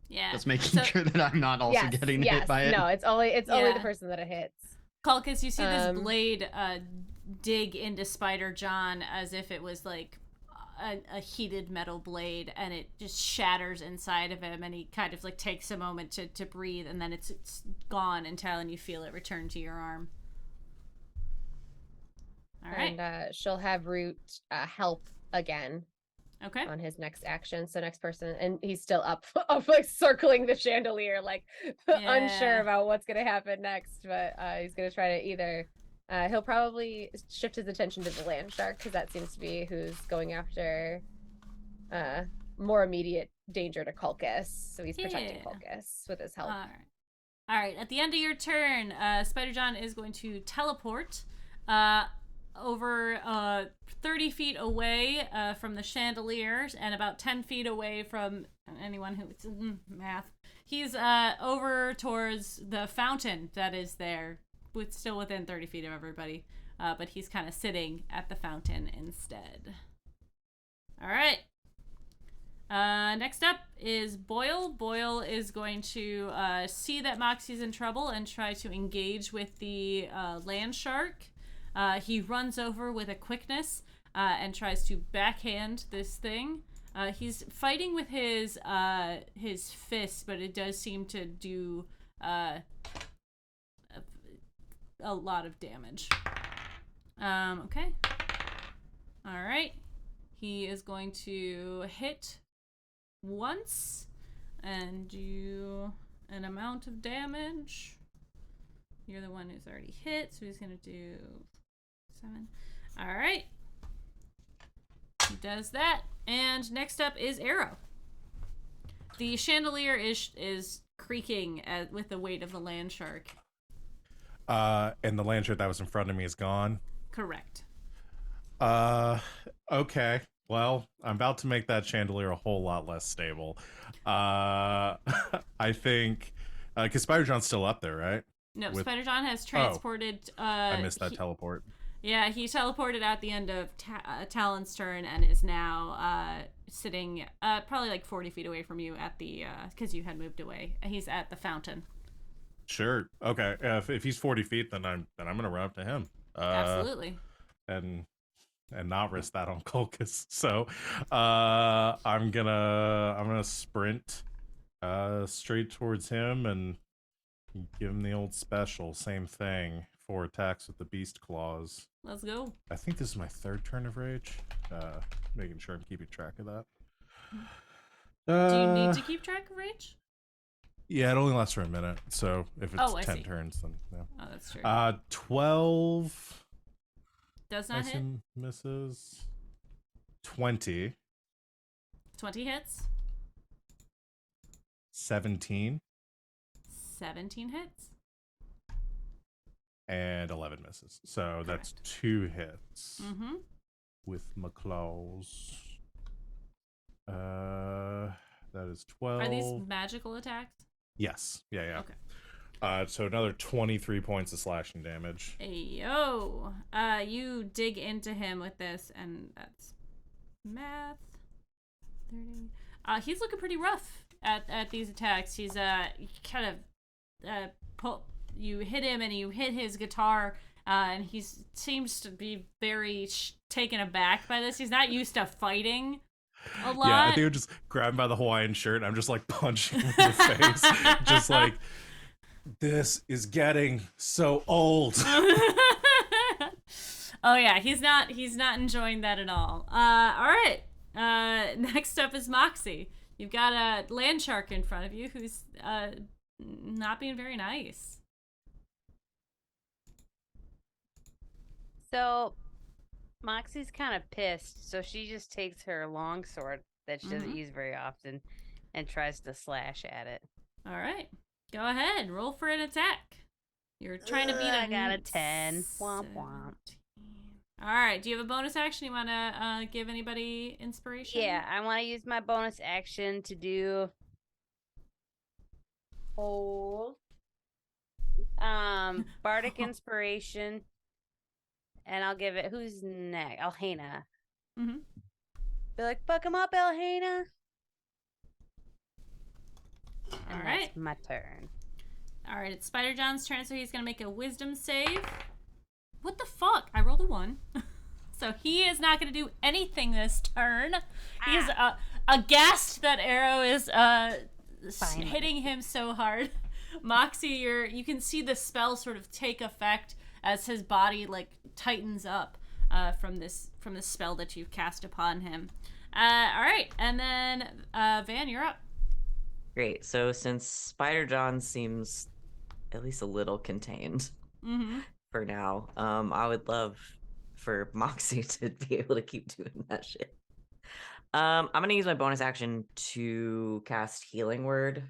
Yeah. Just making So- sure that I'm not also getting hit by it. No, it's only the Yeah. person that it hits. Calcus, you see this Um, blade dig into Spider John as if it was like a heated metal blade, and it just shatters inside of him, and he kind of like takes a moment to breathe, and then it's gone until you feel it return to your arm. All right. And she'll have Root help again Okay. on his next action. So next person, and he's still up like circling the chandelier, like unsure Yeah. about what's gonna happen next. But he's gonna try to either he'll probably shift his attention to the land shark, because that seems to be who's going after more immediate danger to Culcus. So he's protecting Yeah. Culcus with his help. All right. At the end of your turn, Spider John is going to teleport over 30 feet away from the chandeliers, and about 10 feet away from anyone who's math. He's over towards the fountain that is there, still within 30 feet of everybody, but he's kind of sitting at the fountain instead. All right. Next up is Boyle. Boyle is going to see that Moxie's in trouble and try to engage with the land shark. He runs over with a quickness and tries to backhand this thing. He's fighting with his fists, but it does seem to do a lot of damage. Okay. All right. He is going to hit once and do an amount of damage. You're the one who's already hit, so he's going to do 7. All right. He does that. And next up is Arrow. The chandelier is creaking with the weight of the land shark. And the land shark that was in front of me is gone. Correct. Okay. Well, I'm about to make that chandelier a whole lot less stable. I think, because Spider-John's still up there, right? No, With- Spider-John has transported. I missed that teleport. Yeah, he teleported at the end of Talon's turn and is now sitting probably like 40 feet away from you at the because you had moved away. He's at the fountain. Sure. Okay. If he's 40 feet, then I'm gonna run up to him. Absolutely. And not risk that on Colchis. So I'm gonna sprint straight towards him and give him the old special. Same thing. 4 attacks with the beast claws. Let's go. I think this is my 3rd turn of rage. Making sure I'm keeping track of that. Do you need to keep track of rage? Yeah, it only lasts for a minute. So if it's I 10 see. turns, then yeah. Oh, that's true. 12 Does not hit. misses. 20. 20 hits. 17. 17 hits. And 11 misses. So that's 2 hits Mm-hmm. with my claws. That is 12. Are these magical attacks? Yes. Yeah. Okay. So another 23 points of slashing damage. Ayo. You dig into him with this, and that's math. 30. He's looking pretty rough at these attacks. He's kind of you hit him and you hit his guitar, and he seems to be very taken aback by this. He's not used to fighting a lot. Yeah, I think I just grab him by the Hawaiian shirt and I'm just like punching him in the face. Just like, this is getting so old. Oh yeah, he's not enjoying that at all. All right. Next up is Moxie. You've got a land shark in front of you who's not being very nice. So Moxie's kind of pissed, so she just takes her long sword that she doesn't use very often and tries to slash at it. All right. Go ahead. Roll for an attack. You're trying to beat I got a 10. Womp 17. womp. All right. Do you have a bonus action? You want to give anybody inspiration? Yeah, I want to use my bonus action to do hold bardic inspiration, and I'll give it who's next? Elhana. Mm-hmm. Be like, fuck him up, Elhana. All right. That's my turn. All right. It's Spider John's turn, so he's gonna make a Wisdom save. What the fuck? I rolled a 1. So he is not going to do anything this turn. He is aghast that Arrow is hitting him so hard. Moxie, you can see the spell sort of take effect as his body like tightens up from this spell that you've cast upon him. All right, and then Van, you're up. Great. So since Spider John seems at least a little contained for now, I would love for Moxie to be able to keep doing that shit. I'm gonna use my bonus action to cast Healing Word.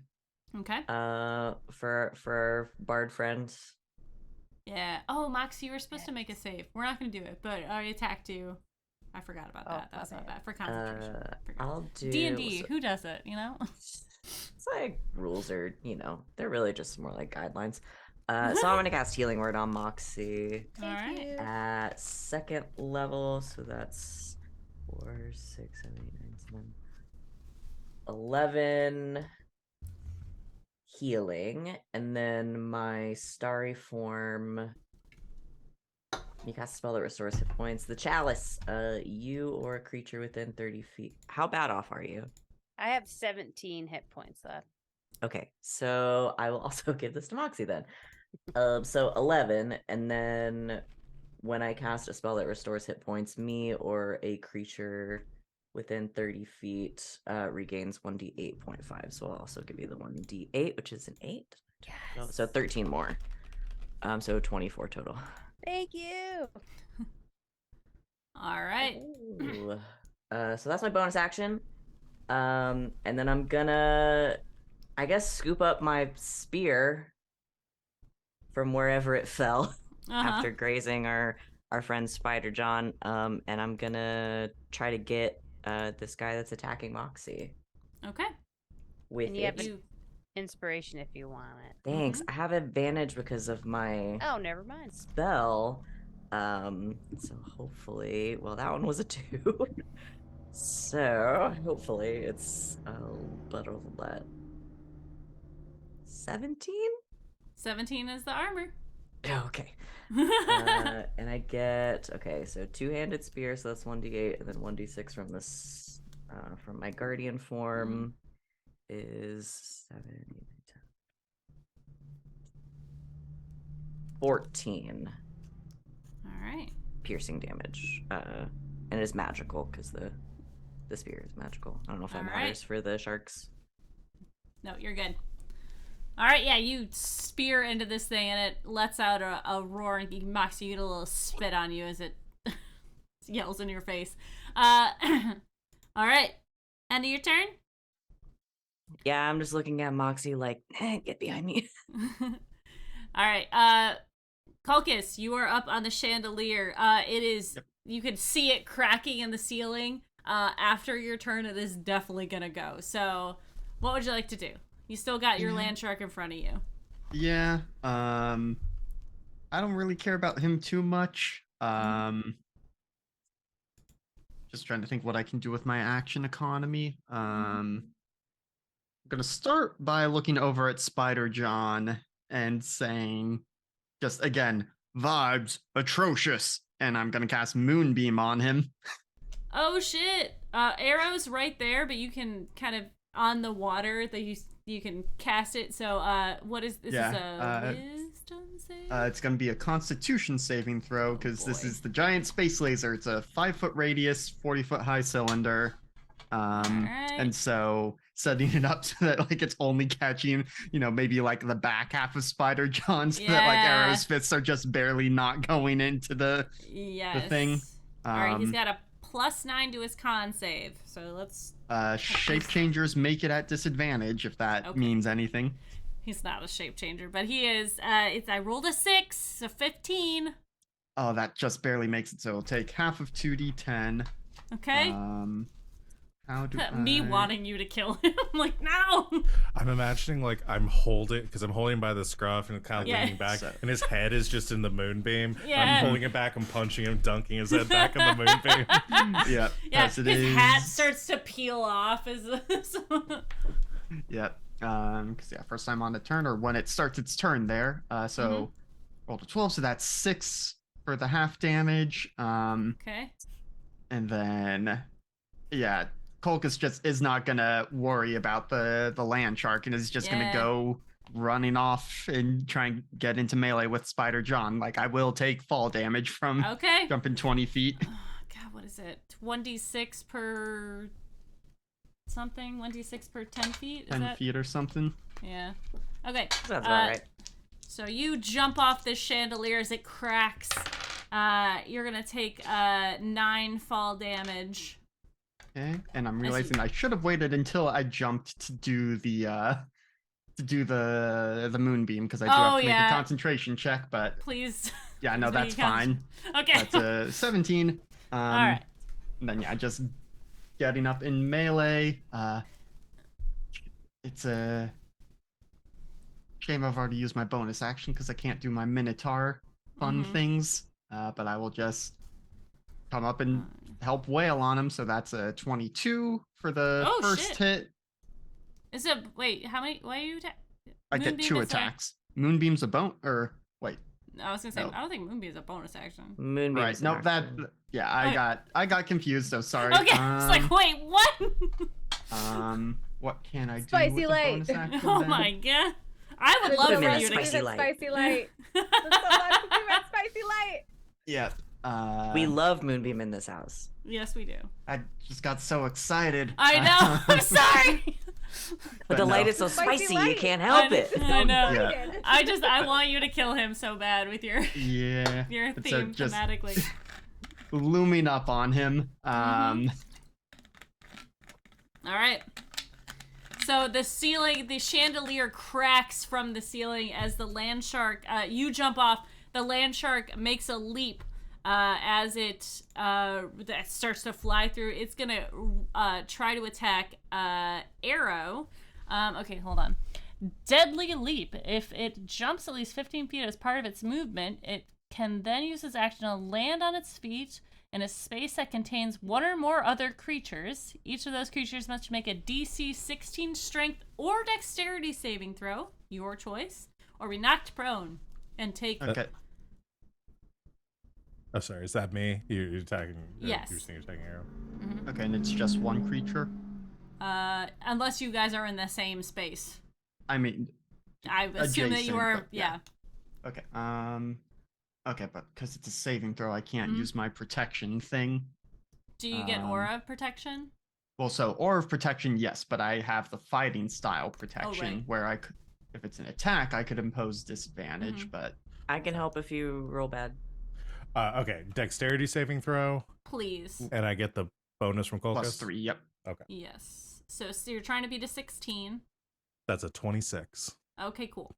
Okay. For our bard friend. Yeah. Oh, Moxie, you were supposed to make a save. We're not going to do it, but I attacked you. I forgot about that. That was my bad. For concentration. I'll do D&D. Who does it, you know? It's like rules are, they're really just more like guidelines. So I'm gonna cast Healing Word on Moxie. All right. At 2nd level, so that's 4, 6, 7, 8, 9, 10, 11 healing, and then my starry form. You cast a spell that restores hit points. The chalice. You or a creature within 30 feet. How bad off are you? I have 17 hit points left. Okay, so I will also give this to Moxie then. So 11, and then when I cast a spell that restores hit points, me or a creature within 30 feet regains 1d8.5. So I'll also give you the 1d8, which is an 8. Yes. So 13 more. So 24 total. Thank you. All right. Ooh. So that's my bonus action. And then I'm gonna, I guess, scoop up my spear from wherever it fell after grazing our friend Spider John. And I'm gonna try to get this guy that's attacking Moxie Okay. with And you have it. an inspiration if you want it. Thanks. I have advantage because of my Oh, never mind. spell. So hopefully, well, that one was a 2. So hopefully it's better than that. 17? 17 is the armor. Okay. And I get, okay, so 2-handed spear, so that's 1d8, and then 1d6 from this, from my guardian form is 7, 8, 9, 10. 14 All right. piercing damage. And it's magical because the spear is magical. I don't know if that All matters right. for the sharks. No, you're good. All right, yeah, you spear into this thing and it lets out a roar and Moxie, you get a little spit on you as it yells in your face. All right, end of your turn. Yeah, I'm just looking at Moxie like, get behind me. All right, Kulkus, you are up on the chandelier. It is, you can see it cracking in the ceiling. After your turn, it is definitely gonna go. So, what would you like to do? You still got your land shark in front of you. Yeah. I don't really care about him too much. Just trying to think what I can do with my action economy. I'm gonna start by looking over at Spider John and saying, just again, vibes atrocious, and I'm gonna cast Moonbeam on him. Oh shit! Arrow's right there, but you can kind of on the water that you can cast it. So what is this? Yeah, Is a wisdom save? It's gonna be a Constitution saving throw because this boy. is the giant space laser. It's a 5-foot radius, 40-foot high cylinder. Alright. And so setting it up so that like it's only catching, maybe like the back half of Spider John, so that like Yeah. Arrow's fists are just barely not going into the Yes. thing. Alright, he's got a +9 to his con save. So let's. Shape changers make it at disadvantage if that Okay. means anything. He's not a shape changer, but he is. I rolled a 6, so 15. Oh, that just barely makes it. So it'll take half of 2d10. Okay. How do Me wanting you to kill him. I'm like, no! I'm imagining like I'm holding by the scruff and kind of Yeah. leaning back, and his head is just in the moonbeam. Yeah. I'm holding it back and punching him, dunking his head back in the moonbeam. Yep. Yeah, as it his is. hat starts to peel off as Yep. Because first time on the turn, or when it starts its turn there. So rolled a 12, so that's 6 for the half damage. Okay. And then Kolkus just is not gonna worry about the land shark and is just Yeah. gonna go running off and try and get into melee with Spider John. Like I will take fall damage from Okay. jumping 20 feet. Oh, God, what is it? 1d6 per something? 1d6 per 10 feet? Is 10 that? feet or something. Yeah. Okay. Sounds about right. So you jump off this chandelier as it cracks. You're gonna take 9 fall damage. Okay. And I'm realizing I should have waited until I jumped to do the moonbeam because I do have to make a concentration check, but Please. yeah, no, Please make that's a con- fine. Okay. That's a 17. All right. And then just getting up in melee. It's a shame I've already used my bonus action because I can't do my Minotaur fun things. But I will just come up and help wail on him. So that's a 22 for the first shit. hit. Is it? Wait, how many? Why are you? I get 2 attacks. Moonbeam's a bone, or wait. I was gonna say No. I don't think Moonbeam is a bonus action. Moonbeam. Right. Nope. I got confused. So sorry. Okay. It's like, wait, what? What can I do Spicy with a light. bonus action? Oh then? my god. I would There's love so for minute, much you to. spicy to light. Spicy light. There's so much to do with spicy light. Yeah. We love Moonbeam in this house. Yes, we do. I just got so excited. I know. I'm sorry. But the no. light is so Spicy spicy, you light. can't help it. I know. Yeah. I want you to kill him so bad with your Yeah. your And so theme just thematically. looming up on him. All right. So the ceiling, the chandelier cracks from the ceiling as the land shark, you jump off. The land shark makes a leap as it that starts to fly through. It's going to try to attack Arrow. Okay, hold on. Deadly leap. If it jumps at least 15 feet as part of its movement, it can then use its action to land on its feet in a space that contains one or more other creatures. Each of those creatures must make a DC 16 strength or dexterity saving throw, your choice, or be knocked prone and take... Okay. Oh, sorry. Is that me? You're attacking... Yes. You're saying you're attacking Arrow? Mm-hmm. Okay, and it's just one creature? Unless you guys are in the same space. I mean... I assume that you adjacent, are... but Yeah. Okay, okay, but because it's a saving throw, I can't use my protection thing. Do you get aura protection? Well, so aura of protection, yes, but I have the fighting style protection right. where I could, if it's an attack, I could impose disadvantage, but I can help if you roll bad. Okay, dexterity saving throw, Please. and I get the bonus from Colchis? +3, yep. Okay, Yes. So you're trying to beat a 16. that's a 26. Okay, cool.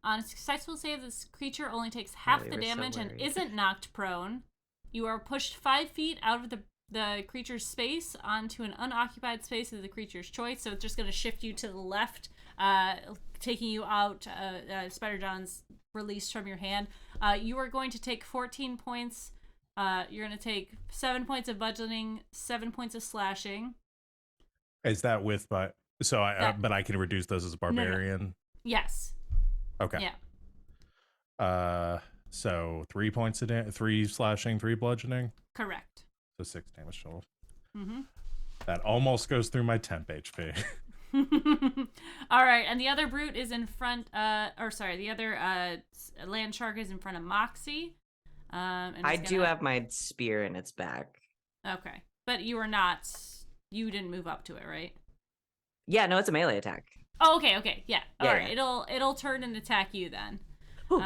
On a successful save, this creature only takes half we the were so damage and worried. isn't knocked prone. You are pushed 5 feet out of the creature's space onto an unoccupied space of the creature's choice, so it's just going to shift you to the left, taking you out. Spider John's released from your hand. You are going to take 14 points. You're going to take 7 points of bludgeoning, 7 points of slashing. Is that with my... So but I can reduce those as a no. barbarian? Yes. Okay. Yeah. So 3 points of 3 slashing, 3 bludgeoning. Correct. So 6 damage total. Mm-hmm. That almost goes through my temp HP. All right, and the other brute is in front. The other land shark is in front of Moxie. And I it's do gonna- have my spear in its back. Okay, but you are not. You didn't move up to it, right? Yeah, no, it's a melee attack. Oh, okay, yeah. All Yeah, right, it'll turn and attack you then. Cool.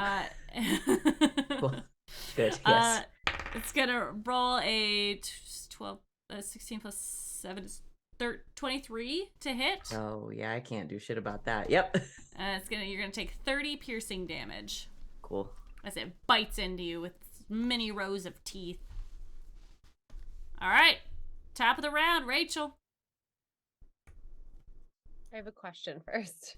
Good, yes. It's gonna roll a 16 plus 7 is 23 to hit. Oh, yeah, I can't do shit about that. Yep. You're gonna take 30 piercing damage Cool. as it bites into you with many rows of teeth. All right, top of the round, Rachel. I have a question first.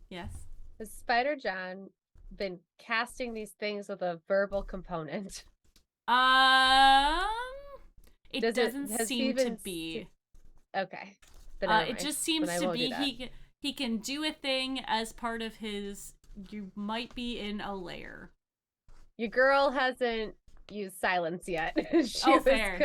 Yes. Has Spider John been casting these things with a verbal component? It Has doesn't he seem to been be. Okay. Then never It mind. just seems Then I to won't do be that. he can do a thing as part of his. You might be in a lair. Your girl hasn't used silence yet. She was fair.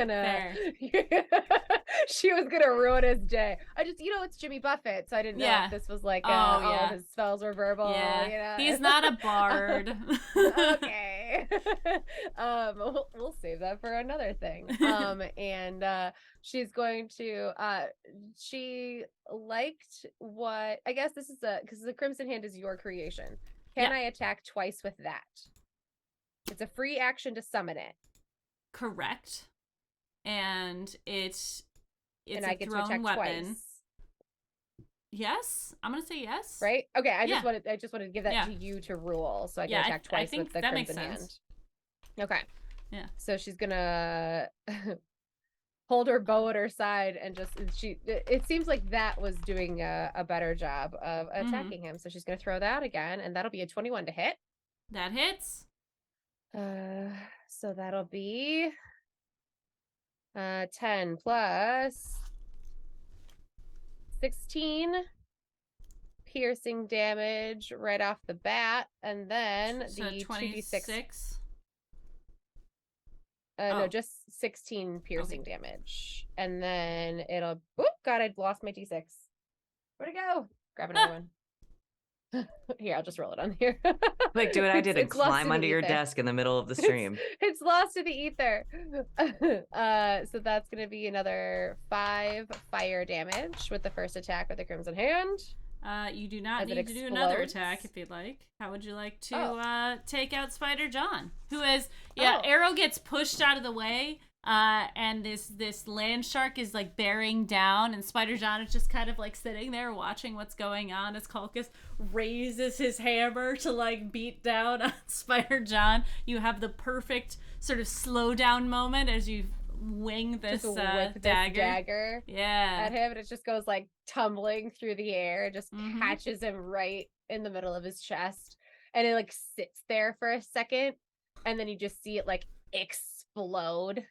she was gonna ruin his day. It's Jimmy Buffett, so I didn't know Yeah. if this was like Oh, all yeah. of his spells were verbal. Yeah, he's not a bard. Okay. We'll save that for another thing. And she's going to she liked what I guess this is because the Crimson Hand is your creation. Can Yeah. I attack twice with that? It's a free action to summon it. Correct. And it's and a I get to thrown attack weapon. twice. Yes, I'm gonna say yes. Right? Okay, I Yeah. just wanted to give that Yeah. to you to rule so I can Yeah, attack I twice think with the that makes Crimson Hand. sense. Okay. Yeah. So she's gonna hold her bow at her side and it seems like that was doing a better job of attacking him. So she's gonna throw that again, and that'll be a 21 to hit. That hits. So that'll be 10 plus 16 piercing damage right off the bat, and then So the 2d6. 26. No, Oh. just 16 piercing damage, and then it'll. Oh God, I lost my d6. Where'd it go? Grab another one. Here, I'll just roll it on here. Like, do what I did and It's lost climb in the under your ether. desk in the middle of the stream. It's lost to the ether. So that's gonna be another 5 fire damage with the first attack with the Crimson Hand. You do not As it need to do another explodes. attack if you'd like. How would you like to Oh. take out Spider John? Who is Oh. Arrow gets pushed out of the way, and this land shark is like bearing down, and Spider John is just kind of like sitting there watching what's going on as Culcus raises his hammer to like beat down on Spider John. You have the perfect sort of slow down moment as you wing this Just whip this dagger Yeah. at him, and it just goes like tumbling through the air, just Mhm. catches him right in the middle of his chest, and it like sits there for a second, and then you just see it like explode.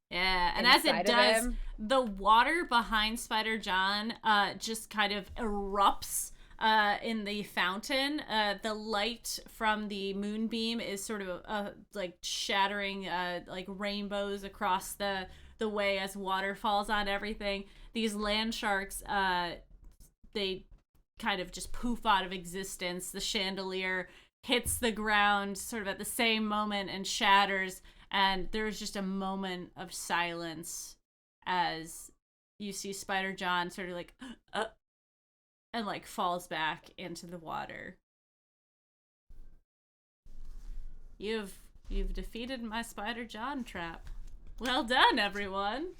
Yeah, and as it inside of does, him. the water behind Spider John just kind of erupts in the fountain. The light from the moonbeam is sort of like shattering like rainbows across the way as water falls on everything. These land sharks, they kind of just poof out of existence. The chandelier hits the ground sort of at the same moment and shatters, and there's just a moment of silence as you see Spider John sort of like and like falls back into the water. You've defeated my Spider John trap. Well done, everyone.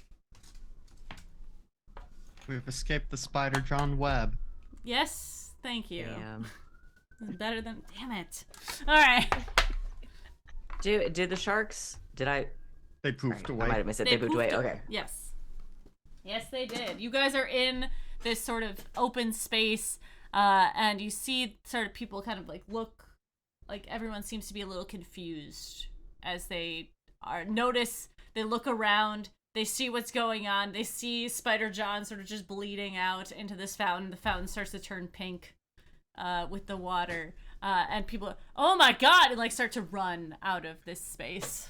We've escaped the Spider John web. Yes, thank you. Damn. Better than damn it. All right. Did the sharks? Did I? They poofed I away. might have missed it. They moved away. poofed Okay. Yes. Yes, they did. You guys are in this sort of open space, and you see sort of people kind of like look, like everyone seems to be a little confused as they they look around, they see what's going on, they see Spider John sort of just bleeding out into this fountain. The fountain starts to turn pink with the water, and people, oh my god, and like start to run out of this space.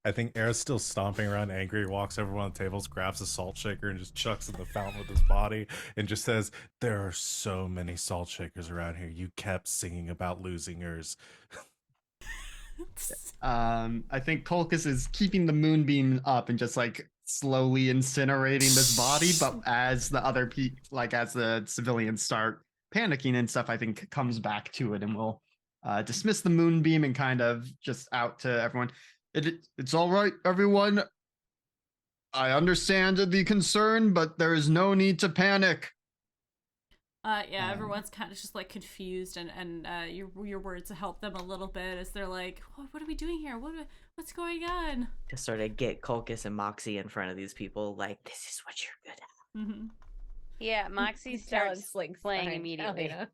I think Era's still stomping around angry, walks over one of the tables, grabs a salt shaker, and just chucks in the fountain with his body, and just says, "There are so many salt shakers around here. You kept singing about losing yours." I think Colchis is keeping the moonbeam up and just like slowly incinerating this body, but as the other as the civilians start panicking and stuff, I think comes back to it and will dismiss the moonbeam and kind of just out to everyone. It's all right, everyone. I understand the concern, but there is no need to panic. Yeah, everyone's kind of just like confused, and your words help them a little bit as they're like, what are we doing here? What's going on? Just sort of get Colchis and Moxie in front of these people. Like, this is what you're good at. Mm-hmm. Yeah, Moxie Talon starts slinks playing behind immediately. Alina.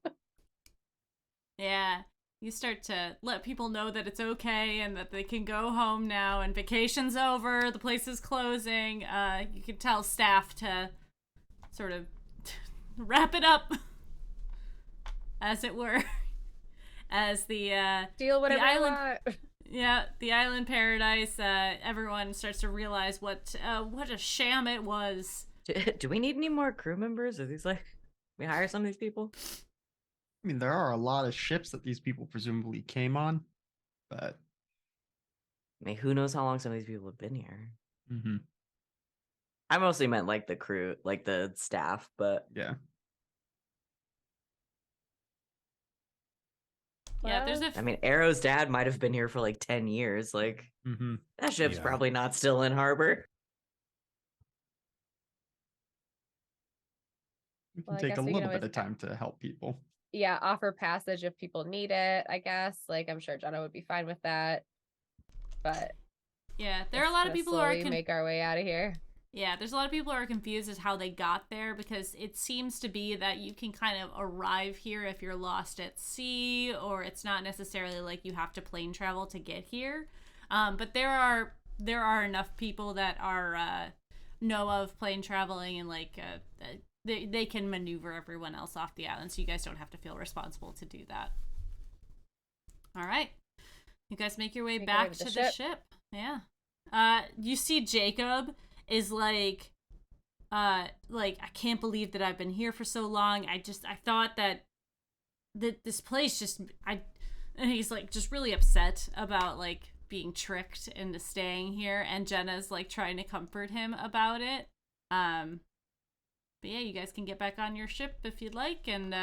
Yeah, you start to let people know that it's okay and that they can go home now and vacation's over, the place is closing. You can tell staff to sort of wrap it up, as it were, as the Deal whatever the you island, want. yeah, the island paradise. Everyone starts to realize what a sham it was. Do we need any more crew members? Are these like, we hire some of these people? I mean, there are a lot of ships that these people presumably came on, but I mean, who knows how long some of these people have been here? mm-hmm. I mostly meant like the crew, like the staff, but Yeah. Yeah, there's a I mean, Arrow's dad might have been here for like 10 years. Like, Mm-hmm. that ship's Yeah. probably not still in harbor. We can Well, I take a guess we can little bit always of time to help people. Yeah, offer passage if people need it, I guess. Like, I'm sure Jenna would be fine with that. But yeah, there are a lot of people who are make our way out of here. Yeah, there's a lot of people who are confused as how they got there, because it seems to be that you can kind of arrive here if you're lost at sea, or it's not necessarily like you have to plane travel to get here. But there are enough people that are know of plane traveling, and like they can maneuver everyone else off the island, so you guys don't have to feel responsible to do that. All right, you guys make your way back to the ship. Yeah. You see Jacob is like I can't believe that I've been here for so long. I thought that this place just and he's like just really upset about like being tricked into staying here, and Jenna's like trying to comfort him about it. But yeah, you guys can get back on your ship if you'd like, and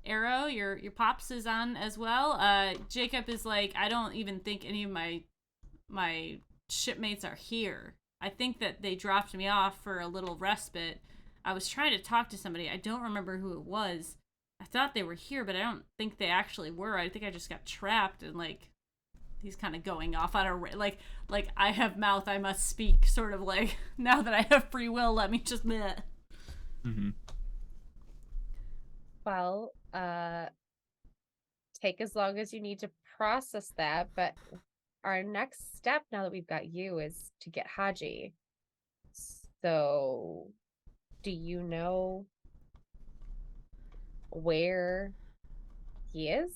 Arrow, your pops is on as well. Jacob is like, I don't even think any of my shipmates are here. I think that they dropped me off for a little respite. I was trying to talk to somebody. I don't remember who it was. I thought they were here, but I don't think they actually were. I think I just got trapped and like he's kind of going off on a like I have mouth, I must speak, sort of like now that I have free will, let me just bleh. Mm-hmm. Well, take as long as you need to process that, but our next step now that we've got you is to get Haji. So, do you know where he is?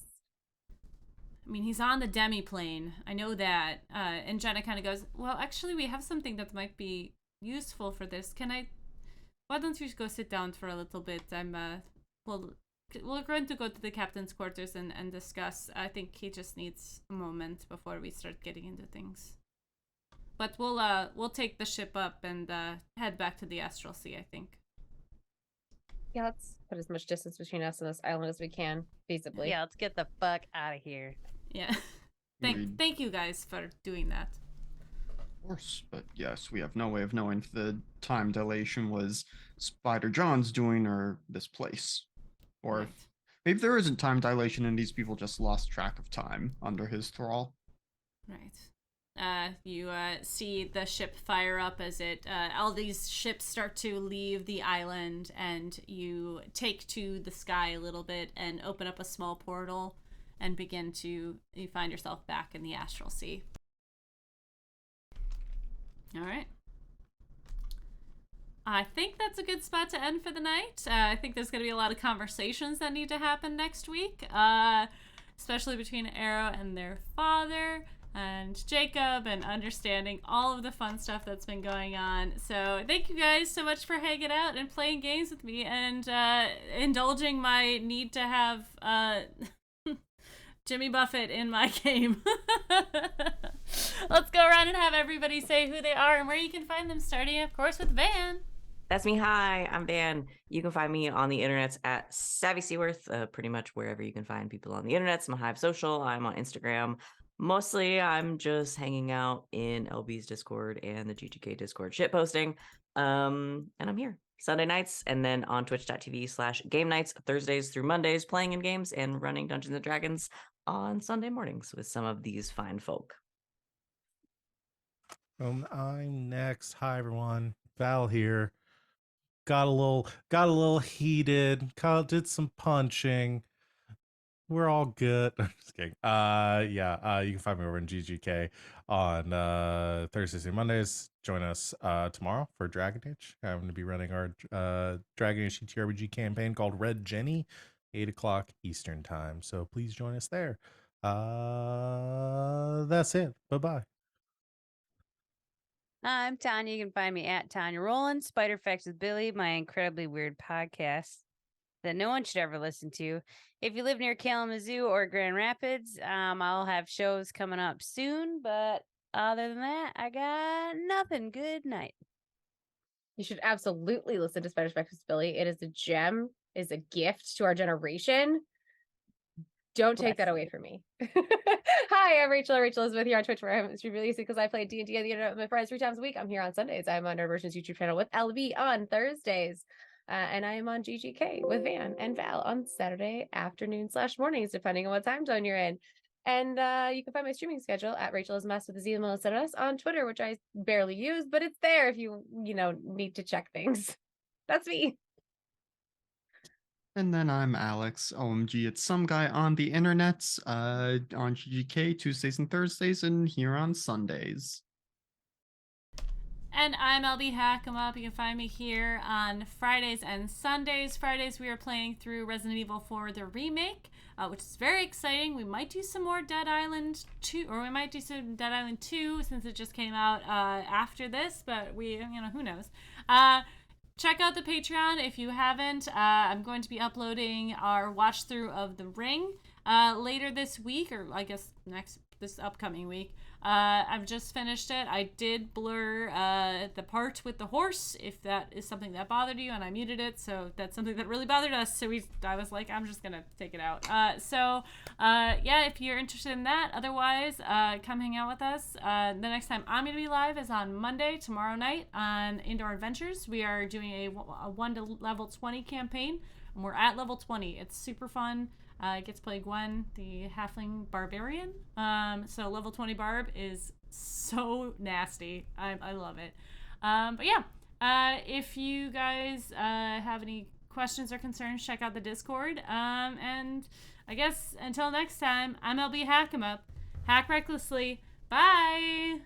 I mean, he's on the demi-plane. I know that. And Jenna kind of goes, well, actually, we have something that might be useful for this. Why don't you go sit down for a little bit? We're going to go to the captain's quarters and discuss. I think he just needs a moment before we start getting into things. But we'll take the ship up and head back to the Astral Sea, I think. Yeah, let's put as much distance between us and this island as we can, feasibly. Yeah, let's get the fuck out of here. Yeah. Thank you guys for doing that. Of course, but yes, we have no way of knowing if the time dilation was Spider John's doing or this place. Or Right. maybe there isn't time dilation and these people just lost track of time under his thrall. Right. You see the ship fire up as all these ships start to leave the island, and you take to the sky a little bit and open up a small portal and you find yourself back in the Astral Sea. All right. I think that's a good spot to end for the night. I think there's going to be a lot of conversations that need to happen next week, especially between Arrow and their father and Jacob, and understanding all of the fun stuff that's been going on. So thank you guys so much for hanging out and playing games with me and indulging my need to have Jimmy Buffett in my game. Let's go around and have everybody say who they are and where you can find them, starting, of course, with Van. That's me. Hi, I'm Van. You can find me on the internets at Savvy Seaworth, pretty much wherever you can find people on the internet. I'm on Hive Social. I'm on Instagram. Mostly, I'm just hanging out in LB's Discord and the GGK Discord shitposting. And I'm here Sunday nights, and then on twitch.tv/game nights, Thursdays through Mondays, playing in games and running Dungeons and Dragons on Sunday mornings with some of these fine folk. I'm next. Hi everyone, Val here. Got a little heated. Did some punching. We're all good. I'm just kidding. You can find me over in GGK on Thursdays and Mondays. Join us tomorrow for Dragon Age. I'm going to be running our Dragon Age TTRPG campaign called Red Jenny, 8 o'clock Eastern time. So please join us there. That's it. Bye-bye. I'm Tanya. You can find me at Tanya Rowland, Spider Facts with Billy, my incredibly weird podcast that no one should ever listen to. If you live near Kalamazoo or Grand Rapids, I'll have shows coming up soon. But other than that, I got nothing. Good night. You should absolutely listen to Spider Facts with Billy. It is a gem, is a gift to our generation. Don't take that away from me. Hi, I'm Rachel. Rachel is with here on Twitch, where I'm streaming releasing because I play D&D on the internet with my friends 3 times a week. I'm here on Sundays. I'm on Nerdversion's YouTube channel with LV on Thursdays. And I am on GGK with Van and Val on Saturday afternoon/mornings, depending on what time zone you're in. And you can find my streaming schedule at Rachel is Mess with a Z and Melissa S on Twitter, which I barely use, but it's there if you need to check things. That's me. And then I'm Alex, OMG, it's some guy on the internets, on GGK Tuesdays and Thursdays, and here on Sundays. And I'm LB Hackamop. You can find me here on Fridays and Sundays. Fridays we are playing through Resident Evil 4 the remake, which is very exciting. We might do some more Dead Island 2, or we might do some Dead Island 2 since it just came out after this, but who knows. Check out the Patreon if you haven't. I'm going to be uploading our watch through of The Ring later this week, or I guess this upcoming week. I've just finished it. I did blur the part with the horse, if that is something that bothered you, and I muted it, so that's something that really bothered us. So I was like, I'm just gonna take it out. Yeah, if you're interested in that. Otherwise, come hang out with us. The next time I'm gonna be live is on Monday, tomorrow night, on Indoor Adventures. We are doing a 1 to level 20 campaign, and we're at level 20. It's super fun. I get to play Gwen, the halfling barbarian. So level 20 barb is so nasty. I love it. But yeah, if you guys have any questions or concerns, check out the Discord. And I guess until next time, I'm LB Hack 'em Up. Hack recklessly. Bye!